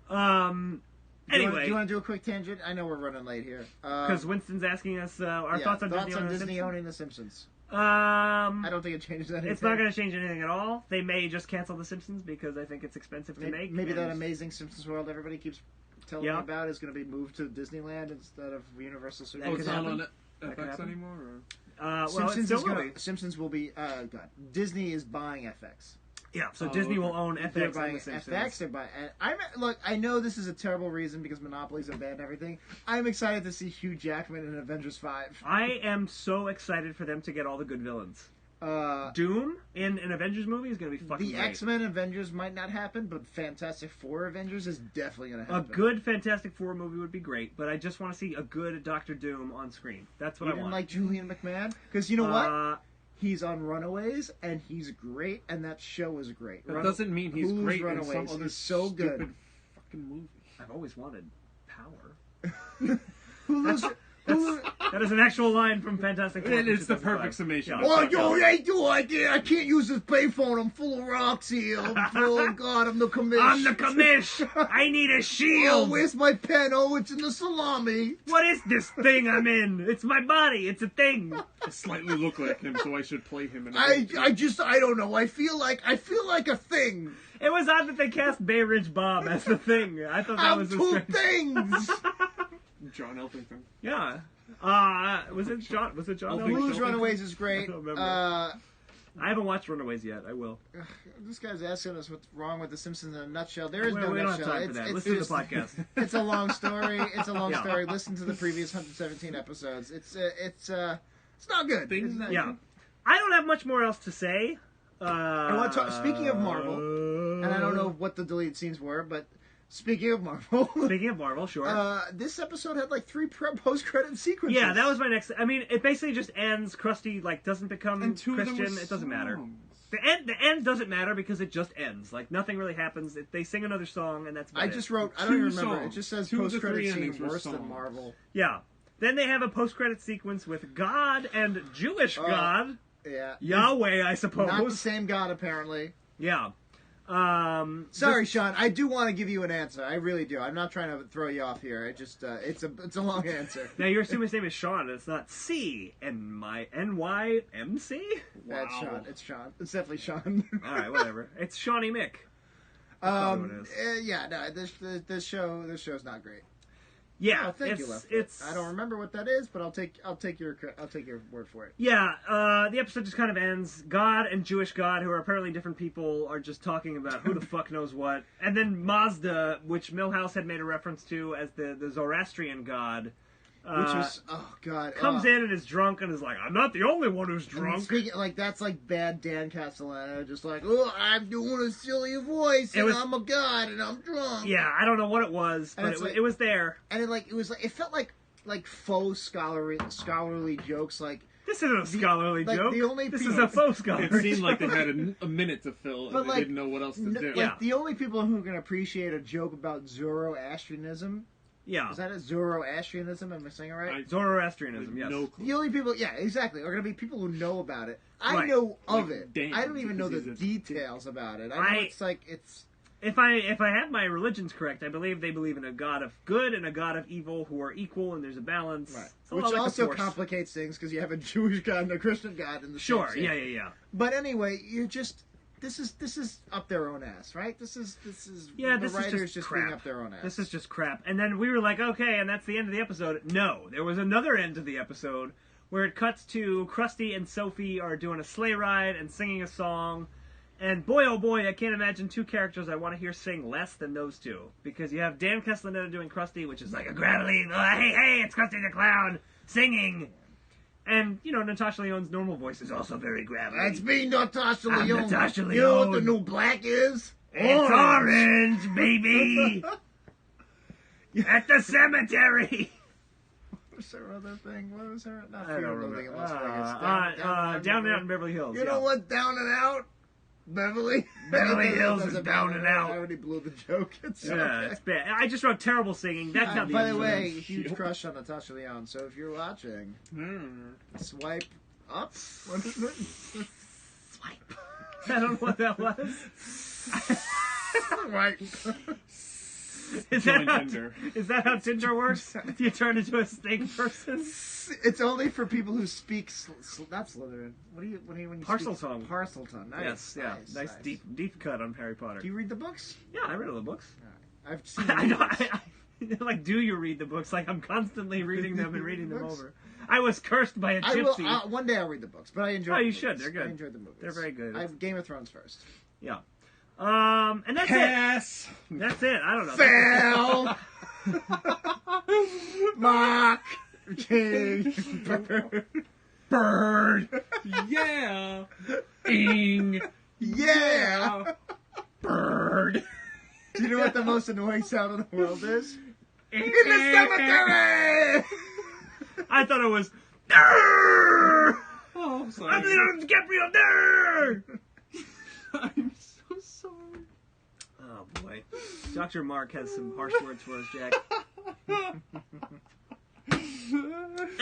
now. Anyway, do you want to do a quick tangent? I know we're running late here. because Winston's asking us our thoughts on Disney owning The Simpsons. I I don't think it changes anything. It's not going to change anything at all. They may just cancel The Simpsons because I think it's expensive to make. Maybe that and- amazing Simpsons world everybody keeps telling me about is going to be moved to Disneyland instead of Universal That Studios. It's could not happen. on That could FX happen. anymore? Or? well, Simpsons it's still is will gonna, be. Simpsons will be. God, Disney is buying FX. Yeah, so Oh, Disney okay. will own They're FX and buying The Simpsons. FX. They're buying. Look. I know this is a terrible reason because monopolies are bad and everything. I'm excited to see Hugh Jackman in Avengers 5. I am so excited for them to get all the good villains. Uh, Doom in an Avengers movie is going to be fucking the great. X-Men Avengers might not happen, but Fantastic Four Avengers is definitely going to A happen. good Fantastic Four movie would be great, but I just want to see a good Doctor Doom on screen. That's what You I didn't want. like Julian McMahon? Because you know what? He's on Runaways, and he's great, and that show is great. That doesn't mean he's Hulu's great in Runaways some other is so good. stupid fucking movie. I've always wanted power. Hulu's, Hulu, That is an actual line from Fantastic Four. And from it's the 2005. perfect summation. Yeah. oh, yo, I can't use this payphone. I'm full of rocks here. Oh, God, I'm the commish. I'm the commish. I need a Oh, shield. where's my pen? Oh, it's in the salami. What is this thing I'm in? It's my body. It's a thing. I slightly look like him, so I should play him in a I don't know. I feel like a thing. It was odd that they cast Bay Ridge Bob as the thing. I thought that I'm was a two strange. things. John Elfington. Yeah. Was it John? Was it John? I'll Elfman? think Hulu's so. Runaways is great. I don't remember. Uh, I haven't watched Runaways yet. I will. This guy's asking us what's wrong with The Simpsons in a nutshell. There is We no don't have nutshell. time for that. Listen to the podcast. It's a long story. It's a long Yeah. story. Listen to the previous 117 episodes. It's not good. Things It's not Yeah. good. I don't have much more else to say. I want to talk. Speaking of Marvel, and I don't know what the deleted scenes were, but speaking of Marvel, Speaking of Marvel, sure. this episode had like 3 post-credit sequences. Yeah, that was my next. I mean, it basically just ends. Krusty doesn't become And 2 of them Christian. were It doesn't matter. songs. The end doesn't matter because it just ends. Like nothing really happens. They sing another song and that's about I it. just wrote. I don't 2 even remember. songs. It just says 2 of the 3 post-credit scene endings were worse than songs. Marvel. Yeah. Then they have a post-credit sequence with God and Jewish God. Yeah. Yahweh, I suppose. Not the same God, apparently. Yeah. Sorry, Sean. I do want to give you an answer. I really do. I'm not trying to throw you off here. I just it's a long answer. Now you're assuming his name is Sean, and it's not C and my NYMC. That's Sean. It's Sean. It's definitely Sean. All right, whatever. It's Shawnee Mick. probably what it is. Yeah. No. This show's not great. Yeah, Oh, thank you, it's, Left. it's. I don't remember what that is, but I'll take your word for it. Yeah, the episode just kind of ends. God and Jewish God, who are apparently different people, are just talking about who the fuck knows what. And then Mazda, which Milhouse had made a reference to as the Zoroastrian god, Which was, oh god, comes in and is drunk and is like, I'm not the only one who's drunk. Speaking, like, that's like bad Dan Castellano, just like, oh, I'm doing a silly voice, and I'm a god, and I'm drunk. Yeah, I don't know what it was, but it was there. And it felt like faux scholarly jokes, like. This isn't a scholarly joke. This is a faux scholarly It seemed like they had a minute to fill, and they didn't know what else to do. Like, the only people who can appreciate a joke about Zoroastrianism. Yeah. Is that it? Zoroastrianism? Am I saying it right? Zoroastrianism, yes. No clue. The only people, yeah, exactly, are going to be people who know about it. I Right. know of Like it. Dan, I don't even know the because details about it. I know it's... If I have my religions correct, I believe they believe in a god of good and a god of evil who are equal, and there's a balance. Right. It's a Which lot like the also Force. complicates things, because you have a Jewish god and a Christian god in the Sure, same scene. yeah. But anyway, you're just... This is up their own ass, right? This is Yeah, the this is writers just being crap. up their own ass. This is just crap. And then we were like, okay, and that's the end of the episode. No, there was another end to the episode where it cuts to Krusty and Sophie are doing a sleigh ride and singing a song. And boy, oh boy, I can't imagine two characters I want to hear sing less than those two. Because you have Dan Castellaneta doing Krusty, which is like a gravelly, hey, it's Krusty the Clown, singing. And, you know, Natasha Lyonne's normal voice is also very gravelly. That's me, Natasha I'm Lyonne. Natasha You know what Lyonne. the new black is? It's orange, baby! At the cemetery! What was her other thing? What was her? Not I Fear don't and Loathing in Las remember. Vegas. Down and Out in Beverly Hills. You know what's down and out? Beverly? Beverly Hills is Doesn't down matter. and out. I already blew the joke. It's Yeah, okay. it's bad. I just wrote terrible singing. That's not the By the episode. way, huge crush on Natasha Lyonne. So if you're watching, swipe up. What is it? Swipe. I don't know what that was. Right. Is Join that, Tinder. Is that how Tinder works? You turn into a snake person? It's only for people who speak not Slytherin. What do you when you Parcel speak? tongue. Parcel tongue. Nice. Yes, yeah. Nice deep cut on Harry Potter. Do you read the books? Yeah, I read all the books. I've seen. I the know. movies. Like, do you read the books? Like, I'm constantly reading them and reading them over. I was cursed by a I will. gypsy. One day I'll read the books, but I enjoy. Oh, the you movies. should. They're good. I enjoyed the movies. They're very good. I have Game of Thrones first. Yeah. And that's Pass. it. That's it. I don't know. Fail. Mock. King. Bird. Yeah. Ing. Yeah. Bird. Do you know what the most annoying sound in the world is? In the cemetery. I thought it was. Oh, I'm I'm sorry. the Gabriel there. I'm so sorry. Oh boy, Dr. Mark has some harsh words for us, Jack.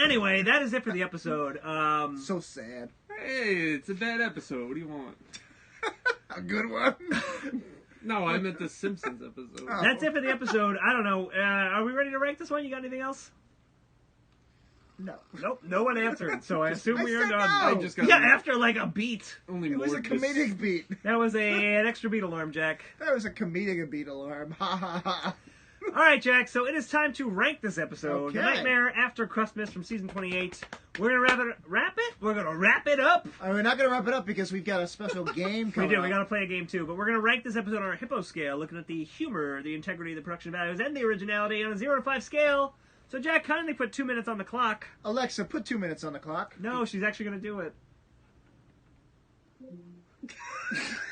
Anyway, that is it for the episode. So sad. Hey, it's a bad episode. What do you want? A good one. No, I meant the Simpsons episode. Oh. That's it for the episode. I don't know. Are we ready to rank this one? You got anything else? No. Nope. No one answered, so I assume we are said done. no. I just got Yeah, after like a beat. only It was a more comedic beat. That was an extra beat alarm, Jack. That was a comedic beat alarm. Ha ha ha. All right, Jack. So it is time to rank this episode. Okay. Nightmare After Krustmas from season 28. We're gonna wrap it. We're gonna wrap it up. We're not going to wrap it up because we've got a special game We coming do. up. We got to play a game too. But we're going to rank this episode on a hippo scale, looking at the humor, the integrity, the production values, and the originality on a 0 to 5 scale. So, Jack, kindly put 2 minutes on the clock. Alexa, put 2 minutes on the clock. No, she's actually going to do it.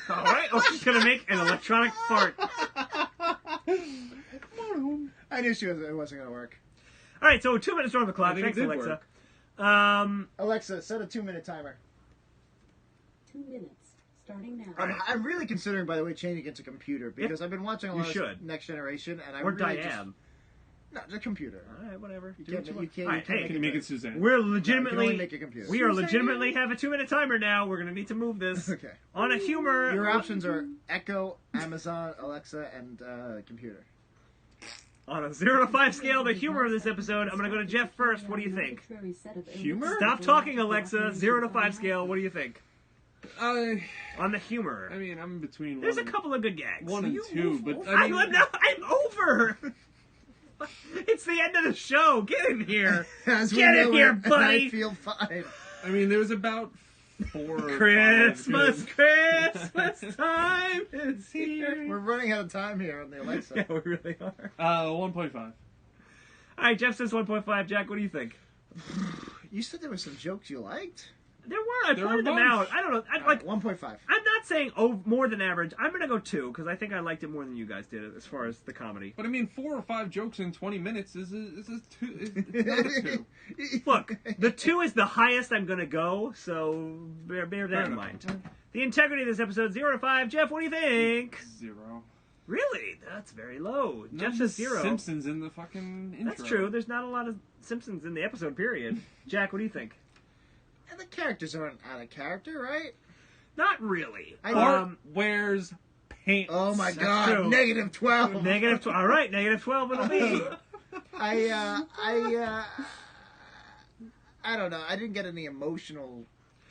All right. Oh, she's going to make an electronic fart. I knew it wasn't going to work. All right. So 2 minutes are on the clock. I think it Thanks, did Alexa. work. Alexa, set a 2-minute timer. 2 minutes. Starting now. I'm really considering, by the way, changing it to computer because I've been watching a lot You of should. Next Generation, and I Or really Diane. No, the computer. All right. Whatever. You Do what can't. want. You can't. All You right, can't hey, Can you make it Suzanne? we're You can legitimately. only make a computer. We are legitimately have a 2-minute timer now. We're going to need to move this. Okay. On a humor. Your options are Echo, Amazon, Alexa, and computer. On a 0 to 5 scale, the humor of this episode, I'm going to go to Jeff first. What do you think? Humor? Stop talking, Alexa. 0 to 5 scale. What do you think? I On the humor. mean, I'm between There's a one, couple of good gags. one and You two, move but over. I mean, I'm over. It's the end of the show. Get in here. As we Get in know here, it, buddy. I feel fine. I mean, there was about 4 or 5 Christmas, good- Christmas time is here. We're running out of time here on the Alexa. Yeah, we really are. 1.5. All right, Jeff says 1.5. Jack, what do you think? You said there were some jokes you liked. There were. I There were pointed them a bunch. out. I don't know. I, like 1.5. I'm not saying more than average. I'm gonna go 2 because I think I liked it more than you guys did as far as the comedy. But I mean, 4 or 5 jokes in 20 minutes is a 2. It's not a 2. Look, the 2 is the highest I'm gonna go, so bear that in mind. The integrity of this episode 0 to 5. Jeff, what do you think? 0. Really? That's very low. Jeff None says of 0. Simpsons in the fucking intro. That's true. There's not a lot of Simpsons in the episode. Period. Jack, what do you think? And the characters aren't out of character, right? Not really. Bart wears pants. Oh my That's god, true. negative 12. Negative 12. All right, negative 12 it'll be. I don't know. I didn't get any emotional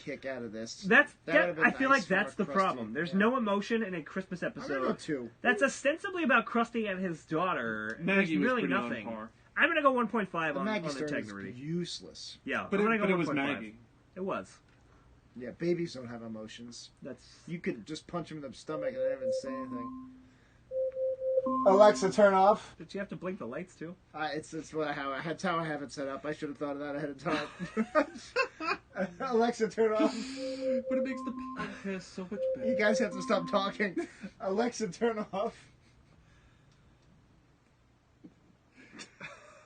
kick out of this. That would've been I feel nice like for that's the Krusty. problem. There's Yeah. no emotion in a Christmas I'm gonna go episode 2. that's ostensibly about Krusty and his daughter. Maggie There's was really pretty nothing. on par. I'm gonna go 1.5 The on Maggie story integrity. is useless. Yeah, But I'm gonna go it was 1.5. Maggie. It was. Yeah, babies don't have emotions. That's You could just punch them in the stomach and they didn't even say anything. Alexa, turn off. Did you have to blink the lights too? It's how I have it set up. I should have thought of that ahead of time. Alexa, turn off. But it makes the podcast so much better. You guys have to stop talking. Alexa, turn off.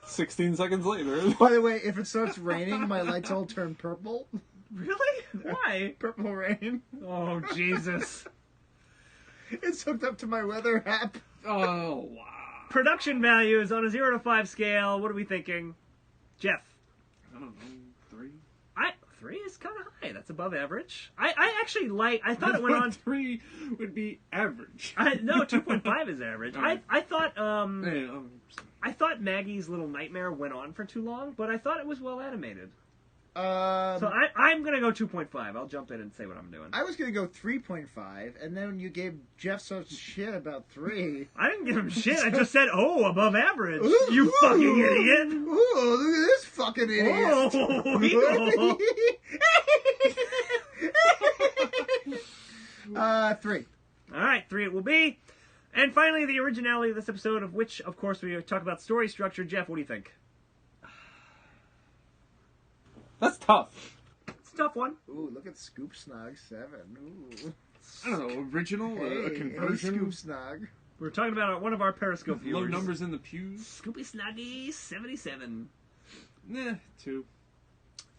16 seconds later. By the way, if it starts raining, my lights all turn purple. Really? Why? Purple rain. Oh Jesus! It's hooked up to my weather app. Oh, wow. Production values on a 0 to 5 scale. What are we thinking, Jeff? I don't know, 3? 3 is kind of high. That's above average. I actually like. I thought it went on. 3 would be average. No, 2.5 is average. I thought Yeah, I thought Maggie's little nightmare went on for too long, but I thought it was well animated. So I'm gonna go 2.5. I'll jump in and say what I'm doing. I was gonna go 3.5, and then you gave Jeff such shit about 3. I didn't give him shit. I just said, oh, above average. Ooh, You ooh, fucking idiot. Ooh, look at this fucking idiot. Oh, 3. All right, 3 it will be. And finally, the originality of this episode, of which, of course, we talk about story structure. Jeff, what do you think? That's tough. It's a tough one. Ooh, look at Scoop Snog 7. Ooh. I don't know, original, a Hey, conversion. Scoop Snog. We're talking about one of our Periscope Low viewers. numbers in the pews. Scoopy Snuggy 77. Nah, 2.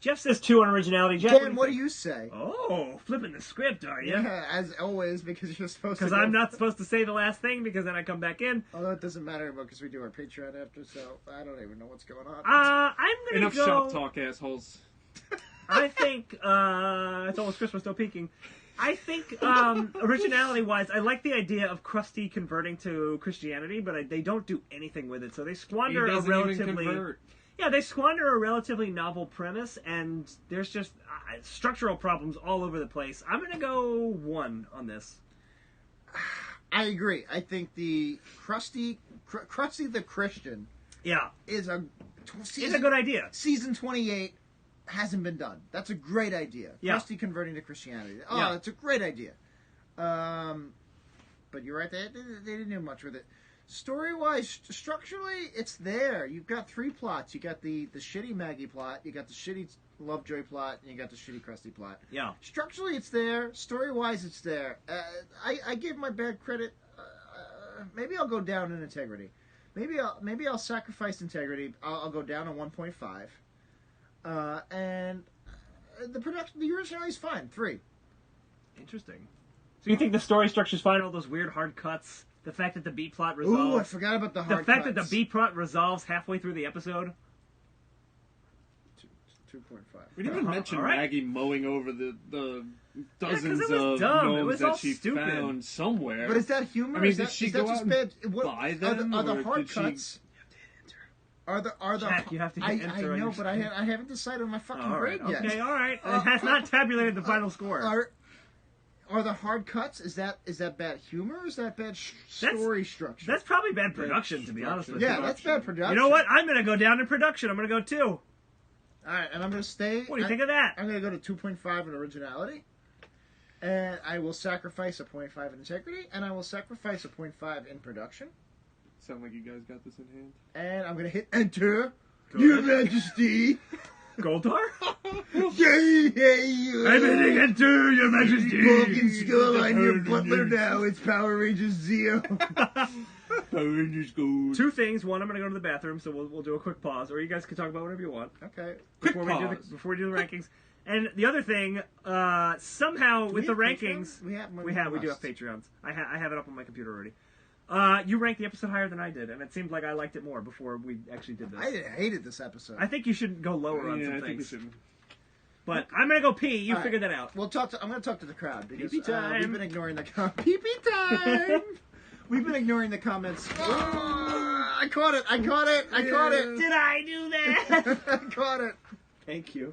Jeff says 2 on originality. Jeff, Dan, what do think? you say? Oh, flipping the script, are you? Yeah, as always, because you're supposed to. Because I'm not supposed to say the last thing because then I come back in. Although it doesn't matter because we do our Patreon after, so I don't even know what's going on. I'm gonna Enough go. shop talk, assholes. I think it's almost Christmas, no peeking. I think originality-wise, I like the idea of Krusty converting to Christianity, but they don't do anything with it. So they He squander a doesn't relatively even convert. they squander a relatively novel premise, and there's just structural problems all over the place. I'm gonna go 1 on this. I agree. I think the Krusty the Christian Yeah, is a it's a good idea. Season 28 hasn't been done. That's a great idea. Yeah. Krusty converting to Christianity. Oh, Yeah. that's a great idea. But you're right. They didn't do much with it. Story-wise, structurally, it's there. You've got 3 plots. You got the shitty Maggie plot. You got the shitty Lovejoy plot, and you got the shitty Krusty plot. Yeah. Structurally, it's there. Story-wise, it's there. I give my bad credit. Maybe I'll go down in integrity. Maybe I'll sacrifice integrity. I'll go down on 1.5. And the original is fine. 3. Interesting. So you think the story structure's fine? All those weird hard cuts. The fact that the B plot resolves. Ooh, I forgot about the hard The fact cuts. that the B plot resolves halfway through the episode. 2.5. We didn't even mention all right. Maggie mowing over the dozens 'cause it was of dumb. It gnomes was that all she stupid. found somewhere. But is that humor? I mean, is did that, she is that go just out bad? and buy them, Are the or hard did she- cuts? Are the Jack, you have to hit I enter on know, your but I haven't decided on my fucking All right. grade yet. Okay. All right. It has not tabulated the final score. Are the hard cuts? Is that bad humor? Or is that bad story structure? That's probably bad production, to be honest with yeah, you. that's bad production. You know what? I'm gonna go down in production. I'm gonna go 2. All right, and I'm gonna stay. What do you think of that? I'm gonna go to 2.5 in originality, and I will sacrifice a 0.5 in integrity, and I will sacrifice a 0.5 in production. Sound like you guys got this in hand. And I'm gonna hit enter. Go Your ahead. Majesty. Goldar? Hey, I'm hitting enter, Your Majesty. Vulcan Skull, I'm your butler now. It's Power Rangers Zeo. Power Rangers go. Two things. One, I'm going to go to the bathroom, so we'll do a quick pause, or you guys can talk about whatever you want. Okay. Before we do the rankings. And the other thing, somehow with the rankings, We we do have Patreons. I have it up on my computer already. You ranked the episode higher than I did, and it seemed like I liked it more before we actually did this. I hated this episode. I think you should go lower on some I think we things. should. But I'm gonna go pee. You All right. figure that out. I'm going to talk to the crowd because Pee-pee time. we've been ignoring the pee-pee time. We've been ignoring the comments. Oh, I caught it. Did I do that? I caught it. Thank you.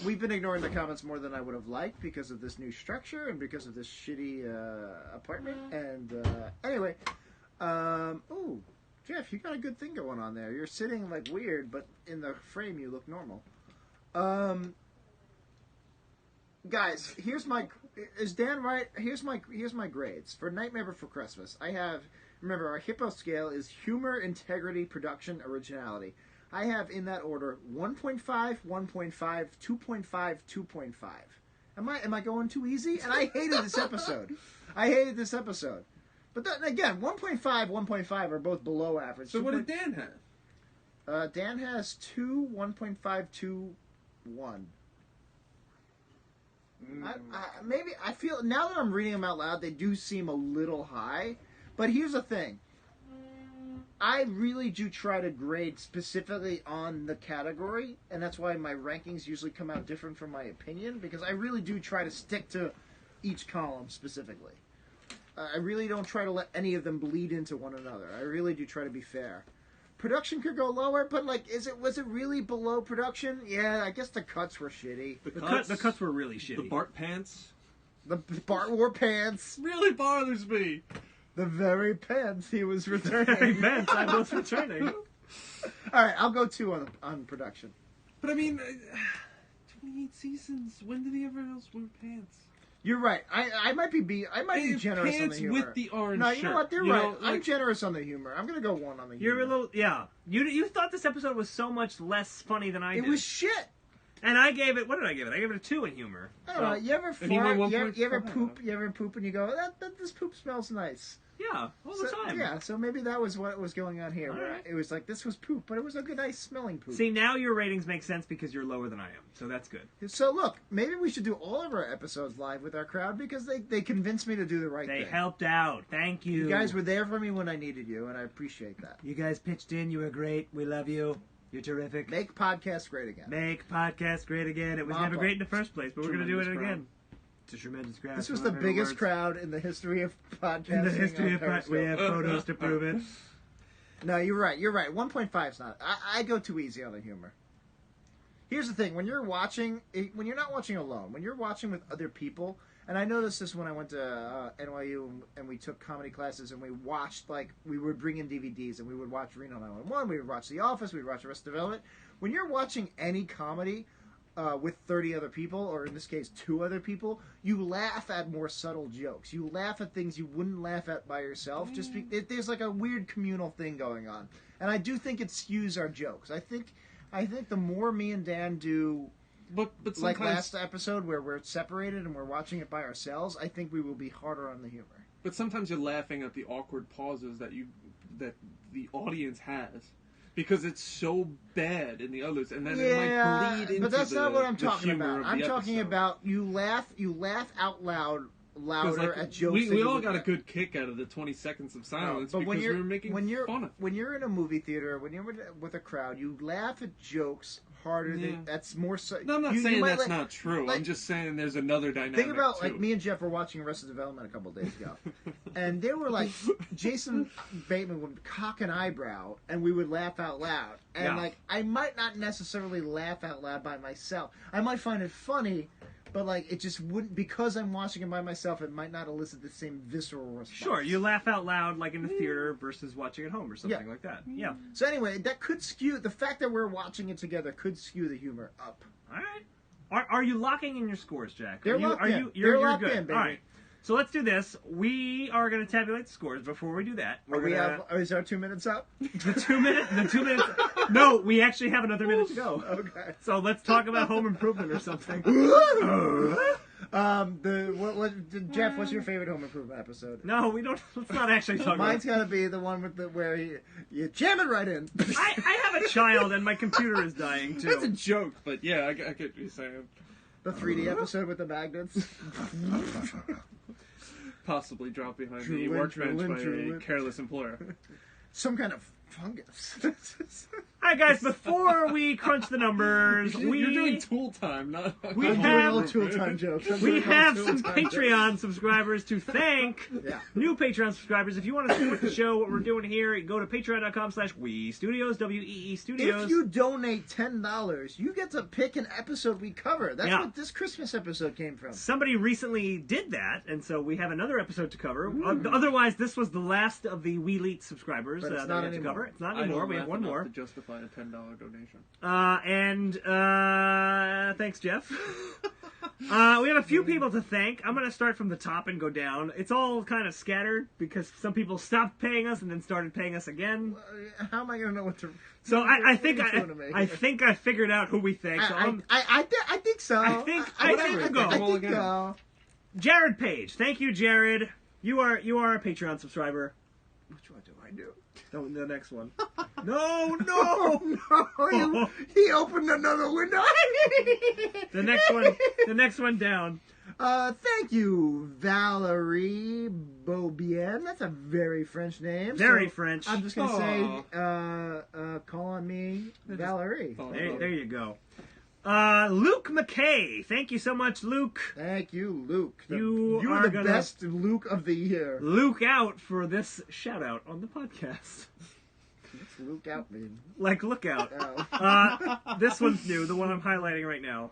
We've been ignoring the comments more than I would have liked because of this new structure and because of this shitty apartment. And anyway, ooh, Jeff, you got a good thing going on there. You're sitting like weird, but in the frame you look normal. Guys, is Dan right? Here's my grades for Nightmare Before Krustmas. I have, remember, our hippo scale is humor, integrity, production, originality. I have in that order 1.5, 1.5, 2.5, 2.5. Am I going too easy? And I hated this episode. But then again, 1.5, 1.5 are both below average. So what did Dan have? Dan has 2, 1.5, 2, 1. Maybe I feel now that I'm reading them out loud, they do seem a little high. But here's the thing. I really do try to grade specifically on the category, and that's why my rankings usually come out different from my opinion, because I really do try to stick to each column specifically. I really don't try to let any of them bleed into one another. I really do try to be fair. Production could go lower, but like, was it really below production? Yeah, I guess the cuts were shitty. The cuts were really shitty. The Bart pants The Bart wore pants. really bothers me. The very pants he was returning. Pants I was returning. All right, I'll go 2 on production. But I mean, 28 seasons. When did he ever else wear pants? You're right. I might be generous on the Pants humor. with the orange No, shirt. you know what? They're You right. know, I'm like- generous on the humor. I'm gonna go 1 on the humor. You're a little, yeah. You thought this episode was so much less funny than I did. It was shit. And I gave it, what did I give it? I gave it a 2 in humor. I don't know. You ever And he went fart? You ever 1.5. poop? You ever poop and you go, this poop smells nice. Yeah, all the time. Yeah, so maybe that was what was going on here. All Where right. it was like this was poop, but it was a good, nice smelling poop. See, now your ratings make sense because you're lower than I am, so that's good. So look, maybe we should do all of our episodes live with our crowd because they convinced me to do the right They thing. helped out. Thank you. You guys were there for me when I needed you, and I appreciate that. You guys pitched in. You were great. We love you. You're terrific. Make podcasts great again. Make podcasts great again. It was Mop never up. great in the first place, but we're going to do it Tremendous again. It's a tremendous crowd. This was the biggest crowd in the history of podcasting. in the history on of Periscope. We have photos to prove it. No, you're right. 1.5's not. I go too easy on the humor. Here's the thing: when you're not watching alone, when you're watching with other people, and I noticed this when I went to NYU and we took comedy classes and we watched, like, we would bring in DVDs and we would watch Reno 911, we would watch The Office, we would watch Arrested Development. When you're watching any comedy with 30 other people, or in this case 2 other people, you laugh at more subtle jokes. You laugh at things you wouldn't laugh at by yourself. There's like a weird communal thing going on, and I do think it skews our jokes. I think the more me and Dan do, But like sometimes, last episode where we're separated and we're watching it by ourselves, I think we will be harder on the humor. but sometimes you're laughing at the awkward pauses that the audience has. Because it's so bad in the others, and then it might bleed into but that's not what I'm the talking humor about. of the I'm talking episode. about you laugh out loud, 'Cause, louder like, at jokes. we that you all would got a get. good kick out of the 20 seconds of silence but because we were making fun of it. when you're in a movie theater, when you're with a crowd, you laugh at jokes harder. Yeah. That's more so. No, I'm not you saying might that's like- not true. like- I'm just saying there's another dynamic. Think about, too. like, me and Jeff were watching Arrested Development a couple days ago, and they were like, Jason Bateman would cock an eyebrow, and we would laugh out loud. And Yeah. like, I might not necessarily laugh out loud by myself. I might find it funny, but like, it just wouldn't, because I'm watching it by myself. It might not elicit the same visceral response. Sure, you laugh out loud like in the theater versus watching at home or something Yeah. like that. Yeah. So anyway, that could skew the fact that we're watching it together could skew the humor up. All right. Are you locking in your scores, Jack? They're are you, locked are in. You, you're, They're you're locked good. in, baby. All right. So let's do this. We are going to tabulate the scores. Before we do that, Is our 2 minutes up? the 2 minutes. No, we actually have another minute to go. Okay. So let's talk about Home Improvement or something. Jeff, what's your favorite Home Improvement episode? No, we don't. Let's not actually talk Mine's about it. got to be the one where you jam it right in. I have a child and my computer is dying too. That's a joke, but yeah, I get what you're saying. The 3D episode with the magnets. Possibly dropped behind the Drooling, workbench drooling, by a drooling. careless employer. Some kind of fungus. All right, guys. Before we crunch the numbers, You're doing tool time, not. We I'm have- doing all tool time jokes. we have some Patreon subscribers to thank. Yeah. New Patreon subscribers. If you want to support the show, what we're doing here, go to patreon.com/WEE Studios, WEE Studios. If you donate $10, you get to pick an episode we cover. That's Yeah. what this Christmas episode came from. Somebody recently did that, and so we have another episode to cover. Otherwise, this was the last of the Wee Leet subscribers But it's that not we had to anymore. cover. It's not I anymore. don't We have laugh one enough more. to justify a $10 donation. Thanks, Jeff. We have a few people to thank. I'm going to start from the top and go down. It's all kind of scattered because some people stopped paying us and then started paying us again. How am I going to know what to... So I think What are you doing to me? I think I figured out who we thank. So I think so. I think we'll go. I Roll think again. so. Jared Page. Thank you, Jared. You are a Patreon subscriber. Which one do I do? The next one. No. No, he opened another window. The next one down. Thank you, Valerie Beaubien. That's a very French name. Very So French. I'm just gonna say, call on me, Valerie. There you go. Luke McKay. Thank you so much, Luke. Thank you, Luke. You You're are the gonna- best Luke of the year. Luke out for this shout out on the podcast. What's Luke out mean? Like, look out. Oh. This one's new, the one I'm highlighting right now.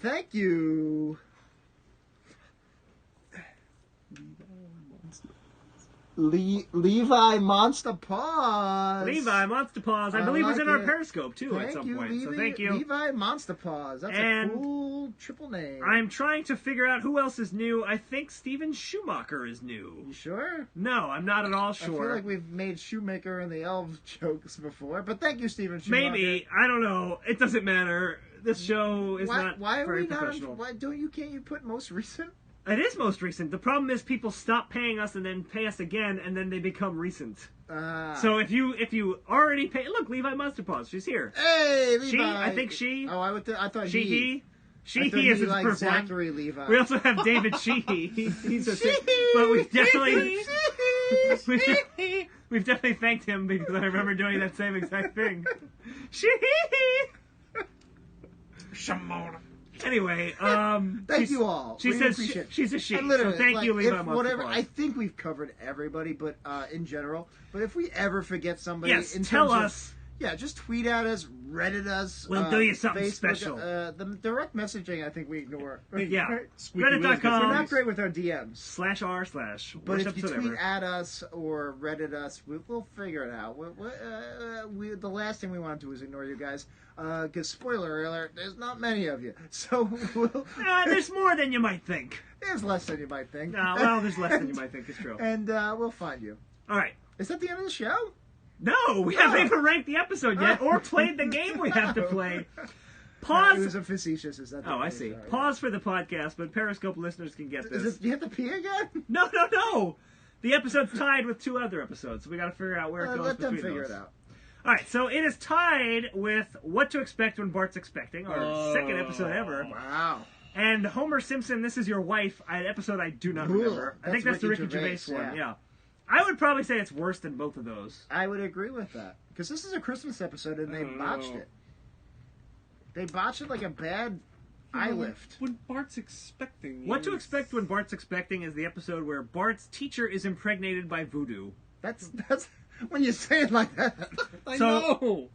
Thank you. Levi Monster Paws. Levi Monster Paws. I I believe was like in our it. Periscope too at some point. So thank you. Levi Monster Paws. That's And a cool triple name. I'm trying to figure out who else is new. I think Steven Schumacher is new. You sure? No, I'm not at all I feel sure. like we've made Shoemaker and the elves jokes before, but thank you, Steven Schumacher. Maybe. I don't know. It doesn't matter. This show is not why are very we not? professional. Why can't you put most recent? It is most recent. The problem is people stop paying us and then pay us again, and then they become recent. So if you already pay, look, Levi Monster Paws, she's here. Hey, Levi. She, I think she. Oh, I thought She, he. he. I She, thought he is his like first one. Zachary Levi. We also have David Sheehy. He's a but we definitely we've definitely thanked him because I remember doing that same exact thing. Sheehy. Shimona. Anyway, Thank you all. She We says appreciate it. she's a she. And So literally, thank you, like, Levi if Monster whatever. Paws. I think we've covered everybody, but in general. But if we ever forget somebody, Yes, in tell terms of- us. yeah, just tweet at us, Reddit us. We'll do you something Facebook, special. The direct messaging, I think we ignore. Yeah. Squeaky wheels gets Reddit.com. We're not released. great with our DMs. /r/ But worst if you episode tweet ever. at us or Reddit us, we'll figure it out. The last thing we want to do is ignore you guys. Because, spoiler alert, there's not many of you. So, There's more than you might think. there's less than you might think. Well, there's less than you might think. It's true. And we'll find you. All right. Is that the end of the show? No, we haven't even ranked the episode yet or played the game we have to play. It Pause. was a facetious. Is that the Oh, I end? see. Sorry. Pause for the podcast, but Periscope listeners can get Is this. it, do you have to pee again? No. The episode's tied with two other episodes, so we got to figure out where it goes Let them between figure those. it out. All right, so it is tied with What to Expect When Bart's Expecting, our second episode ever. Wow. And Homer Simpson, This Is Your Wife, an episode I do not Cool. remember. I think that's the Ricky Ricky Gervais Gervais, one, yeah. yeah. I would probably say it's worse than both of those. I would agree with that. Because this is a Christmas episode and they don't botched know. it. They botched it like a bad eye lift. When Bart's expecting. What to is- Expect When Bart's Expecting is the episode where Bart's teacher is impregnated by voodoo. That's when you say it like that. I So- know.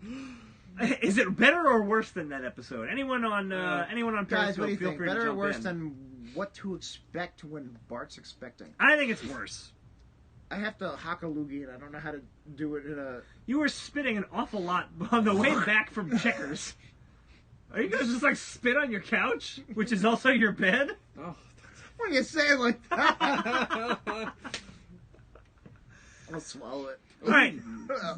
Is it better or worse than that episode? Anyone on Guys, Periscope, what do you feel think? free to Better or jump worse in. than what to expect when Bart's expecting? I think it's worse. I have to hock a loogie and I don't know how to do it in a... You were spitting an awful lot on the way back from Checkers. Are you guys just like spit on your couch, which is also your bed? Oh, When you say it like that, I'll swallow it. All right.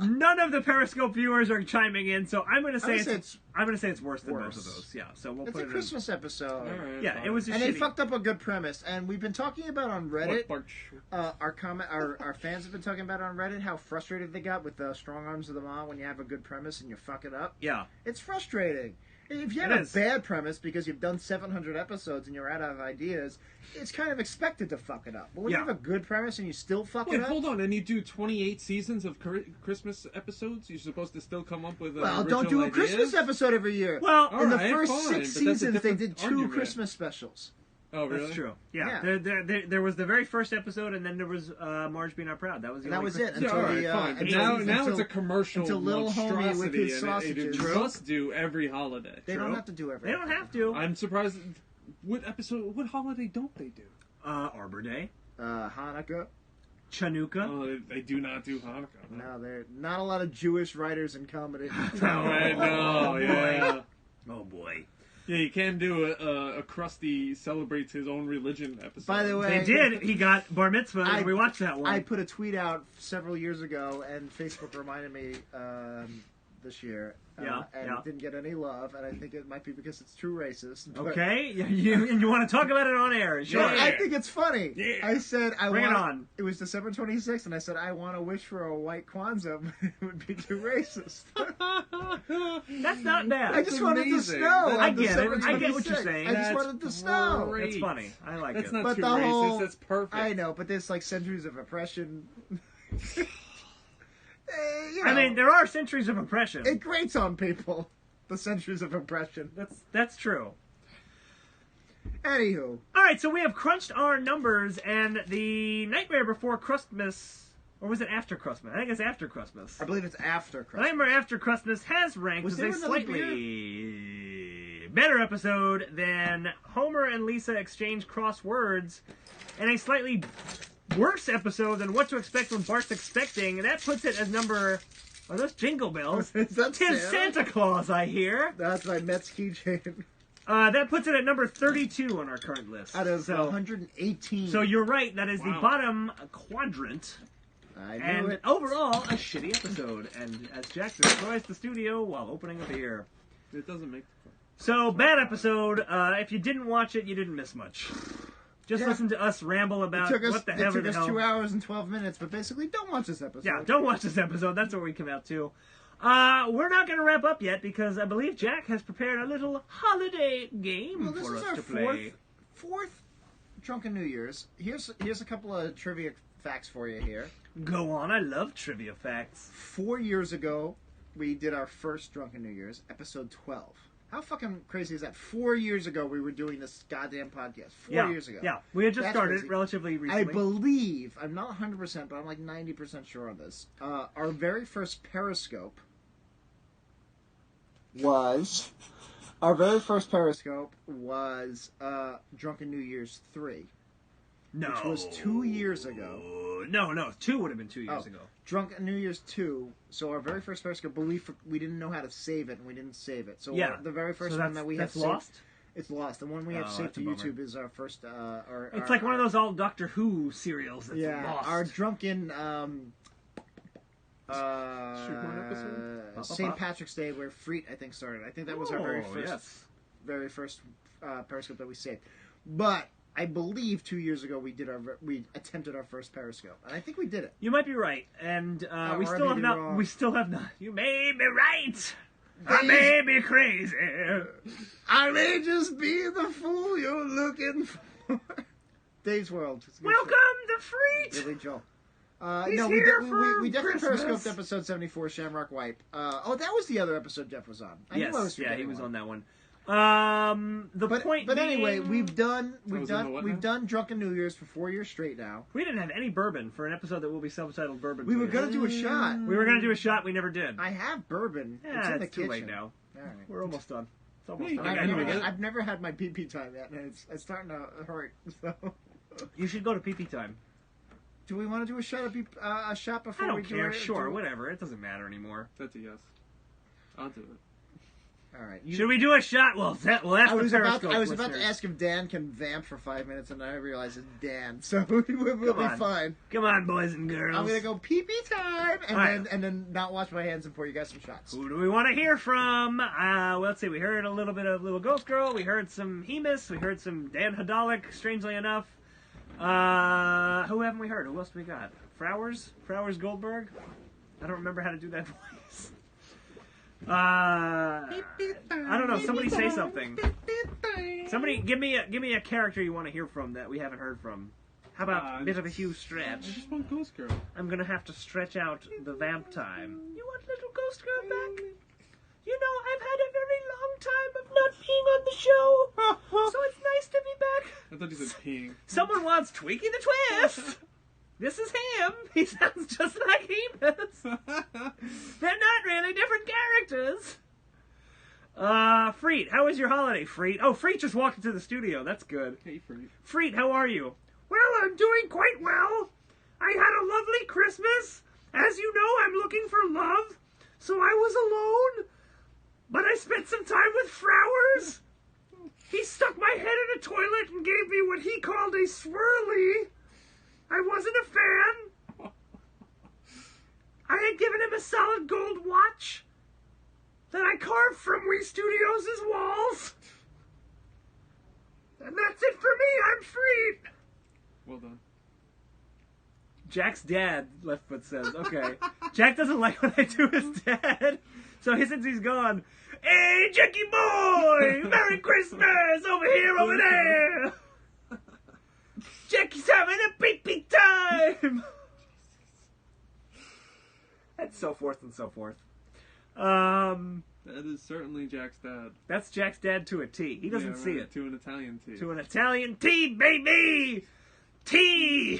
None of the Periscope viewers are chiming in, so I'm going to say it's worse than both of those. Yeah, so we'll It's put a it Christmas episode. Alright, Yeah, fine. it was a And shitty. they fucked up a good premise, and we've been talking about on Reddit. What Our fans have been talking about on Reddit how frustrated they got with the Strong Arms of the Law when you have a good premise and you fuck it up. Yeah. It's frustrating. If you have It a is. bad premise because you've done 700 episodes and you're out of ideas, it's kind of expected to fuck it up. But when Yeah. you have a good premise and you still fuck Wait, it up, hold on. And you do 28 seasons of Christmas episodes? You're supposed to still come up with well, don't do a ideas? Christmas episode every year. Well, All in the right, first fine, 6 but that's a seasons, they different did 2 argument. Christmas specials. Oh, really? that's true. Yeah. Yeah. There was the very first episode, and then there was Marge Be Not Proud. That was the And that only was it. Christmas- Yeah, Until all right, the, fine. But until- now until- it's a commercial until little homie with his monstrosity, and sausages. They just do every holiday. They don't have to do everything. They don't have to. I'm surprised. What holiday don't they do? Arbor Day, Hanukkah. Chanukah. Oh, they do not do Hanukkah. No, there are not a lot of Jewish writers in comedy. Right, no, yeah. Oh boy. Yeah, you can do a Krusty celebrates his own religion episode. By the way, They did. He got bar mitzvah, I- and we watched that one. I put a tweet out several years ago, and Facebook reminded me this year. Yeah, and yeah. it didn't get any love, and I think it might be because it's too racist. But Okay, you want to talk about it on air? Sure. I think it's funny. Yeah. I said Bring it on. It was December 26th, and I said I want to wish for a white Kwanzaa, but it would be too racist. That's not bad. I just wanted to amazing. snow. I on get it. December I get what you're 26th. saying. I just That's wanted to snow. great. That's funny. I like That's it. not But too the racist. whole- That's perfect. I know, but there's like centuries of oppression. I mean, there are centuries of oppression. it grates on people. The centuries of oppression. That's true. Anywho, All right, so we have crunched our numbers, and the Nightmare Before Krustmas, or was it After Krustmas? I think it's After Krustmas. I believe it's after Christmas. Nightmare After Krustmas has ranked Was as there a another slightly better episode than Homer and Lisa exchange crosswords, and a slightly worse episode than What to Expect When Bart's Expecting, and that puts it as number... Are those jingle bells? Is that Tis Santa? Santa Claus, I hear. That's my Mets keychain. That puts it at number 32 on our current list. Out of so, 118. so you're right, that is the Wow. bottom quadrant. I knew And it. overall, a shitty episode. And as Jack destroys the studio while opening a beer. It doesn't make. So, bad episode. If you didn't watch it, you didn't miss much. Just Yeah. listen to us ramble about It took us, what the it hell took the us hell. 2 hours and 12 minutes, but basically, don't watch this episode. Yeah, don't watch this episode. That's what we come out to. We're not going to wrap up yet because I believe Jack has prepared a little holiday game Well, this for is us our to play. fourth Drunken New Year's. Here's a couple of trivia facts for you here. Go on, I love trivia facts. 4 years ago, we did our first Drunken New Year's, episode 12. How fucking crazy is that? 4 years ago, we were doing this goddamn podcast. 4 years ago. Yeah, we had just That's started crazy. relatively I recently. believe, I'm not 100%, but I'm like 90% sure on this. Our very first Periscope was Drunken New Year's 3. No. which was 2 years ago. No, 2 would have been 2 years ago. Drunken New Year's 2. So our very first Periscope, we didn't know how to save it, and we didn't save it. So Yeah. the very first So one that we have that's saved, lost? it's lost. The one we have Oh, saved that's to a bummer. YouTube is our first. It's like one of those old Doctor Who serials that's Yeah, lost. our drunken Shoehorn episode? St. Patrick's Day, where Freet I think started. I think that was our very Oh, first yes. Periscope that we saved. But I believe 2 years ago we attempted our first Periscope, and I think we did it. You might be right, and or I we may still have be not. wrong. We still have not. You may be right. I may be crazy. I may just be the fool you're looking for. Dave's World. It's a good Welcome show. to Freet. Billy Joel. He's No, here we for definitely Christmas. Periscoped episode 74, Shamrock Wipe. That was the other episode Jeff was on. I knew I was Yes, yeah, he forgetting was one. on that one. The point. But anyway, being, we've done was in the what now? Drunken New Year's for 4 years straight now. we didn't have any bourbon for an episode that will be subtitled Bourbon. We were Please. gonna do a shot. We were gonna do a shot. We never did. I have bourbon. Yeah, it's in the it's too kitchen. late now. All right. We're almost done. It's almost Yeah, done. you I've can never, do it. I've never had my pee time yet, and it's starting to hurt. So, You should go to pee time. do we want to do a shot before I we don't do care. it? Sure, whatever. It doesn't matter anymore. That's a yes. I'll do it. All right. Should we do a shot? Well, that's I the was Periscope about listeners. to ask if Dan can vamp for 5 minutes, and I realized it's Dan, so we'll be on. fine. Come on, boys and girls. I'm gonna go pee-pee time, and All right. then not wash my hands and pour you guys some shots. Who do we want to hear from? Well, let's see. We heard a little bit of Little Ghost Girl. We heard some Hemus. We heard some Dan Hadalic, strangely enough. Who haven't we heard? Who else do we got? Frowers Goldberg? I don't remember how to do that voice. I don't know. Somebody say something. Somebody give me a character you want to hear from that we haven't heard from. How about a bit of a huge I stretch? just want Ghost Girl. I'm gonna have to stretch out the vamp time. You want Little Ghost Girl back? You know, I've had a very long time of not being on the show, so it's nice to be back. I thought you said peeing. Someone wants Twinkie the Twist. This is him. He sounds just like Hemus. They're not really different characters. Freet, how was your holiday, Freet? Oh, Freet just walked into the studio. That's good. Hey, Freet. Freet, how are you? Well, I'm doing quite well. I had a lovely Christmas. As you know, I'm looking for love, so I was alone. But I spent some time with Frowers. He stuck my head in a toilet and gave me what he called a swirly. I wasn't a fan. I had given him a solid gold watch that I carved from Wii Studios' walls. And that's it for me. I'm free. Well done. Jack's dad, Leftfoot says. Okay. Jack doesn't like when I do his dad. So since he's gone, hey, Jackie boy! Merry Christmas! Over here, over there! Jackie's having a big time! And so forth and so forth. That is certainly Jack's dad. That's Jack's dad to a T. He doesn't see it. To an Italian tea. To an Italian T, baby! T!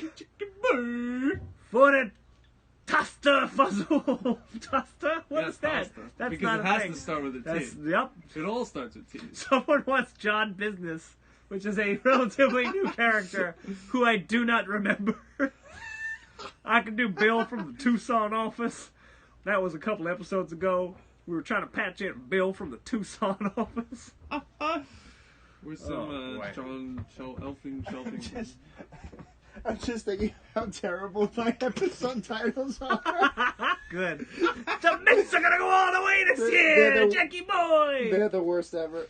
For a tosta fuzzle. Tosta? What is that? Pasta. That's because not it a has thing. to start with a T. That's, yep. It all starts with T. Someone wants John Business, which is a relatively new character who I do not remember. I can do Bill from the Tucson office. That was a couple episodes ago. We were trying to patch in Bill from the Tucson office. With some boy. John Shelfing. I'm just thinking how terrible my episode titles are. Good. The Mets are gonna go all the way this They're year, the- Jackie boy. They're the worst ever.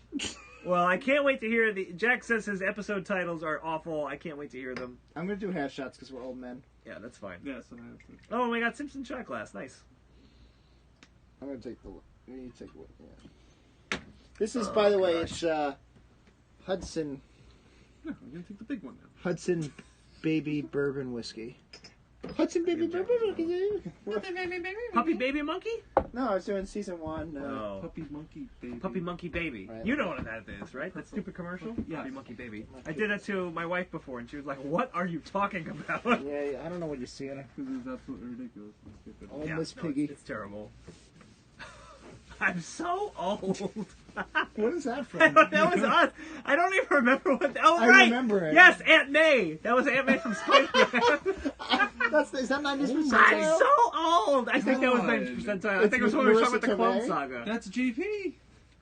Well, I can't wait to hear the. Jack says his episode titles are awful. I can't wait to hear them. I'm gonna do half shots because we're old men. Yeah, that's fine. Yes, and I have to. Oh, and we got Simpsons shot glass. Nice. I'm gonna take the. You take one. Yeah. This is, by the way, it's Hudson No, I'm gonna take the big one now. Hudson Baby Bourbon Whiskey. Hudson Baby Bourbon Whiskey. Puppy Baby Monkey? No, I was doing season 1. No. Puppy monkey baby. Puppy Monkey Baby. Right. You know what that is, right? That stupid commercial? Yes. Puppy Monkey Baby. I did that to my wife before, and she was like, "What are you talking about?" Yeah, I don't know what you're seeing. Because it's absolutely ridiculous and stupid. Oh, Yeah, Miss no, Piggy. it's terrible. I'm so old. What is that from? That was us. I don't even remember what. Oh, I right. remember it. Yes, Aunt May. That was Aunt May from Spider-Man. Is that 90s I'm percentile? so old. I think that was God. 90th percentile. I It's think it was when we were talking Marissa about the Club Tomei? Saga. That's GP.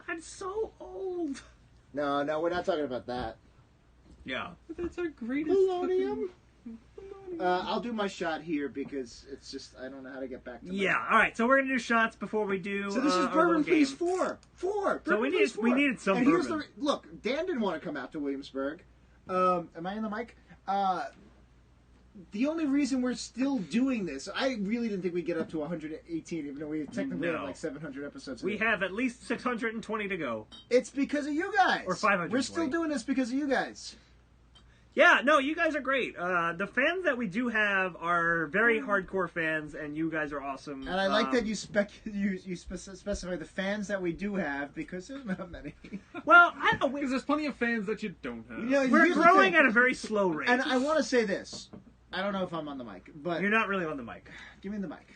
I'm so old. No, we're not talking about that. Yeah. That's our greatest. Polonium? I'll do my shot here because it's just I don't know how to get back to Yeah. All right. So we're gonna do shots before we do. So this is our Bourbon little Please game. 4. 4. So we Bourbon Please we 4. needed some And here's bourbon. look, Dan didn't want to come out to Williamsburg. Am I in the mic? The only reason we're still doing this, I really didn't think we'd get up to 118, even though we technically have No. like 700 episodes. We have at least 620 to go. It's because of you guys. Or 520. We're still doing this because of you guys. Yeah, no, you guys are great. The fans that we do have are very hardcore fans, and you guys are awesome. And I like that you specify the fans that we do have because there's not many. Well, I don't. Because there's plenty of fans that you don't have. You know, We're here's the growing thing. at a very slow rate. And I want to say this. I don't know if I'm on the mic, but You're not really on the mic. give me the mic.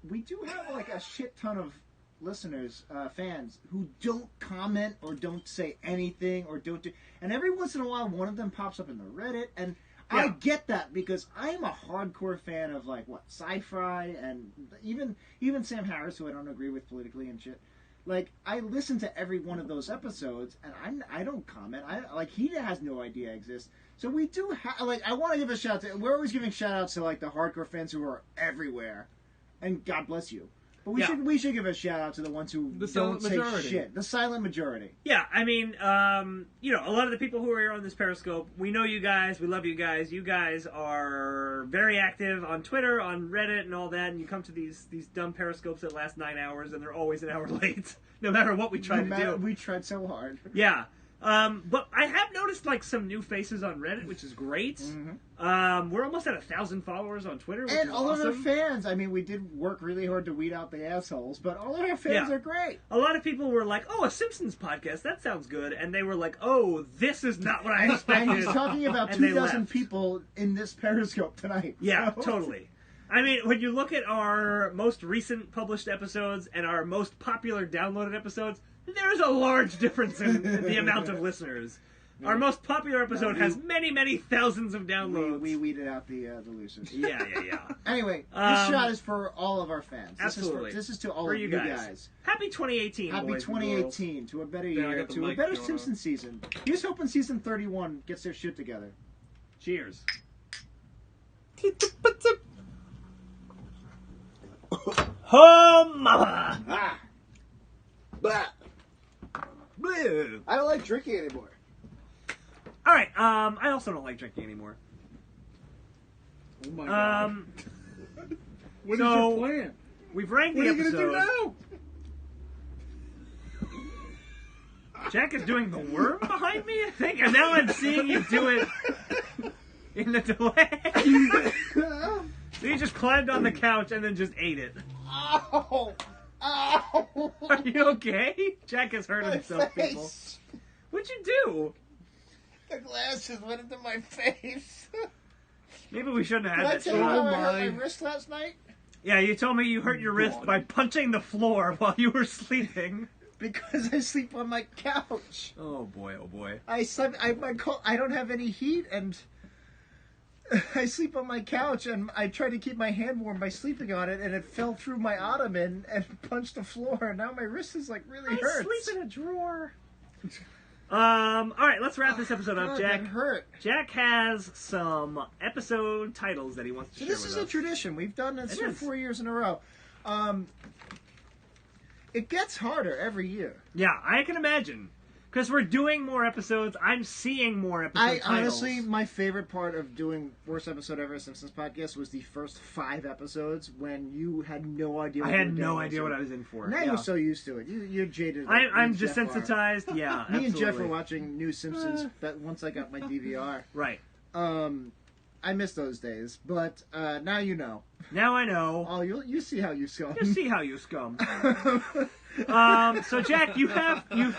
We do have like a shit ton of listeners, fans, who don't comment or don't say anything or don't do. And every once in a while, one of them pops up in the Reddit, and I Yeah. get that because I'm a hardcore fan of like sci-fi and even Sam Harris, who I don't agree with politically and shit. Like, I listen to every one of those episodes, and I don't comment. He has no idea I exist. So we do I want to give a shout out to... We're always giving shout outs to, like, the hardcore fans who are everywhere. And God bless you. But we should give a shout out to the ones who don't say shit. The silent majority. Yeah, I mean, you know, a lot of the people who are here on this Periscope, we know you guys, we love you guys. You guys are very active on Twitter, on Reddit, and all that, and you come to these dumb Periscopes that last 9 hours, and they're always an hour late, no matter what we try to do. We tried so hard. Yeah. But I have noticed, like, some new faces on Reddit, which is great. Mm-hmm. We're almost at 1,000 followers on Twitter, which and is all awesome. of our fans. I mean, we did work really hard to weed out the assholes, but all of our fans are great. A lot of people were like, "Oh, a Simpsons podcast, that sounds good," and they were like, "Oh, this is not what I expected." And he's talking about 2,000 people in this Periscope tonight. Yeah, so. Totally. I mean, when you look at our most recent published episodes and our most popular downloaded episodes, there's a large difference in the amount of listeners. Our most popular episode has many, many thousands of downloads. We weeded out the losers. Yeah. Anyway, this shot is for all of our fans. Absolutely. This is to all of you guys. Happy 2018, Happy boys 2018, to a better year, to a better Simpsons season. Here's hoping season 31 gets their shit together. Cheers. Oh, mama! Ah! Blah! Blue. I don't like drinking anymore. All right. I also don't like drinking anymore. Oh my god. What is so your plan? We've ranked What the are you episode. gonna do now? Jack is doing the worm behind me, I think, and now I'm seeing you do it in the delay. So you just climbed on the couch and then just ate it. Ow! Ow! Are you okay? Jack has hurt himself, people. What'd you do? The glasses went into my face. Maybe we shouldn't have Did I had that. tell you how I hurt my. my wrist last night? Yeah, you told me you hurt your wrist by punching the floor while you were sleeping. Because I sleep on my couch. Oh boy, oh boy. I don't have any heat, and I sleep on my couch, and I tried to keep my hand warm by sleeping on it, and it fell through my ottoman and punched the floor, and now my wrist is like really hurts. I sleep in a drawer. All right, let's wrap this episode up, God, Jack. that hurt. Jack has some episode titles that he wants to So share this with is us. a tradition. We've done this It for is. 4 years in a row. It gets harder every year. Yeah, I can imagine. Because we're doing more episodes, I'm seeing more episode titles. Honestly, my favorite part of doing worst episode ever, Simpsons podcast, was the first 5 episodes when you had no idea. I had no idea what I was in for. Now you're so used to it. You're jaded. I'm Me and Jeff are. desensitized. Yeah, Me and Jeff absolutely. were watching new Simpsons once I got my DVR. Right. I miss those days, but now you know. Now I know. Oh, you see how you scum. You see how you scum. So Jack, you've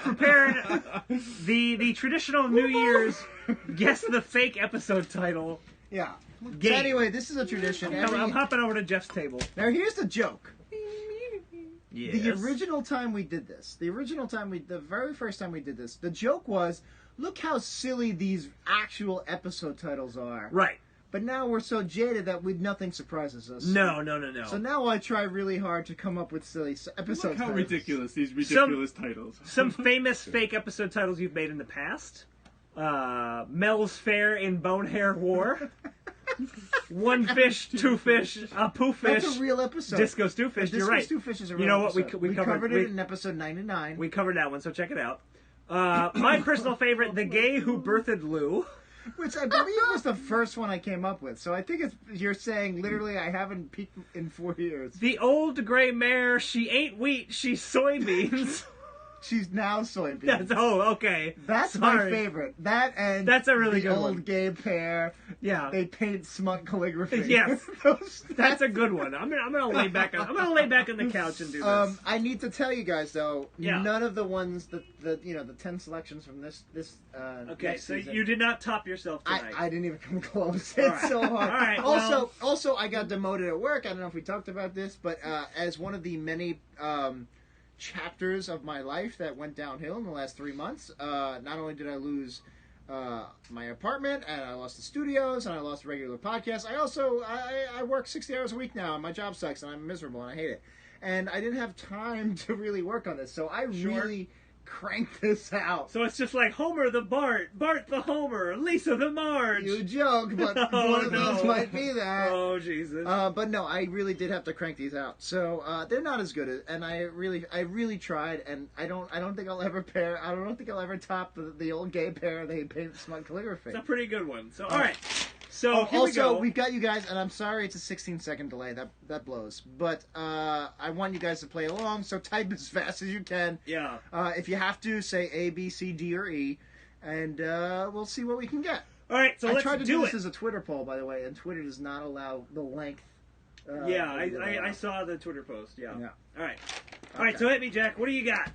prepared the traditional New Year's guess the fake episode title. Yeah. Game. So anyway, this is a tradition. I'm hopping over to Jeff's table. Now here's the joke. Yes. The original time we did this, the very first time we did this, the joke was, look how silly these actual episode titles are. Right. But now we're so jaded that nothing surprises us. No. So now I try really hard to come up with silly episode Look how titles. ridiculous these ridiculous titles. Some famous fake episode titles you've made in the past. Mel's Fair in Bonehair War. One fish, two fish, a poo fish. That's a real episode. Disco Stew Fish. You're right. Disco Stew Fish is a real You know what? episode. We covered it in episode 99. We covered that one, so check it out. My personal favorite, The Gay Who Birthed Lou. Which I believe was the first one I came up with. So I think you're saying literally I haven't peaked in 4 years. The Old Gray Mare, she ain't wheat, she's soybeans. She's now soybeans. Okay. That's Sorry. my favorite. That and That's a really the good old one. gay pair. Yeah. They paint smut calligraphy. Yes. Those- That's a good one. I'm gonna lay back. I'm gonna lay back on the couch and do this. I need to tell you guys though, Yeah. none of the ones the 10 selections from this Okay, next so season, you did not top yourself tonight. I didn't even come close. All It's right. so hard. All right, Also, I got demoted at work. I don't know if we talked about this, but as one of the many chapters of my life that went downhill in the last 3 months, not only did I lose my apartment, and I lost the studios, and I lost regular podcasts, I also I work 60 hours a week now, and my job sucks, and I'm miserable, and I hate it. and I didn't have time to really work on this, so I really cranked this out. So it's just like Homer the Bart, Bart the Homer, Lisa the Marge. You joke, but one of those might be that. Oh Jesus! But no, I really did have to crank these out. So they're not as good, and I really tried, and I don't think I'll ever top the old gay pair they paint smart calligraphy. It's a pretty good one. So all right. So here we also, go. we've got you guys, and I'm sorry it's a 16-second delay. That blows. But I want you guys to play along, so type as fast as you can. Yeah. If you have to, say A, B, C, D, or E, and we'll see what we can get. All right, so I let's tried to do it. this as a Twitter poll, by the way, and Twitter does not allow the length. Yeah, I saw the Twitter post. Yeah. All right. All right. Okay. So hit me, Jack. What do you got?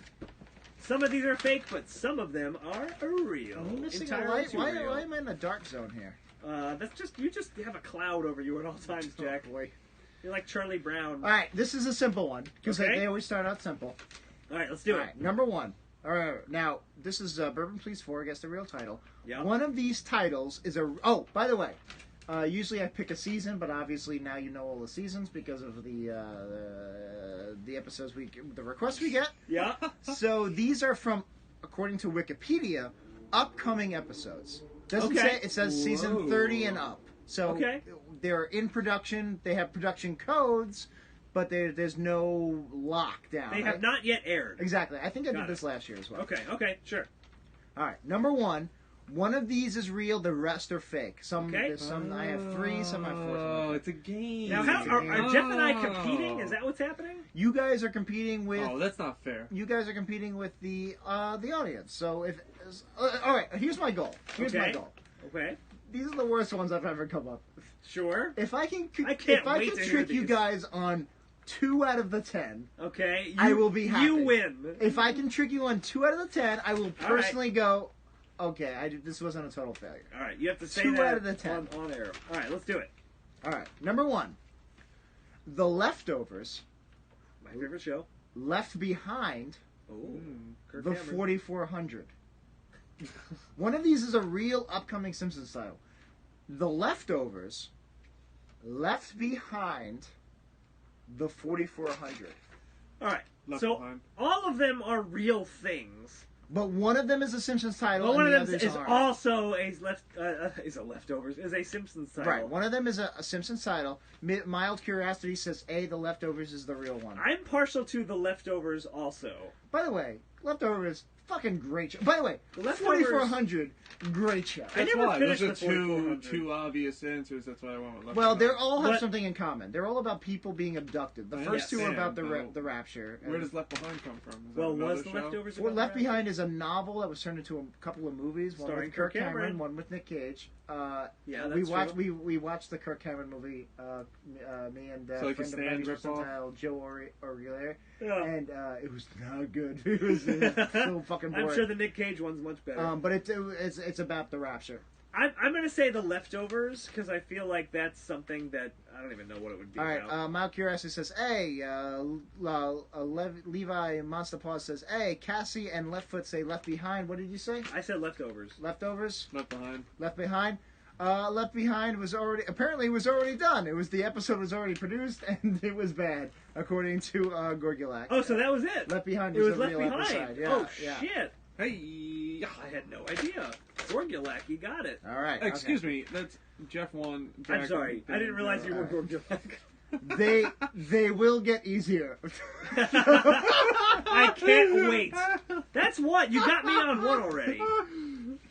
Some of these are fake, but some of them are real. I'm missing a Entirely light. too Why real. am I in the dark zone here? That's just you just have a cloud over you at all times, Jack. Oh, boy. You're like Charlie Brown. All right, this is a simple one because Okay. they always start out simple. All right, let's do All it. right, number one. All right, now this is Bourbon Please 4. Guess the real title. Yeah. One of these titles is a. Oh, by the way, usually I pick a season, but obviously now you know all the seasons because of the episodes the requests we get. Yeah. So these are from, according to Wikipedia, upcoming episodes. Doesn't Okay. say, it says season 30 and up. So Okay. they're in production. They have production codes, but there's no lockdown. They have not yet aired. Exactly. I think I Got did it. this last year as well. Okay, sure. All right. Number one. One of these is real. The rest are fake. Okay. There's some. I have 3. Some I have 4. Oh, it's a game. Now, are Jeff and I competing? Is that what's happening? You guys are competing with. Oh, that's not fair. You guys are competing with the audience. So if all right, here's my goal. Here's my Okay. goal. Okay, These are the worst ones I've ever come up with. sure. If I can, I can't if I wait can to hear trick you these. guys on 2 out of the 10, Okay, I will be happy. You win. if I can trick you on 2 out of the 10, I will right. personally go. Okay, this wasn't a total failure. All right, you have to say 2 that out of the 10. on air. All right, let's do it. All right, number 1, The Leftovers, My favorite show. Left Behind, Oh, Kirk The Cameron. 4400. One of these is a real upcoming Simpsons title. The Leftovers, Left Behind, The 4400. All right, Left so Behind. all of them are real things. But one of them is a Simpsons title, But one and of the them others is aren't. also a leftovers is a Simpsons title. Right, one of them is a Simpsons title. Mild Curiosity says, A, The Leftovers is the real one. I'm partial to the leftovers also. By the way, Leftovers, fucking great show. By the way, The Leftovers- 4400, great show. I That's never why. finished Those the are two 4400. obvious answers. That's why I went with Left Well, they Behind. all have But- something in common. They're all about people being abducted. The I first 2 are about understand, the but rapture. Where and- does Left Behind come from? Is that Well, another was the show? leftovers? Well, about Left that? Behind is a novel that was turned into a couple of movies. One Starring with Kirk Kirk Cameron. Cameron, one with Nick Cage. Yeah, we that's watched true. we watched the Kirk Cameron movie. Me and So like a friend of Stand mine, ripoff? versatile Joe Aguilera, Yeah. and it was not good. It was so fucking boring. I'm sure the Nick Cage one's much better. But it's about the rapture. I'm going to say the leftovers because I feel like that's something that I don't even know what it would be All right, about. Mild Curiosity says, "Hey." Levi Monster Paws says, "Hey." Cassie and Leftfoot say, "Left Behind." What did you say? I said leftovers. Leftovers. Left Behind. Left Behind. Left Behind was already done. The episode was already produced and it was bad, according to Gorgulak. Oh, so that was it. Left Behind It was was the Left real Behind. episode. Yeah, Oh yeah. shit! Hey. I had no idea. Gorgulak, you got it. All right. Excuse me. That's Jeff won. I'm Jack sorry. and I didn't realize you were Alright. Gorgulak. They will get easier. I can't wait. That's one. You got me on one already.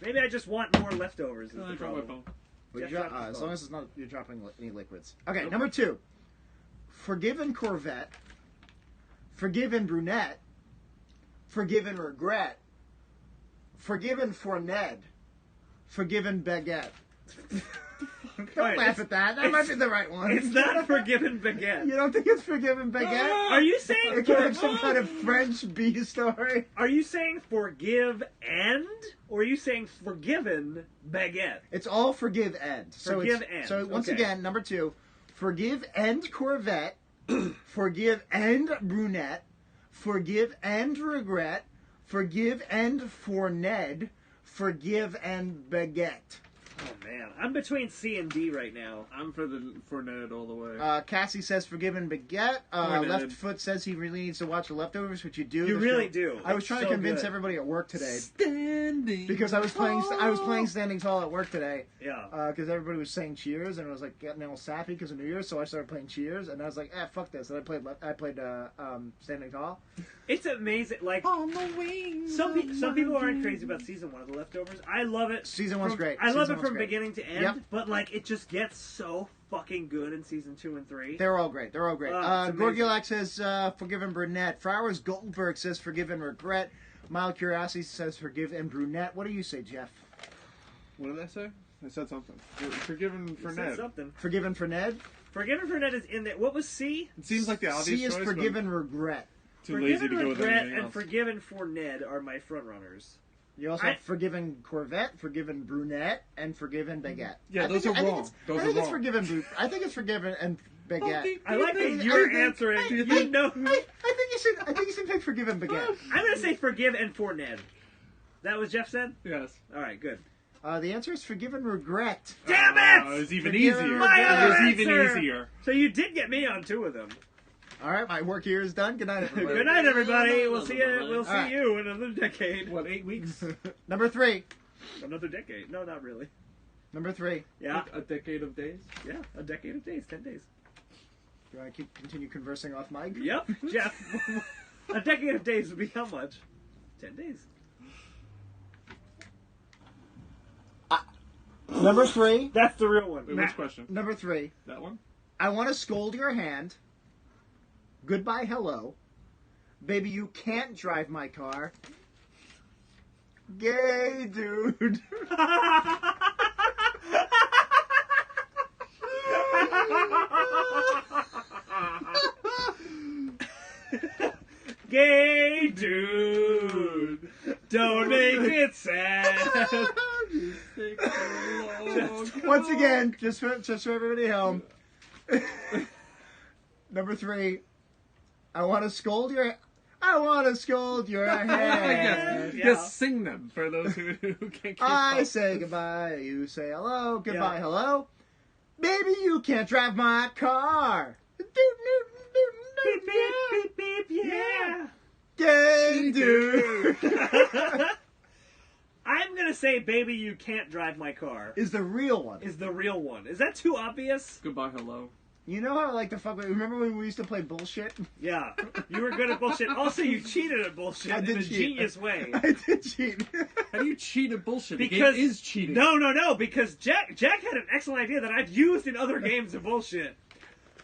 Maybe I just want more leftovers. Is I the dropped my problem. phone. But Jeff dropped his as phone. long as it's not you're dropping any liquids. Okay, number 2. Forgiven Corvette. Forgiven Brunette. Forgiven Regret. Forgiven for Ned. Forgiven Baguette. Don't Alright, laugh at that. That might be the right one. It's not Forgiven Baguette. You don't think it's Forgiven Baguette? Are you saying? It's like some kind of French B story. Are you saying forgive and, or are you saying forgiven baguette? It's all forgive and. Forgive and, So once okay. again, number 2, forgive and Corvette, forgive and brunette, forgive and regret, forgive and for Ned, forgive and baguette. Oh man, I'm between C and D right now. I'm for Ned all the way. Cassie says Forgiven Baguette. Ned. Left Foot says he really needs to watch The Leftovers, which you do. You really do. I was It's trying to so convince good. everybody at work today Standing because I was playing Standing Tall at work today. Yeah. Because everybody was saying Cheers, and I was like getting all sappy because of New Year's, so I started playing Cheers, and I was like, fuck this, and I played Standing Tall. It's amazing. Like on the wings. some people aren't crazy about season 1 of The Leftovers. I love it. Season 1's great. I love Season it 1's from great. beginning to end. Yep. But like, it just gets so fucking good in season 2 and 3. They're all great. They're all great. It's amazing. Gorgulac says Forgiven Brunette. Flowers Goldberg says Forgiven Regret. Mild Curiosity says Forgiven Brunette. What do you say, Jeff? What did I say? I said something. Forgiven for You said Ned. something. Forgiven for Ned? Forgiven for Ned is in there. What was C? It seems like the obvious C is choice, Forgiven Regret. but too lazy to Forgiven go with Regret anything and else. Forgiven for Ned are my front runners. You also have Forgiven Corvette, Forgiven Brunette, and Forgiven Baguette. Yeah, those are wrong. I think it's Forgiven. I think it's Forgiven and Baguette. I like that you're answering. You know who? I think you should pick Forgiven Baguette. I'm gonna say Forgive and for Ned. That was Jeff said? Yes. All right, good. The answer is Forgiven Regret. Damn it! It was even Forgiven easier. My It other was even answer! easier. So you did get me on 2 of them. All right, my work here is done. Good night, everybody. Good night, everybody. We'll see you. We'll see All right. you in another decade. What, 8 weeks? Number 3. Another decade? No, not really. Number 3. Yeah, A decade of days? yeah. A decade of days. 10 days. Do I continue conversing off mic? Yep, Jeff. A decade of days would be how much? 10 days. Number 3. That's the real one. Wait, which question? Number 3. That one? I want to scold your hand. Goodbye, hello. Baby, you can't drive my car. Gay dude. Gay dude, don't make it sad. Once again, just for everybody home. Number 3. I want to scold your hand. Yeah. Just sing them for those who can't keep I up. say goodbye, you say hello. Goodbye, Yeah. hello. Baby, you can't drive my car. Beep, beep, beep, yeah. Gay dude. I'm gonna say, baby, you can't drive my car. Is the real one. Is the real one. Is that too obvious? Goodbye, hello. You know how I like to fuck with... Remember when we used to play bullshit? Yeah. You were good at bullshit. Also, you cheated at bullshit I in did a cheat. genius way. I did cheat. How do you cheat at bullshit? Because the game is cheating. No, because Jack had an excellent idea that I've used in other games of bullshit.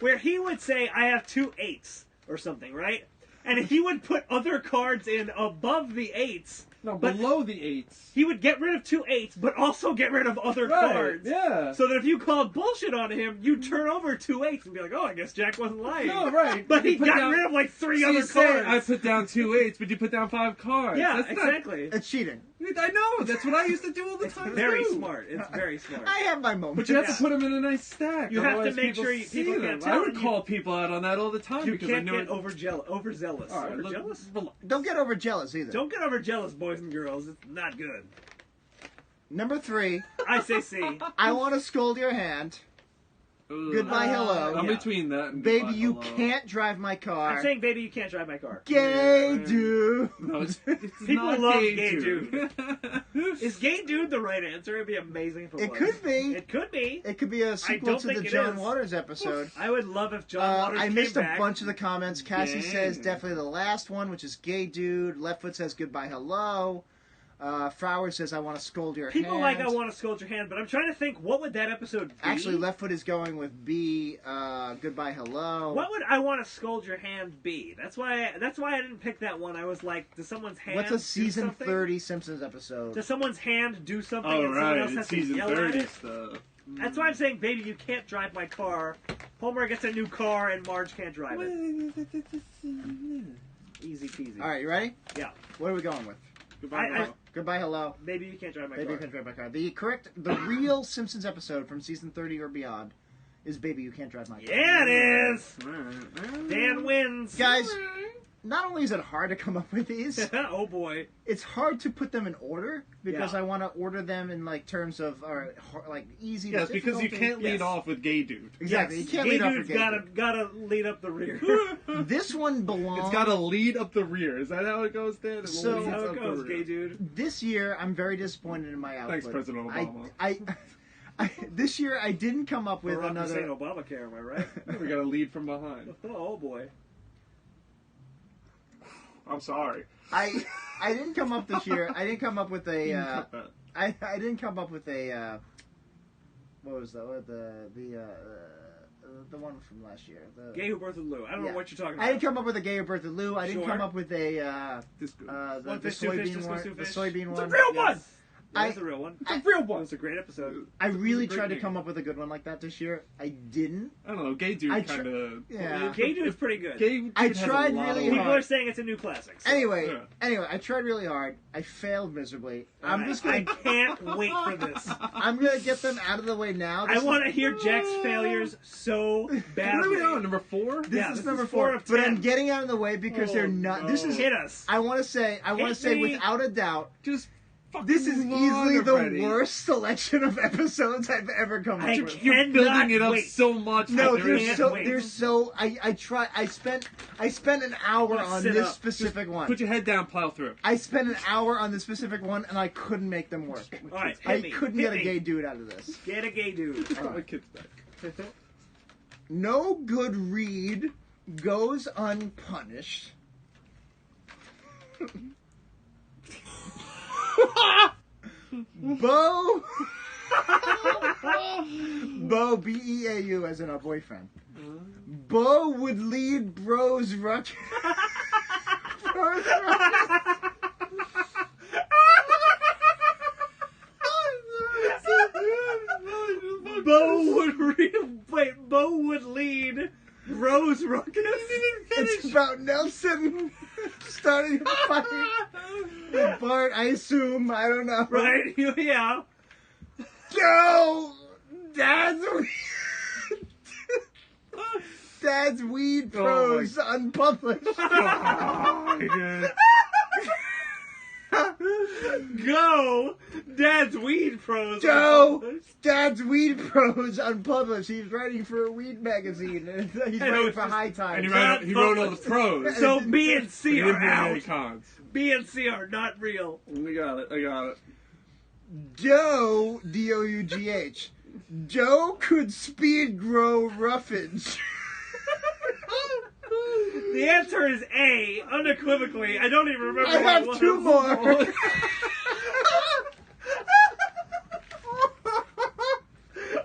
Where he would say, I have 2 8s or something, right? And he would put other cards in above the 8s. No, but below the 8s. He would get rid of 2 8s, but also get rid of other cards. Yeah. So that if you called bullshit on him, you'd turn over 2 8s and be like, oh, I guess Jack wasn't lying. No, right. But You he put got down- rid of like 3 So other you say, cards. I put down 2 8s, but you put down 5 cards. Yeah, That's not- exactly. It's cheating. I know. That's what I used to do all the time. Very too. smart. It's very smart. I have my moments. But you have Yeah. to put them in a nice stack. You have to otherwise make sure see people them. can't tell I would you- call people out on that all the time You because I can't know get it. overzealous. All right, look, Overjealous? Don't get overjealous either. Don't get overjealous, boys and girls. It's not good. Number 3. I say C. I want to scold your hand. Ugh. Goodbye, hello. I'm Yeah. between that and Baby, goodbye, you hello. can't drive my car. I'm saying, baby, you can't drive my car. Gay Yeah. dude. No, it's People not love gay, gay dude. Is gay dude the right answer? It'd be amazing if it It was. could be. It could be. It could be a sequel don't to the think it John is. Waters episode. I would love if John Waters I came missed back. a bunch of the comments. Cassie Gay. says definitely the last one, which is gay dude. Leftfoot says goodbye, hello. Flower says I want to scold your People hand. like I want to scold your hand, but I'm trying to think, what would that episode be? Actually, Leftfoot is going with B. Goodbye, hello. What would I want to scold your hand be? That's why I didn't pick that one. I was like, does someone's hand What's a do season something? 30 Simpsons episode? Does someone's hand do something Oh and someone right, else has it's to season yell 30 at it? stuff. That's why I'm saying, baby, you can't drive my car. Homer gets a new car and Marge can't drive it. Easy peasy. All right, you ready? Yeah. What are we going with? Goodbye. hello. Goodbye, hello. Baby, you can't drive my Baby, you car. can't drive my car. The real Simpsons episode from season 30 or beyond is Baby, You Can't Drive My Car. Yeah, it is. Alright. Dan wins. Guys, not only is it hard to come up with these, Oh boy. it's hard to put them in order because Yeah. I want to order them in like terms of like easy. Yes, to because you difficult. can't lead Yes. off with gay dude. Exactly. Yes, You can't gay lead off dude's with gay dude. gotta lead up the rear. This one belongs. It's got to lead up the rear. Is that how it goes, Dan? It So- leads That's how up it the goes, rear. gay dude. This year, I'm very disappointed in my output. Thanks, President Obama. This year, I didn't come up with Barack Hussein another. Obamacare, am I right? We got to lead from behind. Oh boy. I'm sorry. I didn't come up this year. I didn't come up with a. Cut that. I didn't come up with a. What was that? The one from last year. Gay who birthed Lou. I don't Yeah. know what you're talking I about. didn't come up with a gay or Bertha Lou. I didn't Sure. come up with a Disco. the One fish, two fish, soybean disco one. stew The fish. soybean It's a one. real one! Yes. That's the real one. I- It's a real one. It's a great episode. I really Great tried to name. come up with a good one like that this year. I didn't. I don't know. Gay dude I kind of. yeah. Gay dude's pretty good. Gay dude I has a tried lot really of- People hard. are saying it's a new classic. so- Anyway, Yeah. I tried really hard. I failed miserably. I'm just I gonna. can't wait for this. I'm gonna get them out of the way now. I want to hear Jack's failures so What are badly. we on? Number 4? This Yeah, is this number is 4 4 of but 10. I'm getting out of the way because they're not. This is. Hit us. I want to say. Hit me. Without a doubt. Just fucking This is move on easily the already. worst selection of episodes I've ever come up I with. You're cannot building it up wait. so much. No, that they're there is- so. wait. They're so. I spent an hour Let's on sit this up. specific one. Put your head down, plow through. I spent an hour on this specific one, and I couldn't make them work. All right, I hit me. couldn't Hit get a me. gay dude out of this. Get a gay dude. Put my kids back. No good read goes unpunished. Bo. Bo, B-E-A-U, as in our boyfriend. Bo would lead Bros Ruck. Bros Bo would lead Rose Ruckus. It's about Nelson starting a fight with Bart, I assume. I don't know. Right? Yeah. Go! Dad's Weed Pros unpublished. Go! Dad's Weed Pros. Joe! Dad's Weed Pros unpublished. He's writing for a weed magazine. And he's I know, writing it's for just- High And Times. he wrote all the pros. So B and C He didn't are do any out. cons. B and C are not real. I got it. Joe, D-O-U-G-H. Joe could speed grow roughage. The answer is A, unequivocally. I don't even remember I what have it was. 2 more.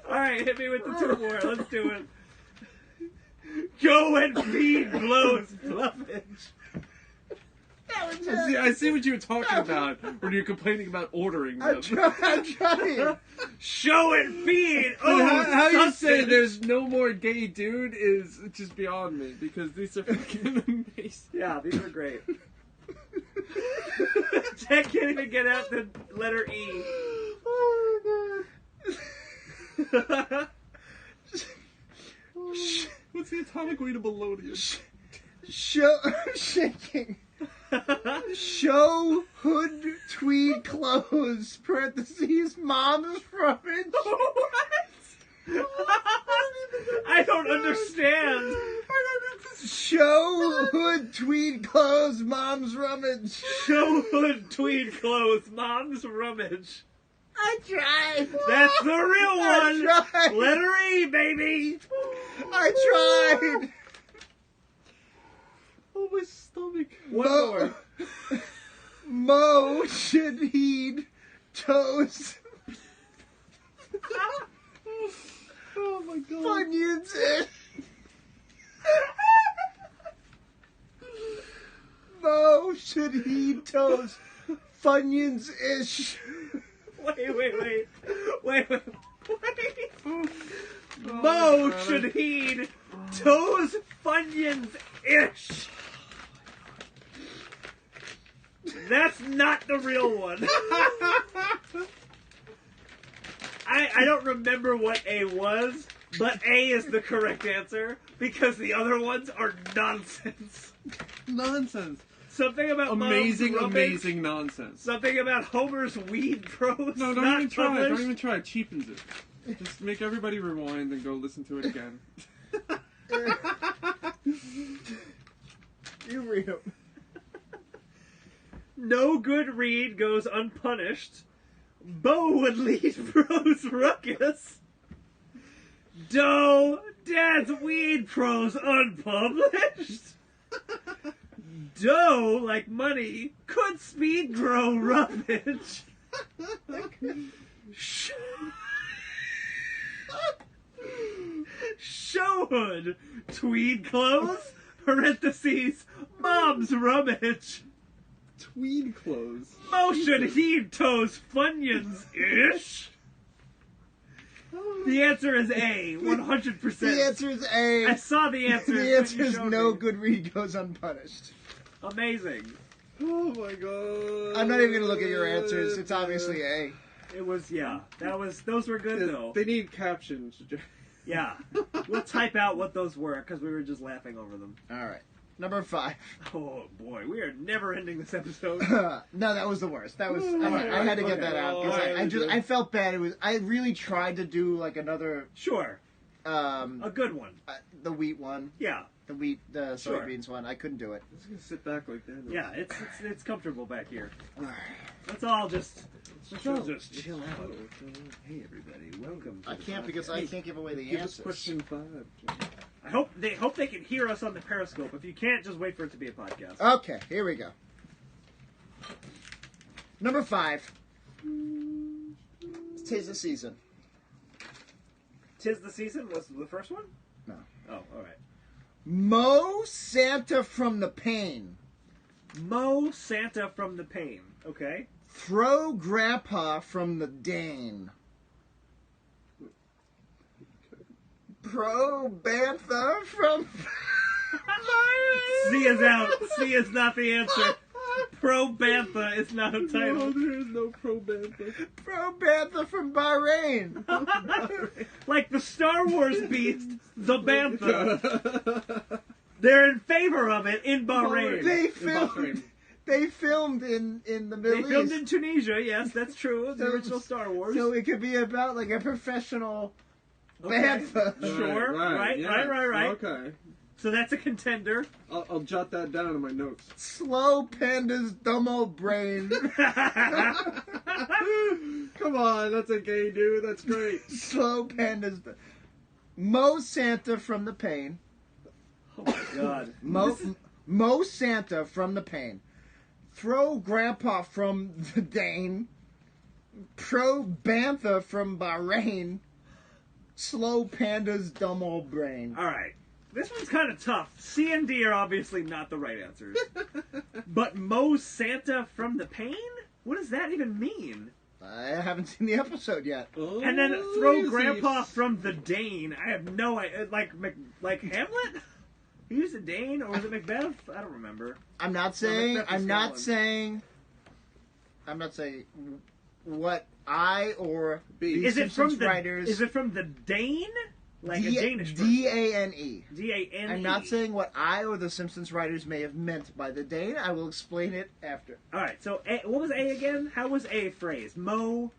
Alright, hit me with the 2 more. Let's do it. Go and feed blows fluffage. I see what you were talking about when you're complaining about ordering them. I'm trying. Show and feed. But Oh, how you say something. there's no more gay dude is just beyond me because these are fucking amazing. Yeah, these are great. Jack can't even get out the letter E. Oh my god. What's the atomic weight of Melodious? Shaking. Show hood tweed clothes, parentheses, mom's rummage. What? I don't understand. Show hood tweed clothes, mom's rummage. Show hood tweed clothes, mom's rummage. I tried. That's the real one. I tried. Letter E, baby. I tried. Oh, my stomach. One more. Mo should heed toes. Oh my god. Funyuns ish. Mo should heed toes. Funyuns ish. Wait. Mo should heed toes funyuns ish. That's not the real one. I don't remember what A was, but A is the correct answer. Because the other ones are nonsense. Nonsense. Something about Amazing, Mom's rubbish. amazing nonsense. Something about Homer's weed pros. No, not even try it. published. Don't even try it. Cheapens it. Just make everybody rewind and go listen to it again. You read them. No good read goes unpunished. Bo would lead Bros ruckus. Doe, Dad's weed pros unpublished. Doe, like money, could speed grow rubbish. Showhood, tweed clothes, parentheses, Mom's rummage. Tweed clothes. Motion heed toes funyuns-ish. The answer is A, 100%. The answer is A. I saw the answer. The answer is no good read goes unpunished. Amazing. Oh my god. I'm not even gonna look at your answers. It's obviously A. It was, yeah. Those were good, though. They need captions. Yeah. We'll type out what those were, because we were just laughing over them. All right. Number 5. Oh, boy. We are never ending this episode. No, that was the worst. That was I had to get that out because I felt bad. I really tried to do like another Sure. A good one. the wheat one, Yeah. the Sure. soybeans one. I couldn't do it. I'm just gonna sit back like that. Yeah, it's comfortable back here. Let's all just chill out. Hey, everybody. Welcome to I the can't because podcast. I can't give away the Give us answers. question 5. I hope they can hear us on the Periscope. If you can't, just wait for it to be a podcast. Okay, here we go. Number 5. Tis the season. Tis the season was the first one? No. Oh, all right. Mow Santa from the pain. Mow Santa from the pain. Okay. Throw Grandpa from the Dane. Pro Bantha from. C is out. C is not the answer. Pro Bantha is not a No, title. there is no pro bantha. Pro Bantha from Bahrain. Like the Star Wars beast, the Bantha. They're in favor of it in Bahrain. They filmed in the Middle They East. filmed in Tunisia, yes, that's true. The original Star Wars. So it could be about like a professional Okay. Bantha. Sure, right. Okay. So that's a contender. I'll jot that down in my notes. Slow Panda's dumb old brain. Come on, that's a gay dude. That's great. Slow Panda's. Mow Santa from the pain. Oh my god. Mow Santa from the pain. Throw Grandpa from the Dane. Pro Bantha from Bahrain. Slow Panda's dumb old brain. Alright. This one's kind of tough. C and D are obviously not the right answers. But Mow Santa from the pain? What does that even mean? I haven't seen the episode yet. Oh, And then throw easy. Grandpa from the Dane. I have no idea. Like Hamlet? He used a Dane, or was it Macbeth? I don't remember. I'm not saying. Macbeth is I'm not Scotland. saying. I'm not saying what I or the Is it from Simpsons the? writers. Is it from the Dane? Like a Danish person. D-A-N-E. D-A-N-E. I'm not saying what I or the Simpsons writers may have meant by the Dane. I will explain it after. All right. So what was A again? How was A phrased? Mow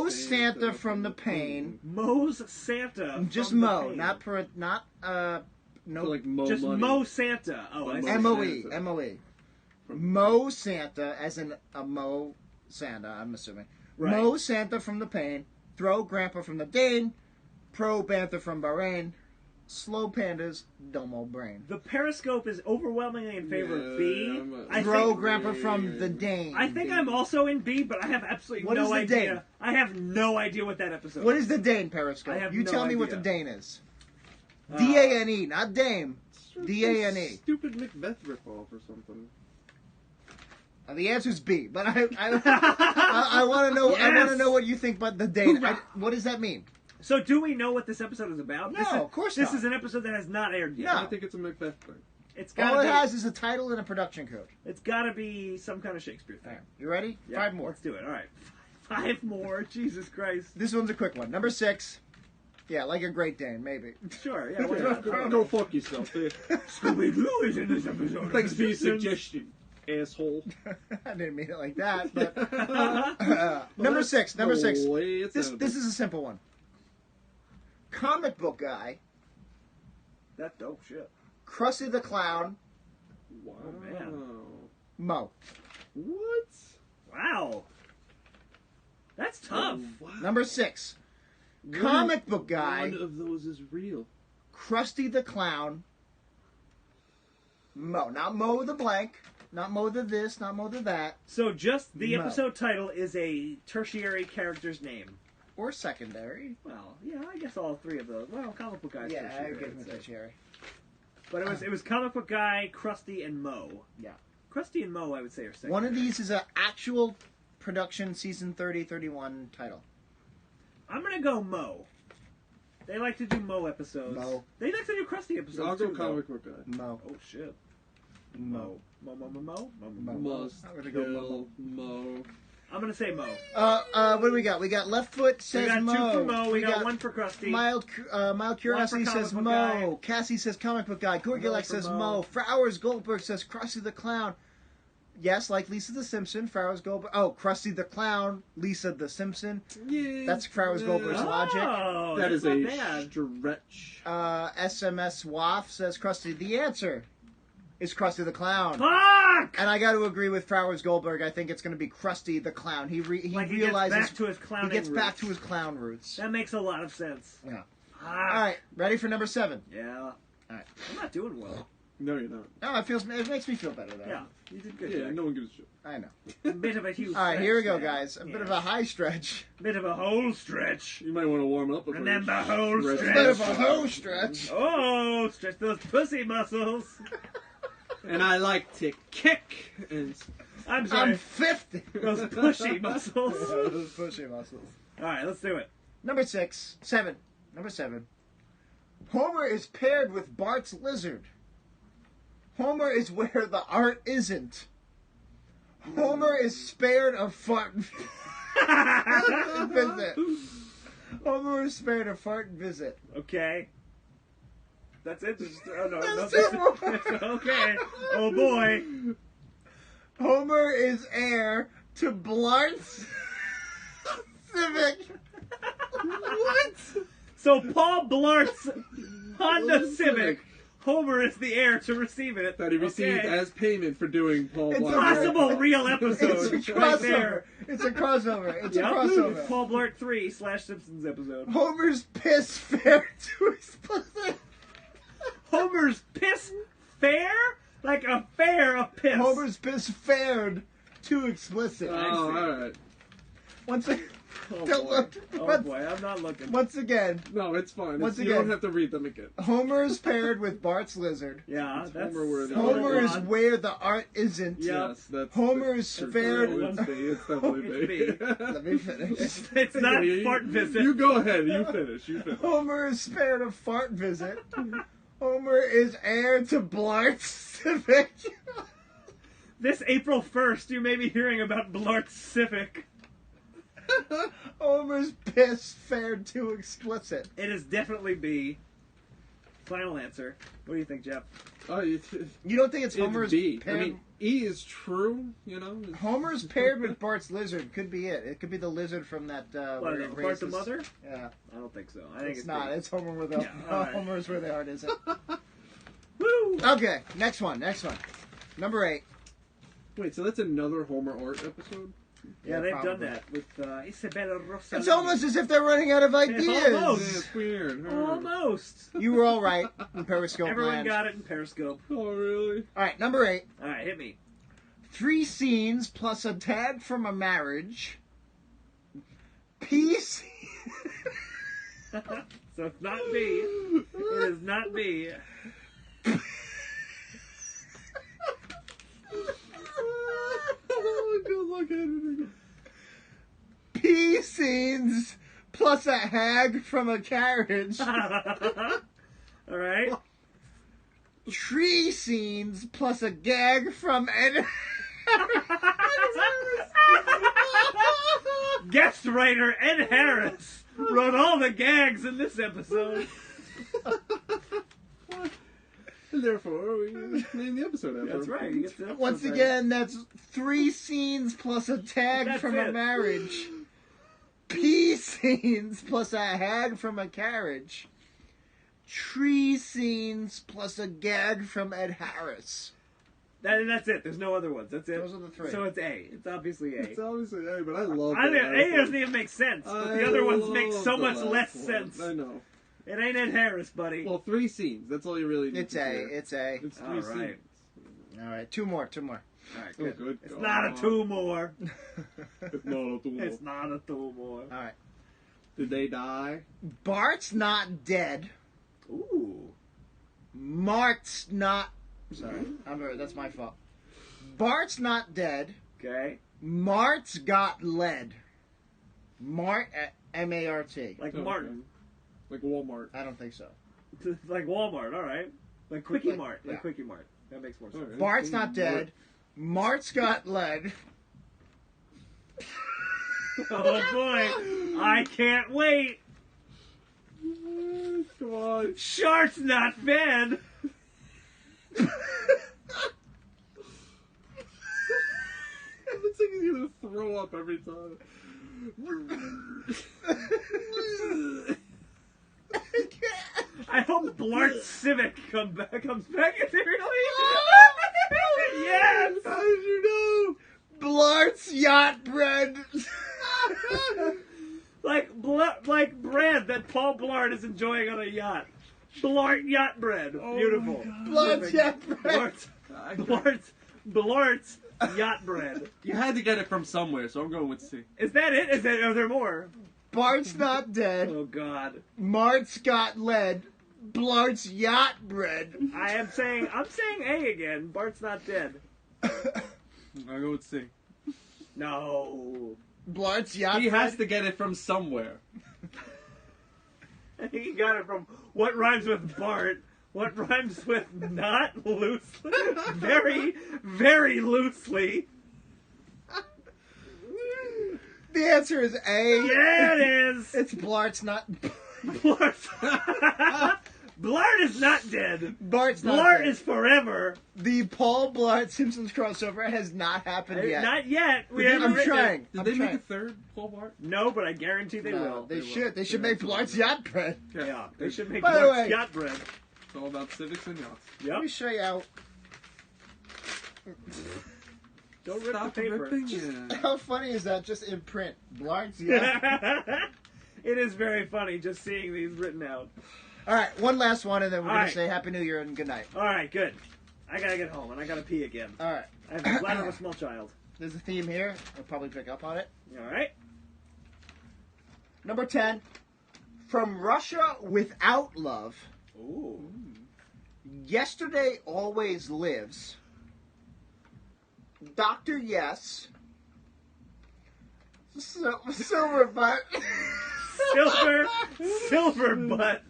Santa from the pain. Mows Santa. Just from the mow, pain. no. So like mow Just money. mow Santa. Oh, I see. M-O-E. Santa. M-O-E. Mow Santa, as in a mow Santa, I'm assuming. Right. Mow Santa from the pain. Throw Grandpa from the Dane. Pro Bantha from Bahrain. Slow Panda's dumb old brain. The Periscope is overwhelmingly in favor of B. I Throw think, Grandpa from the Dane. I think I'm also in B, but I have absolutely What no is the idea. Dane? I have no idea what that episode What is the Dane, Periscope? I have You no tell me what the idea. Dane is. D-A-N-E, not Dame. D-A-N-E. Stupid Macbeth ripoff or something. The answer's B, but I want to know. I want to Yes! know what you think about the Dane. Hoorah! What does that mean? So do we know what this episode is about? No, This is- of course This not. is an episode that has not aired yet. No. I think it's a Macbeth thing. It's All gotta it be. has is a title and a production code. It's gotta be some kind of Shakespeare thing. All right, you ready? Yeah, 5 more. Let's do it. All right. 5 more. Jesus Christ. This one's a quick one. Number 6. Yeah, like a Great Dane, maybe. Sure, yeah, why not? Go fuck yourself. Scooby-Doo is in this episode. Thanks for your suggestion, asshole. I didn't mean it like that, but... number six. This is a simple one. Comic book guy, That's dope shit. Krusty the Clown, Wow. man. Mo. What? Wow. That's tough. Wow. Number 6. Comic book guy, One of those is real. Krusty the Clown, Mo. Not Mo the blank, not Mo the this, not Mo the that, So just the Mo. episode title is a tertiary character's name. or secondary. Well, yeah, I guess all three of those. Well, comic book guy's Yeah, I tertiary. give him I'd say. tertiary. But it was comic book guy, Krusty, and Mo. Yeah. Krusty and Mo, I would say, are secondary. One of these is an actual production season 30-31 title. I'm gonna go Mo. They like to do Mo episodes. Mo. They like to do Krusty episodes I'll go too, comic book guy. Mo. though. Oh shit. Mo. Mo. Mo. Must I'm gonna go kill Mo. I'm gonna say Mo. What do we got? We got left foot So we says got Mo. 2 for Mo. We got 1 for Krusty. Mild Curiosity comic says book Mo. guy. Cassie says comic book guy. Mo Gorgulek for says Mo. Mo. Flowers Goldberg says Krusty the Clown. Yes, like Lisa the Simpson. Flowers Goldberg. Oh, Krusty the Clown. Lisa the Simpson. Yeah. That's Flowers Goldberg's logic. Oh, That that's is a not bad. stretch. SMS Waff says Krusty. The answer is Krusty the Clown. Fuck! And I got to agree with Flowers Goldberg. I think it's going to be Krusty the Clown. He Like realizes he gets back to his clowning he gets back roots. to his clown roots. That makes a lot of sense. Yeah. Fuck. All right, ready for number 7? Yeah. All right. I'm not doing well. No, you're not. No, it makes me feel better though. Yeah, you did good. Yeah, Jack. no one gives a shit. I know. A bit of a huge. All right, stretch here we go, there. guys. A bit Yeah. of a high stretch. Bit of a whole stretch. You might want to warm up. And then the whole A stretch. bit of a hoe stretch. Oh, stretch those pussy muscles. And I like to kick. And I'm sorry. I'm 50. Those pushy muscles. Those pushy muscles. All right, let's do it. Number 7. Number 7. Homer is paired with Bart's lizard. Homer is where the art isn't. Homer is spared a fart visit. Homer is spared a fart visit. Okay. That's it. Oh no. That's no, it. okay. Oh boy. Homer is heir to Blart's Civic. What? So Paul Blart's Honda Civic. Homer is the heir to receive it. that he received Okay. as payment for doing Paul It's Blart. Possible real It's episode. a right crossover. there. It's a crossover. It's Yep. a crossover. Paul Blart 3 / Simpsons episode. Homer's piss fair to explicit. Homer's piss fair? Like a fair of piss. Homer's piss fared too explicit. Oh, alright. Once again, Oh don't boy. look. Oh boy, I'm not looking. Once again, No, it's fine. Once You again. don't have to read them again. Homer is paired with Bart's lizard. Yeah, that's Homer where the- Homer is odd. where the art isn't. Yeah. Yes, that's... Homer is spared. Oh, it's B. It's definitely B. It's Let me finish. It's not You- fart visit. You go ahead. You finish. You finish. Homer is spared a fart visit. Homer is heir to Blart's Civic. This April 1st, you may be hearing about Blart's Civic. Homer's piss fared too explicit. It is definitely B. Final answer. What do you think, Jeff? Oh, You don't think it's Homer's B. I paired? mean, E is true, you know? Homer's paired with Bart's lizard. Could be it. It could be the lizard from that. What, where it Bart the raises- Mother? Yeah, I don't think so. I think it's not. B. It's Homer where the Yeah, all right. Homer's where the art isn't. Woo! Okay, next one. Number 8. Wait, so that's another Homer Art episode? Yeah, they've probably. done that with Isabella Rossellini. It's almost as if they're running out of ideas. almost. Yeah, it's weird. Almost. You were all right in Periscope Everyone land. got it in Periscope. Oh, really? All right, number 8. All right, hit me. 3 scenes plus a tag from a marriage. Peace. So it's not B. It is not B. Oh, good luck editing. P scenes plus a hag from a carriage. All right. Tree scenes plus a gag from an. Guest writer Ed Harris wrote all the gags in this episode. And therefore, we named the episode after That's him. right. You get the episode Once title. again, that's 3 scenes plus a tag That's from a it. marriage. P scenes plus a hag from a carriage. Tree scenes plus a gag from Ed Harris. That's it. There's no other ones. That's it. Those are the 3. So it's A. It's obviously A. It's obviously A, but I love I it. think A doesn't even make sense, but the other ones make so much less sense. I know. It ain't Ed Harris, buddy. Well, 3 scenes. That's all you really need It's to A. hear. It's A. It's 3 All right. scenes. All right, 2 more. All right, Oh, good. good It's God. not a 2 more. It's not a two more. It's not a 2 more. All right. Did they die? Bart's not dead. Ooh. Mart's not. Sorry, that's my fault. Bart's not dead. Okay. Mart's got lead. Mart, M-A-R-T. Like Okay. Martin. Like Walmart. I don't think so. Like Walmart, all right. Like Quickie Like- Mart. Like yeah. Quickie Mart. That makes more sense. Alright. Bart's not dead. Mart's got lead. Oh boy. I can't wait. Come on. Shark's not fed. It looks like he's gonna throw up every time. I hope Blart Civic comes back. Is it really? Yes. How did you Blart's yacht bread. Like bread that Paul Blart is enjoying on a yacht. Blart yacht bread. Oh Beautiful. Blart's yacht bread. Blart's yacht bread. You had to get it from somewhere, so I'm going with C. Is that it? Are there more? Bart's not dead. Oh God. Mart's got lead. Blart's yacht bread. I'm saying A again. Bart's not dead. I'll go with C. No. Blart's yacht He bread. has to get it from somewhere. He got it from what rhymes with Bart. What rhymes with not loosely? Very, very loosely. The answer is A. Yeah, it is. It's Blart's not. Blart. Blart is not dead. Bart's not Blart dead. is forever. The Paul Blart Simpsons crossover has not happened yet. Not yet. We Did they haven't I'm written it. trying. Did I'm they trying. make a third Paul Blart? No, but I guarantee they No, will. They They should. will. They should Yeah, make that's Blart's what yacht bread. Yeah, they should make By the Blart's way- yacht bread. It's all about civics and yachts. Yep. Let me show you Don't rip Stop the paper. ripping it. how funny is that just in print. Blart's yacht. It is very funny just seeing these written out. All right, one last one, and then we're All gonna right. say Happy New Year and good night. All right, good. I gotta get home and I gotta pee again. All right, I have the bladder of a small child. there's a theme here. I'll probably pick up on it. All right. Number 10. From Russia Without Love. Ooh. Yesterday Always Lives. Dr. Yes. Silver Butt. Silver butt.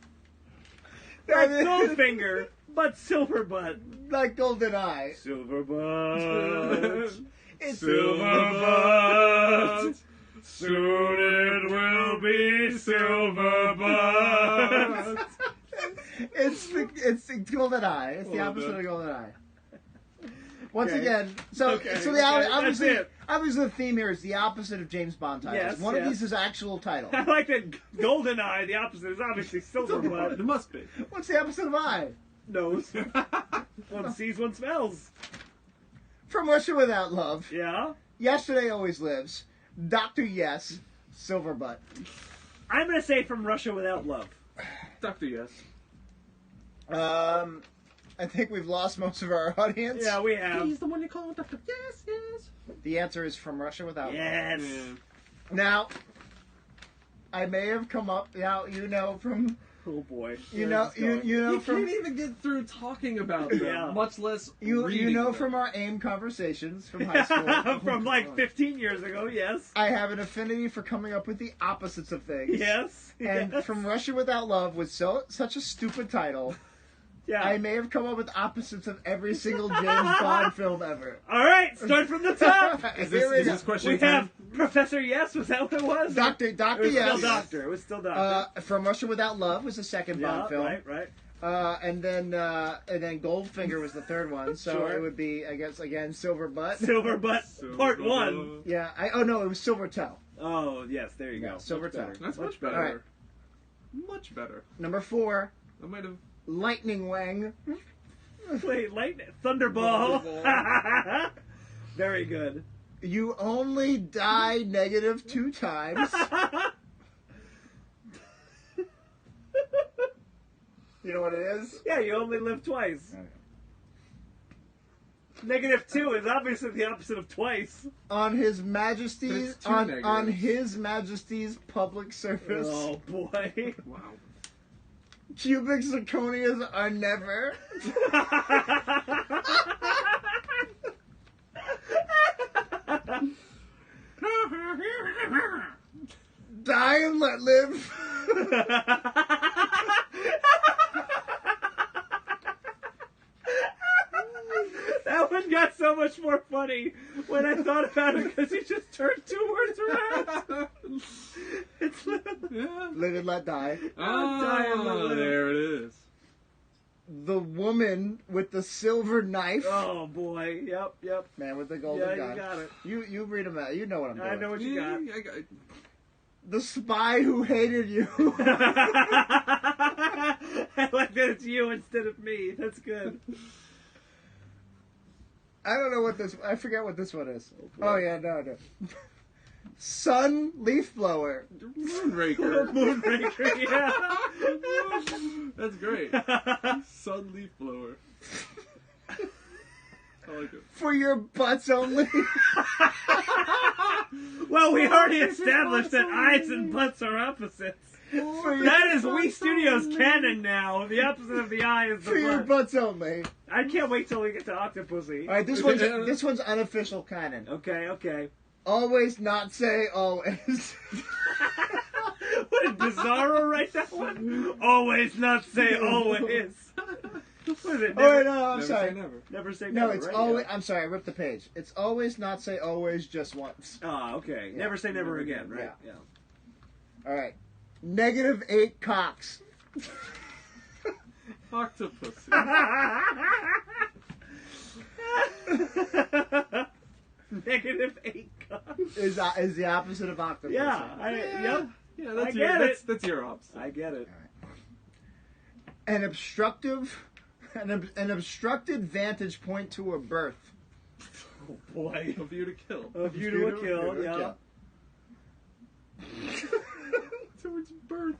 Like Goldfinger, but silver butt. Like Golden Eye. Silver butt. It's Silver butt. Soon it will be silver butt. it's the Golden Eye. It's the Well opposite done. of Golden Eye. Once Okay. again, so Okay, so okay, that's obviously it. the theme here is the opposite of James Bond titles. Yes, One of yes. these is actual title. I like that Golden Eye. The opposite is obviously silver butt. It must be. What's the opposite of I? Nose. One sees, one smells. From Russia Without Love. Yeah. Yesterday Always Lives. Dr. Yes. Silver Butt. I'm gonna say From Russia Without Love. Dr. Yes. I think we've lost most of our audience. Yeah, we have. He's the one you call Dr. Yes, yes. The answer is From Russia Without Love. Yes. Yeah. Now, I may have come up. Now from Oh boy. you Where's know this going? you know You from can't even get through talking about them, Yeah. much less you reading know them. from our AIM conversations from high school. From like 15 years ago. Yes. I have an affinity for coming up with the opposites of things. Yes. And yes. From Russia Without Love was such a stupid title Yeah. I may have come up with opposites of every single James Bond film ever. All right, start from the top. Is Here we this, is go. this question We 10? have Professor Yes. Was that what it was? Doctor It Yes. was still Doctor. It was still Doctor. From Russia Without Love was the second yeah, Bond film. right. And then Goldfinger was the third one. So Sure. it would be, I guess, again, Silver Butt. Silver Butt Part 1. Yeah. Oh no, it was Silver Toe. Oh, yes, there you Yeah, go. Silver Much better. Toe. That's much All better. right. Much better. Number 4, I might have. Lightning Wang. Wait, Lightning. Thunderball. Very good. You only die negative 2 times. You know what it is? Yeah, you only live twice. -2 is obviously the opposite of twice. On His Majesty's There's two on negatives. His Majesty's public service. Oh, boy. Wow. Cubic zirconias are never. Die and let live. That one got so much more funny when I thought about it because he just turned 2 words around. It's literally... Yeah. Live and let die. die and let live. There it is. The woman with the silver knife. Oh, boy. Yep. Man with the golden Yeah, gun. you got it. You read them out. You know what I'm doing. I know what you got. I got. The spy who hated you. I like that it's you instead of me. That's good. I don't know what this. I forget what this one is. Oh yeah, no. Sun leaf blower. Moonraker. Moonraker, yeah. That's great. Sun leaf blower. I like it. For your butts only. Well, we already established that eyes and butts are opposites. For your, That is Wii Studios canon now. The opposite of the eye is the for your butt. butts only. I can't wait till we get to Octopussy. All right, this one's unofficial canon. Okay. Always not say always. What did Bizarro write that one? Always not say always. What is it? Oh wait, Never, no, I'm Never sorry. say never. never say No, never, it's right? always. Yeah. I'm sorry, I ripped the page. It's always not say always, just once. Ah, okay. Yeah. Never say never again, right? Yeah. All right. -8 cocks. Octopus. -8 cocks. Is the opposite of octopus. Yeah. Yep. Yeah, I that's get it. That's your opposite. I get it. An obstructed vantage point to a birth. Oh boy. A view to kill. A view to a kill. Yeah. Towards birth.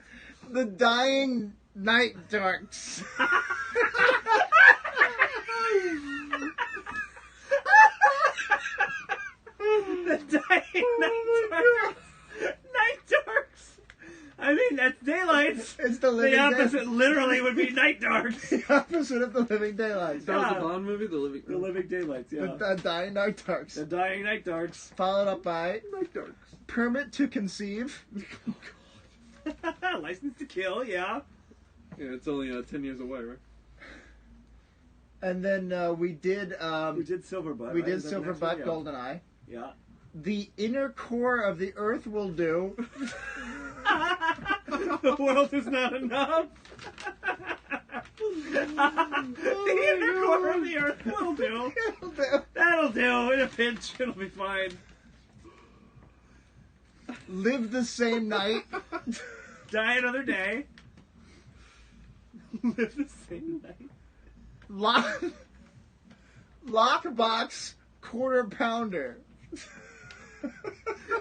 The dying night darks. The dying night darks. Night darks. I mean, that's daylights. It's the living The opposite day- literally would be night darks. The opposite of the living daylights. That was Yeah. the Bond movie, The Living. The living daylights, yeah. The dying night darks. The dying night darks. Followed up by Night Darks. permit to conceive. License to kill, yeah. Yeah, it's only 10 years away, right? And then we did We did Silverbutt. we right? did Is that the next Silverbutt, one? Goldeneye. Yeah. The inner core of the earth will do. The world is not enough. The inner core of the earth will do. That'll do. In a pinch, it'll be fine. Live the same night. Die another day. Live the same night. Lockbox quarter pounder.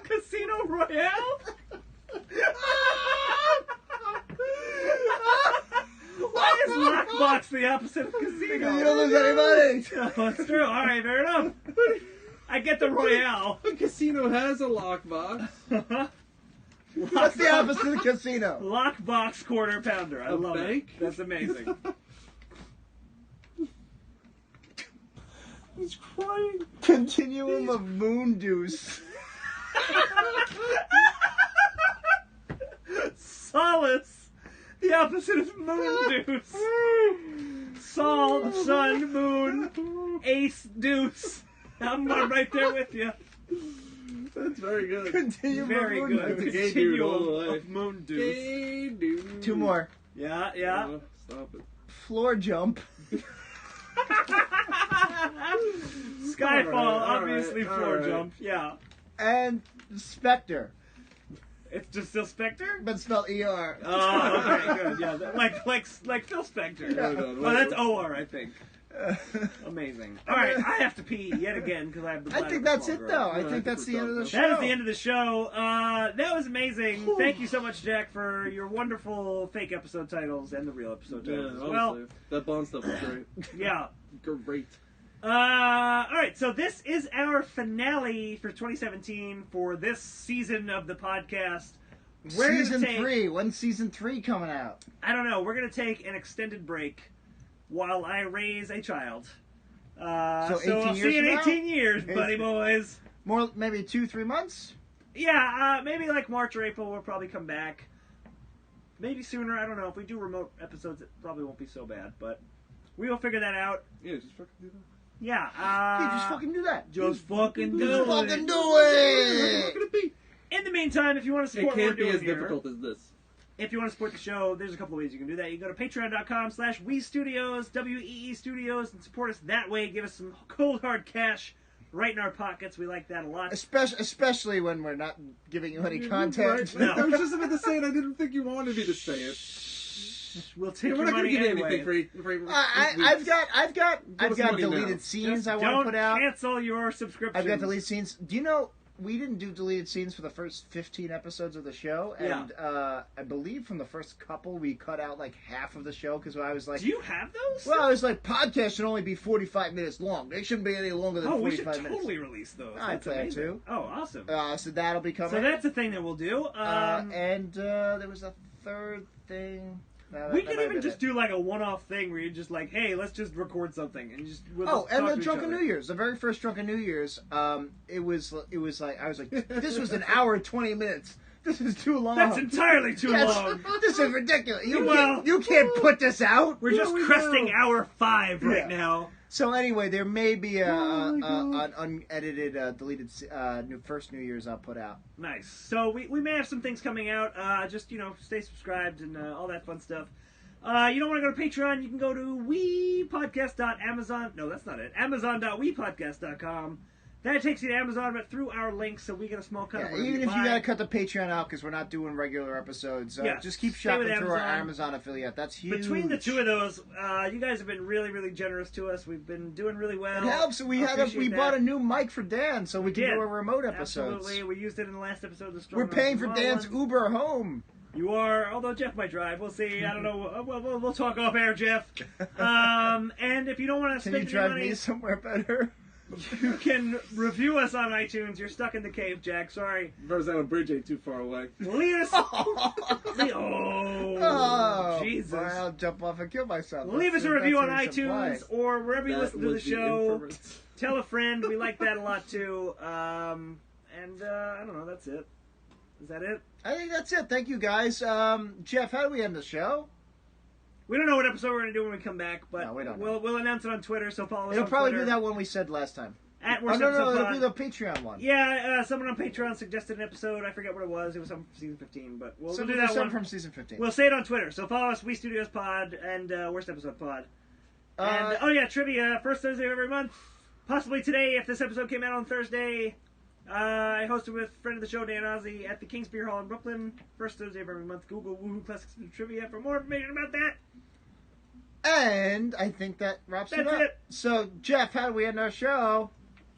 Casino Royale? Why is Lockbox the opposite of Casino? You don't lose any money. Oh, that's true. Alright, fair enough. I get the Royale. The casino has a lockbox. What's the opposite of casino? Lockbox quarter pounder. I A love bank? it. That's amazing. He's crying. Continuum of moon deuce. Solace. The opposite of moon deuce. Sol, Sun, Moon, Ace, Deuce. I'm right there with you. That's very good. Continue. Very Moon. good. That's a gay dude all the Continuum way. of Moon Deuce. Gay dude. Two more. Yeah. Oh, stop it. Floor jump. Skyfall, All right, obviously all floor right. jump. Yeah. And Spectre. It's just still Spectre? But spelled ER. Oh, okay, good. Yeah, like Phil Spector. Hold on, Oh, that's wait. OR, I think. Amazing. All right, I have to pee yet again because I have the. I bladder think of a that's small it, girl. though. I No, think I that's think the end of we're the done. show. That is the end of the show. That was amazing. Thank you so much, Jack, for your wonderful fake episode titles and the real episode Yeah, titles as honestly. well. That Bond stuff was great. Yeah. Great. All right, so this is our finale for 2017 for this season of the podcast. We're gonna Season take- 3. When's season 3 coming out? I don't know. We're going to take an extended break while I raise a child. So So 18 I'll years see you in from now? 18 years, buddy boys. More, maybe 2-3 months? Yeah, maybe like March or April we'll probably come back. Maybe sooner. I don't know. If we do remote episodes, it probably won't be so bad, but we will figure that out. Yeah, just fucking do that. Yeah. Yeah, just fucking do that. Just fucking do Just it. fucking do What it! could it be? In the meantime, if you want to It support what we're can't be doing as here, difficult as this. if you want to support the show, there's a couple of ways you can do that. You can go to patreon.com/We Studios, WEE Studios, and support us that way. Give us some cold hard cash right in our pockets. We like that a lot. Especially when we're not giving you any content. Right. I was just about to say it. I didn't think you wanted me to say it. We'll take We're your not going money to give you anyway. anything for I've got Give us money deleted now. scenes Just I want don't to put out. cancel your subscription. I've got deleted scenes. Do you know we didn't do deleted scenes for the first 15 episodes of the show? Yeah. And I believe from the first couple we cut out like half of the show because I was like, Do you have those? well, I was like, podcasts should only be 45 minutes long. They shouldn't be any longer than oh, we should 45 minutes. totally release those. I That's plan amazing. to. Oh, awesome. So that'll be coming. So that's the thing that we'll do. And there was a third thing. we could even just do like a one-off thing where you're just like, hey, let's just record something and just. We'll Oh, just and talk the to each Drunken other. New Year's, the very first Drunken New Year's, it was like I was like, this was an hour and 20 minutes. This is too long. That's entirely too Yes, long. This is ridiculous. Well- You can't put this out. We're just No, we cresting don't. hour 5 right Yeah. now. So anyway, there may be Oh my an unedited, deleted first New Year's I'll put out. Nice. So we may have some things coming out. Just, stay subscribed and all that fun stuff. You don't want to go to Patreon, you can go to wepodcast.amazon. No, that's not it. Amazon.wepodcast.com. That takes you to Amazon, but through our links, so we get a small cut of Yeah, whatever even you if you buy. gotta cut the Patreon out because we're not doing regular episodes, Yeah, just keep stay with shopping through our Amazon. Amazon affiliate. That's huge. Between the two of those, you guys have been really, really generous to us. We've been doing really well. It helps. We Appreciate bought a that. new mic for Dan, so we can did. do our remote episodes. Absolutely. We used it in the last episode of the Strong We're paying for Arm Dan's Small One. Uber home. You are, although Jeff might drive. We'll see. I don't know. We'll talk off air, Jeff. And if you don't want to Can you spend your drive money, me somewhere better? you can review us on iTunes. You're stuck in the cave, Jack. Sorry. Verrazano Bridge ain't too far away. Leave us. Oh, Jesus. boy, I'll jump off and kill myself. Leave us a That's- review on that's what iTunes it implies. or wherever you That listen to the was show. infamous. Tell a friend. We like that a lot too. I don't know. That's it. Is that it? I think that's it. Thank you, guys. Jeff, how do we end the show? We don't know what episode we're gonna do when we come back, but No, we don't know. we'll announce it on Twitter. So follow us. It'll on probably Twitter. be that one we said last time. At Oh, Worst no, Episode it'll Pod. be the Patreon one. Yeah, someone on Patreon suggested an episode. I forget what it was. It was from season 15, but we'll do that Something one. from season 15. We'll say it on Twitter. So follow us, We Studios Pod and Worst Episode Pod. And oh yeah, trivia. First Thursday of every month. Possibly today, if this episode came out on Thursday. I hosted with friend of the show Dan Ozzie at the King's Beer Hall in Brooklyn. First Thursday of every month. Google Woohoo Classics and Trivia for more information about that. And I think that wraps it That's up. it. So, Jeff, how do we end our show?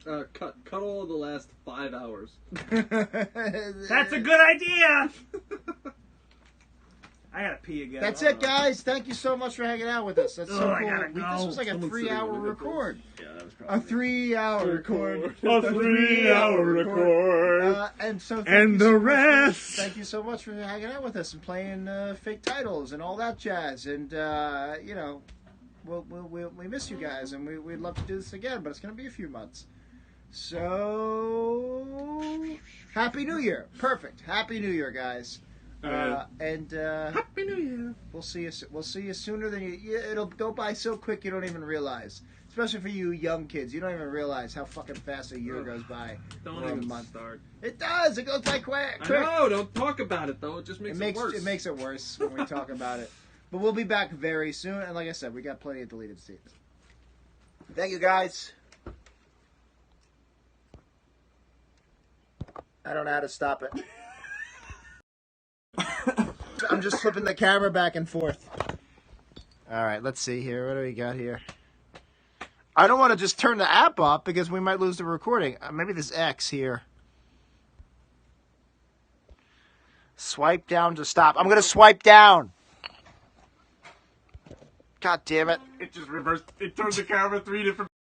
Cut all of the last 5 hours. That's a good idea. I gotta pee again. That's Hold it, on. guys. Thank you so much for hanging out with us. That's so Oh, I cool. gotta go. This was like a Someone's 3-hour sitting with it. record. Yeah, that was A probably 3-hour record. A 3-hour record. And so, thank And you the so much rest. thank you so much for hanging out with us and playing fake titles and all that jazz. And we miss you guys, and we'd love to do this again, but it's going to be a few months. So, Happy New Year! Perfect. Happy New Year, guys. Happy New Year. We'll see you. We'll see you sooner than you. It'll go by so quick you don't even realize. Especially for you young kids, you don't even realize how fucking fast a year goes by. Don't or a even month. Start. It does. It goes by quick. I know. Don't talk about it though. It just makes it worse. It makes it worse when we talk about it. But we'll be back very soon. And like I said, we got plenty of deleted scenes. Thank you guys. I don't know how to stop it. I'm just flipping the camera back and forth. All right, let's see here. What do we got here? I don't want to just turn the app off because we might lose the recording. Maybe this X here. Swipe down to stop. I'm going to swipe down. God damn it. It just reversed. It turned the camera 3 different